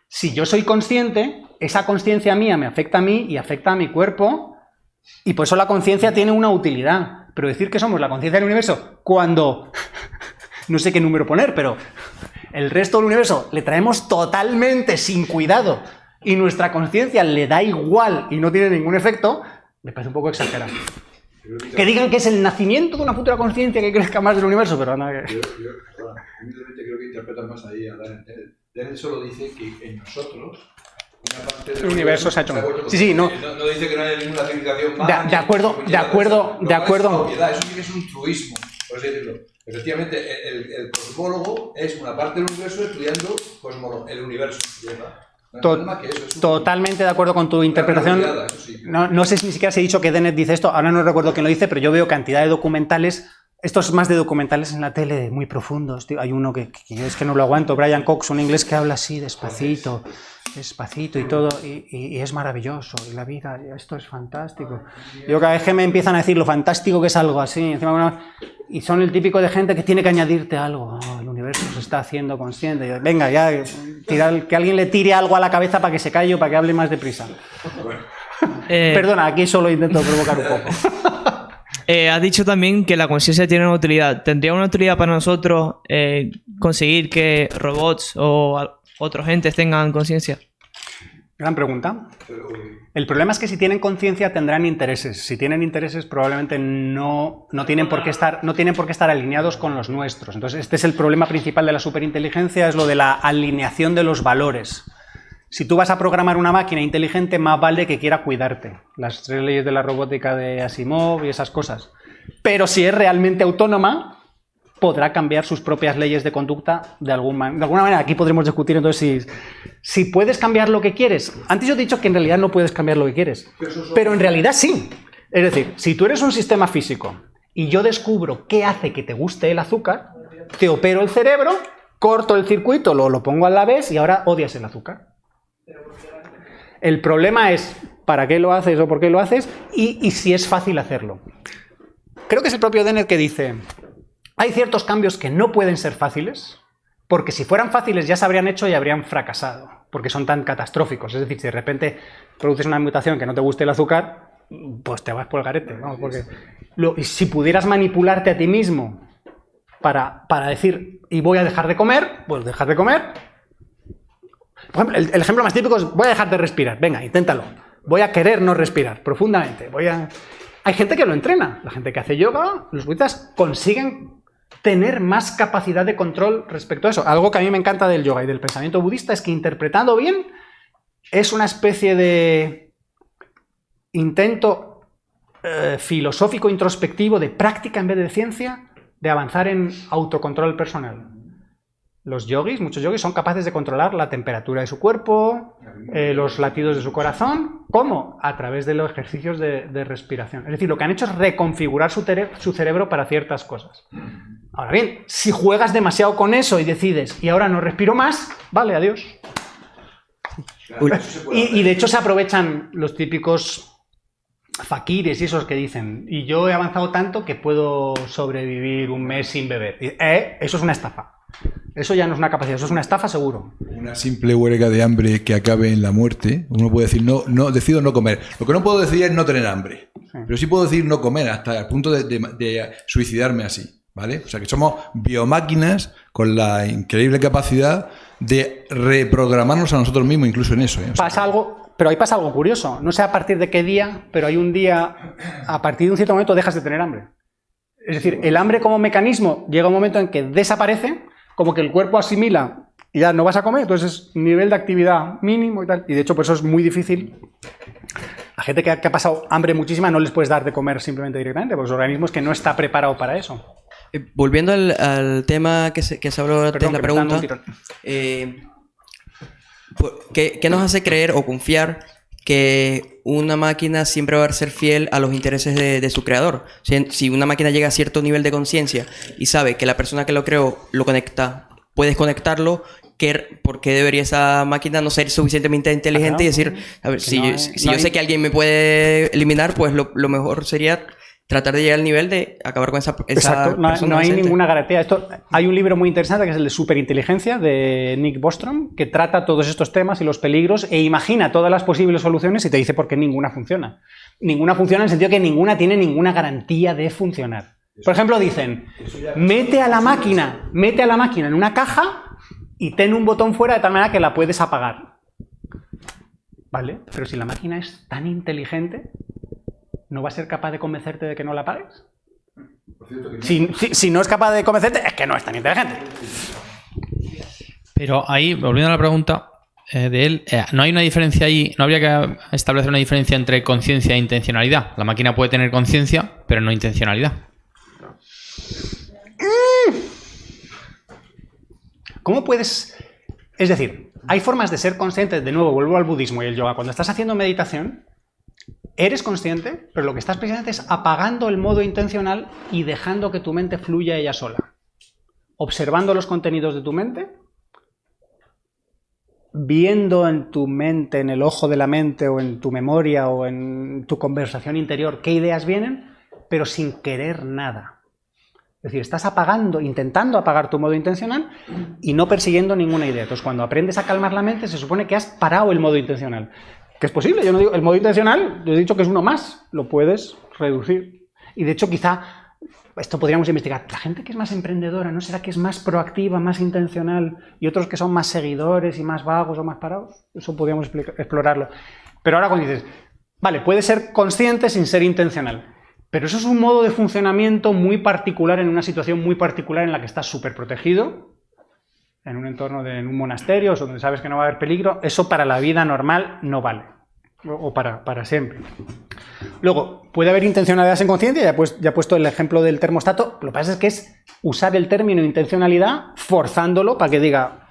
Si yo soy consciente, esa conciencia mía me afecta a mí y afecta a mi cuerpo y por eso la conciencia tiene una utilidad. Pero decir que somos la conciencia del universo cuando, no sé qué número poner, pero el resto del universo le traemos totalmente sin cuidado y nuestra conciencia le da igual y no tiene ningún efecto, me parece un poco exagerado. Que digan que es el nacimiento de una futura conciencia que crezca más del universo, pero no. Yo humildemente creo que interpretan más ahí a Dennett. Dennett solo dice que en nosotros una parte del universo se ha hecho. Sí, no. No dice que no hay ninguna civilización más. De acuerdo. Eso sí que es un truismo, por así decirlo. Efectivamente, el cosmólogo es una parte del universo estudiando el universo, ¿verdad? Totalmente de acuerdo con tu interpretación. No sé si ni siquiera se ha dicho que Dennett dice esto, ahora no recuerdo quién lo dice, pero yo veo cantidad de documentales, estos más de documentales en la tele muy profundos. Tío. Hay uno que yo es que no lo aguanto, Brian Cox, un inglés que habla así despacito y todo, y es maravilloso, y la vida, esto es fantástico. Yo cada vez que me empiezan a decir lo fantástico que es algo así, encima, bueno, y son el típico de gente que tiene que añadirte algo. Oh, el universo se está haciendo consciente. Yo, venga, ya, que alguien le tire algo a la cabeza para que se calle o para que hable más deprisa. Perdona, aquí solo intento provocar un poco. Has dicho también que la conciencia tiene una utilidad. ¿Tendría una utilidad para nosotros conseguir que robots o otros entes tengan conciencia? Gran pregunta. El problema es que si tienen conciencia tendrán intereses. Si tienen intereses probablemente no tienen por qué estar alineados con los nuestros. Entonces este es el problema principal de la superinteligencia, es lo de la alineación de los valores. Si tú vas a programar una máquina inteligente, más vale que quiera cuidarte. Las 3 leyes de la robótica de Asimov y esas cosas. Pero si es realmente autónoma, podrá cambiar sus propias leyes de conducta de alguna manera. Aquí podremos discutir entonces si puedes cambiar lo que quieres. Antes yo he dicho que en realidad no puedes cambiar lo que quieres, pero en realidad sí. Es decir, si tú eres un sistema físico y yo descubro qué hace que te guste el azúcar, te opero el cerebro, corto el circuito, lo pongo a la vez y ahora odias el azúcar. El problema es para qué lo haces o por qué lo haces y si es fácil hacerlo. Creo que es el propio Dennett que dice: hay ciertos cambios que no pueden ser fáciles, porque si fueran fáciles ya se habrían hecho y habrían fracasado, porque son tan catastróficos. Es decir, si de repente produces una mutación que no te guste el azúcar, pues te vas por el garete, ¿no? Porque si pudieras manipularte a ti mismo para decir, y voy a dejar de comer, pues dejar de comer. Por ejemplo, el ejemplo más típico es, voy a dejar de respirar. Venga, inténtalo. Voy a querer no respirar profundamente. Hay gente que lo entrena. La gente que hace yoga, los budistas consiguen tener más capacidad de control respecto a eso. Algo que a mí me encanta del yoga y del pensamiento budista es que interpretando bien es una especie de intento filosófico introspectivo de práctica en vez de ciencia, de avanzar en autocontrol personal. Los yogis, muchos yogis, son capaces de controlar la temperatura de su cuerpo, los latidos de su corazón. ¿Cómo? A través de los ejercicios de respiración. Es decir, lo que han hecho es reconfigurar su cerebro para ciertas cosas. Ahora bien, si juegas demasiado con eso y decides, y ahora no respiro más, vale, adiós. Y de hecho se aprovechan los típicos fakires y esos que dicen, y yo he avanzado tanto que puedo sobrevivir un mes sin beber. Eso es una estafa. Eso ya no es una capacidad, eso es una estafa seguro. Una simple huelga de hambre que acabe en la muerte. Uno puede decir, no, decido no comer. Lo que no puedo decir es no tener hambre. Sí. Pero sí puedo decir no comer hasta el punto de suicidarme así, ¿vale? O sea que somos biomáquinas con la increíble capacidad de reprogramarnos a nosotros mismos, incluso en eso. Pero ahí pasa algo curioso. No sé a partir de qué día, pero hay un día, a partir de un cierto momento dejas de tener hambre. Es decir, el hambre como mecanismo llega un momento en que desaparece, como que el cuerpo asimila y ya no vas a comer, entonces es nivel de actividad mínimo y tal. Y de hecho por eso es muy difícil. A gente que ha pasado hambre muchísima no les puedes dar de comer simplemente directamente, porque su organismo es que no está preparado para eso. Volviendo al tema que se habló antes de la pregunta, ¿qué nos hace creer o confiar que una máquina siempre va a ser fiel a los intereses de su creador? Si una máquina llega a cierto nivel de conciencia y sabe que la persona que lo creó lo conecta, puedes conectarlo, ¿por qué debería esa máquina no ser suficientemente inteligente y decir, a ver, si yo sé que alguien me puede eliminar, pues lo mejor sería tratar de llegar al nivel de acabar con esa Exacto, no hay ninguna garantía. Hay un libro muy interesante que es el de Superinteligencia de Nick Bostrom, que trata todos estos temas y los peligros e imagina todas las posibles soluciones y te dice por qué ninguna funciona. Ninguna funciona en el sentido que ninguna tiene ninguna garantía de funcionar. Por ejemplo, dicen, mete a la máquina en una caja y ten un botón fuera de tal manera que la puedes apagar. ¿Vale? Pero si la máquina es tan inteligente, ¿no va a ser capaz de convencerte de que no la apagues? Si no es capaz de convencerte, es que no es tan inteligente. Pero ahí, volviendo a la pregunta de él, ¿no hay una diferencia ahí? ¿No habría que establecer una diferencia entre conciencia e intencionalidad? La máquina puede tener conciencia, pero no intencionalidad. ¿Cómo puedes...? Es decir, hay formas de ser consciente, de nuevo, vuelvo al budismo y el yoga. Cuando estás haciendo meditación, eres consciente, pero lo que estás precisamente es apagando el modo intencional y dejando que tu mente fluya ella sola. Observando los contenidos de tu mente, viendo en tu mente, en el ojo de la mente, o en tu memoria, o en tu conversación interior, qué ideas vienen, pero sin querer nada. Es decir, estás apagando, intentando apagar tu modo intencional y no persiguiendo ninguna idea. Entonces, cuando aprendes a calmar la mente, se supone que has parado el modo intencional. Que es posible, yo no digo, el modo intencional, yo he dicho que es uno más, lo puedes reducir. Y de hecho, quizá, esto podríamos investigar, la gente que es más emprendedora, ¿no será que es más proactiva, más intencional, y otros que son más seguidores y más vagos o más parados? Eso podríamos explorarlo. Pero ahora cuando dices, vale, puede ser consciente sin ser intencional. Pero eso es un modo de funcionamiento muy particular en una situación muy particular en la que estás súper protegido, en un entorno en un monasterio, donde sabes que no va a haber peligro. Eso para la vida normal no vale, o para siempre. Luego, puede haber intencionalidad sin conciencia, ya he puesto el ejemplo del termostato. Lo que pasa es que es usar el término intencionalidad forzándolo para que diga,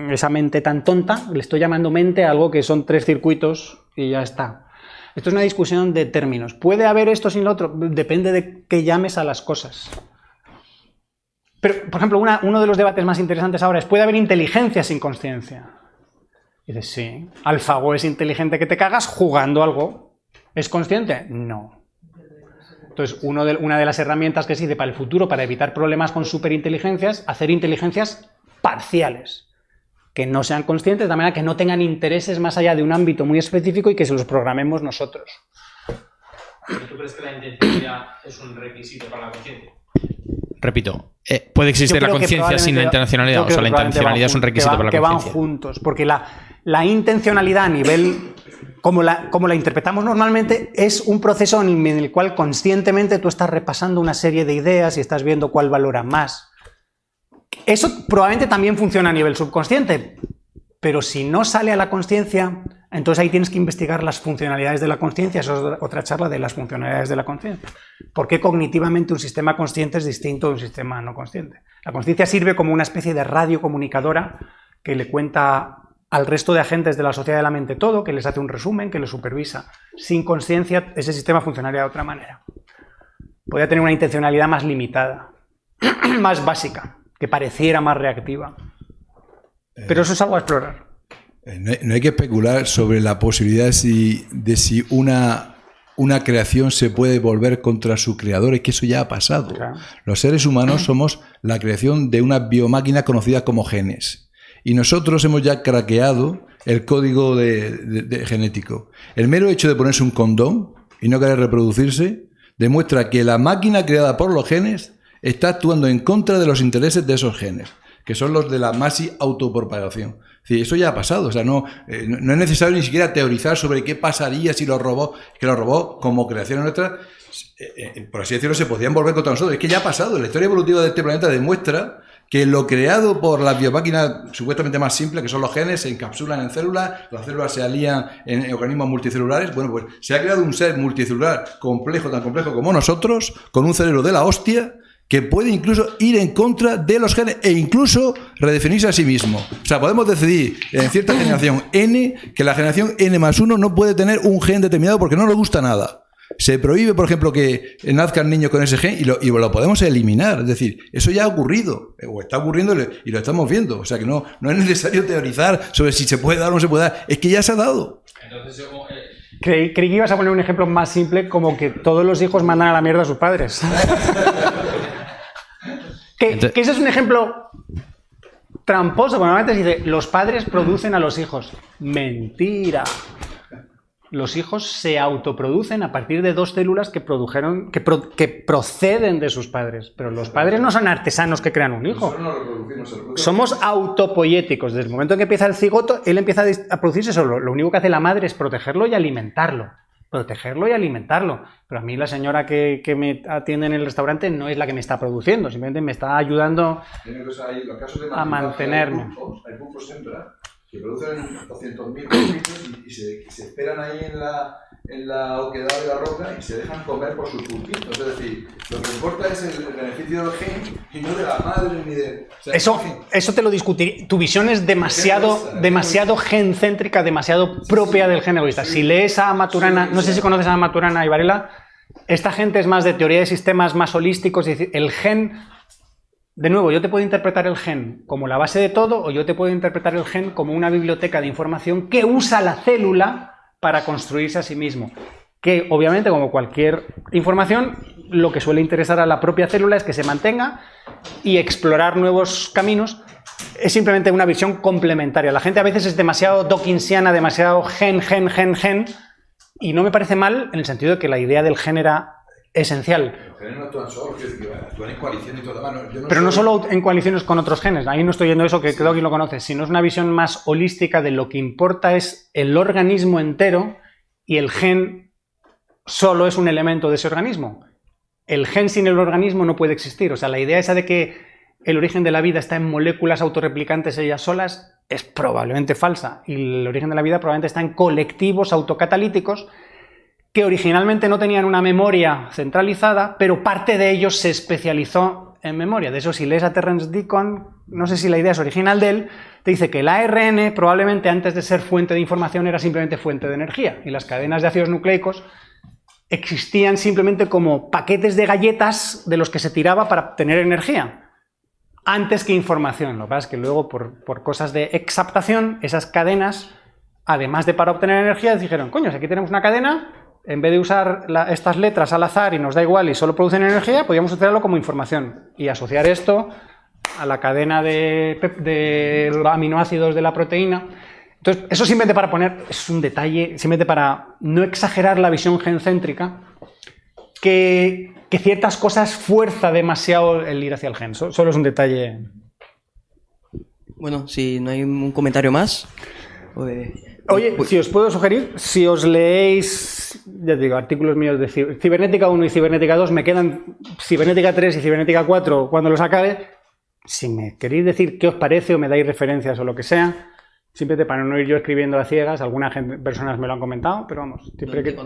esa mente tan tonta, le estoy llamando mente a algo que son 3 circuitos y ya está. Esto es una discusión de términos. ¿Puede haber esto sin lo otro? Depende de qué llames a las cosas. Pero, por ejemplo, uno de los debates más interesantes ahora es, ¿puede haber inteligencia sin consciencia? Y dices, sí. AlphaGo es inteligente que te cagas jugando algo. ¿Es consciente? No. Entonces, una de las herramientas que se dice para el futuro, para evitar problemas con superinteligencias, hacer inteligencias parciales. Que no sean conscientes, de manera que no tengan intereses más allá de un ámbito muy específico y que se los programemos nosotros. ¿Tú crees que la intencionalidad es un requisito para la conciencia? Repito, ¿puede existir la conciencia sin la intencionalidad? O sea, la intencionalidad es un requisito para la conciencia. Que van juntos, porque la intencionalidad a nivel, como la interpretamos normalmente, es un proceso en el cual conscientemente tú estás repasando una serie de ideas y estás viendo cuál valora más. Eso probablemente también funciona a nivel subconsciente, pero si no sale a la consciencia, entonces ahí tienes que investigar las funcionalidades de la consciencia. Eso es otra charla de las funcionalidades de la consciencia. ¿Por qué cognitivamente un sistema consciente es distinto de un sistema no consciente? La consciencia sirve como una especie de radio comunicadora que le cuenta al resto de agentes de la sociedad de la mente todo, que les hace un resumen, que les supervisa. Sin consciencia, ese sistema funcionaría de otra manera. Podría tener una intencionalidad más limitada, más básica, que pareciera más reactiva. Pero eso es algo a explorar. No hay que especular sobre la posibilidad de si una creación se puede volver contra su creador. Es que eso ya ha pasado. Claro. Los seres humanos somos la creación de una biomáquina conocida como genes. Y nosotros hemos ya craqueado el código genético. El mero hecho de ponerse un condón y no querer reproducirse demuestra que la máquina creada por los genes está actuando en contra de los intereses de esos genes, que son los de la masi autopropagación. Sí, eso ya ha pasado. O sea, no es necesario ni siquiera teorizar sobre qué pasaría si los robots, como creaciones nuestras, por así decirlo, se podían volver contra nosotros. Es que ya ha pasado. La historia evolutiva de este planeta demuestra que lo creado por las biomáquinas supuestamente más simples, que son los genes, se encapsulan en células, las células se alían en organismos multicelulares. Bueno, pues se ha creado un ser multicelular complejo, tan complejo como nosotros, con un cerebro de la hostia, que puede incluso ir en contra de los genes e incluso redefinirse a sí mismo. O sea, podemos decidir en cierta generación N que la generación N+1 no puede tener un gen determinado porque no le gusta nada. Se prohíbe, por ejemplo, que nazcan niños con ese gen y lo podemos eliminar. Es decir, eso ya ha ocurrido, o está ocurriendo y lo estamos viendo. O sea, que no es necesario teorizar sobre si se puede dar o no se puede dar. Es que ya se ha dado. Entonces, creí que ibas a poner un ejemplo más simple, como que todos los hijos mandan a la mierda a sus padres. Que ese es un ejemplo tramposo, porque normalmente se dice, los padres producen a los hijos. Mentira. Los hijos se autoproducen a partir de 2 células que proceden de sus padres. Pero los padres no son artesanos que crean un hijo. Somos autopoyéticos. Desde el momento en que empieza el cigoto, él empieza a producirse solo. Lo único que hace la madre es protegerlo y alimentarlo. Pero a mí la señora que me atiende en el restaurante no es la que me está produciendo, simplemente me está ayudando a mantenerme. Hay pulpos hembra que producen 200.000 pulpitos y se esperan ahí en la oquedad de la roca y se dejan comer por sus pulpitos. Es decir, lo que importa es el beneficio del gen y no de la madre ni de... O sea, eso te lo discutiré. Tu visión es demasiado gencéntrica, demasiado propia del gen egoísta. Si lees a Maturana, no sé si conoces a Maturana y Varela, esta gente es más de teoría de sistemas más holísticos, es decir, el gen... De nuevo, yo te puedo interpretar el gen como la base de todo o yo te puedo interpretar el gen como una biblioteca de información que usa la célula para construirse a sí mismo. Que obviamente, como cualquier información, lo que suele interesar a la propia célula es que se mantenga y explorar nuevos caminos. Es simplemente una visión complementaria. La gente a veces es demasiado dawkinsiana, demasiado gen, y no me parece mal en el sentido de que la idea del gen era esencial. Los genes no actúan solos, actúan en coalición y todo lo demás. Pero no solo en coaliciones con otros genes, ahí no estoy yendo eso, que creo que lo conoces, sino es una visión más holística de lo que importa es el organismo entero y el gen solo es un elemento de ese organismo. El gen sin el organismo no puede existir. O sea, la idea esa de que el origen de la vida está en moléculas autorreplicantes ellas solas es probablemente falsa. Y el origen de la vida probablemente está en colectivos autocatalíticos que originalmente no tenían una memoria centralizada, pero parte de ellos se especializó en memoria. De eso, si lees a Terence Deacon, no sé si la idea es original de él, te dice que el ARN probablemente antes de ser fuente de información era simplemente fuente de energía, y las cadenas de ácidos nucleicos existían simplemente como paquetes de galletas de los que se tiraba para obtener energía, antes que información. Lo que pasa es que luego, por cosas de exaptación, esas cadenas, además de para obtener energía, dijeron, coño, si aquí tenemos una cadena, en vez de usar estas letras al azar y nos da igual y solo producen energía, podríamos utilizarlo como información y asociar esto a la cadena de aminoácidos de la proteína. Entonces, eso simplemente para poner, es un detalle, simplemente para no exagerar la visión gencéntrica, que ciertas cosas fuerza demasiado el ir hacia el gen. Solo es un detalle. Bueno, si no hay un comentario más, pues... Oye, si os puedo sugerir, si os leéis, ya te digo, artículos míos de Cibernética 1 y Cibernética 2, me quedan Cibernética 3 y Cibernética 4 cuando los acabe. Si me queréis decir qué os parece o me dais referencias o lo que sea, simplemente para no ir yo escribiendo a ciegas, algunas personas me lo han comentado, pero vamos,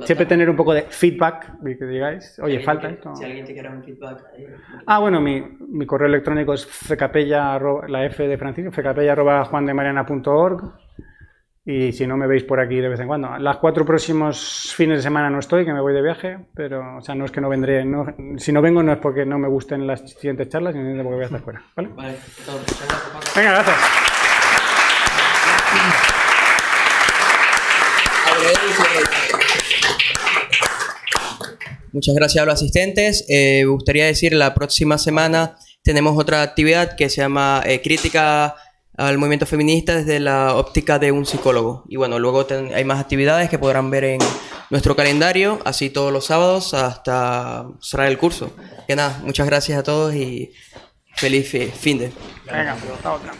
siempre tener un poco de feedback, de que digáis, oye, falta esto. Si alguien te quiere un feedback... Bueno, mi correo electrónico es fcapella, la F de Francisco, fcapella@juandemariana.org. Y si no me veis por aquí de vez en cuando. Los 4 próximos fines de semana no estoy, que me voy de viaje, pero, o sea, no es que no vendré. Si no vengo no es porque no me gusten las siguientes charlas, sino porque voy a estar fuera. ¿Vale? Vale. Venga, gracias. Muchas gracias a los asistentes. Me gustaría decir, la próxima semana tenemos otra actividad que se llama Crítica al movimiento feminista desde la óptica de un psicólogo. Y bueno, luego hay más actividades que podrán ver en nuestro calendario, así todos los sábados hasta cerrar el curso. Que nada, muchas gracias a todos y feliz fin de. Venga, hasta otra.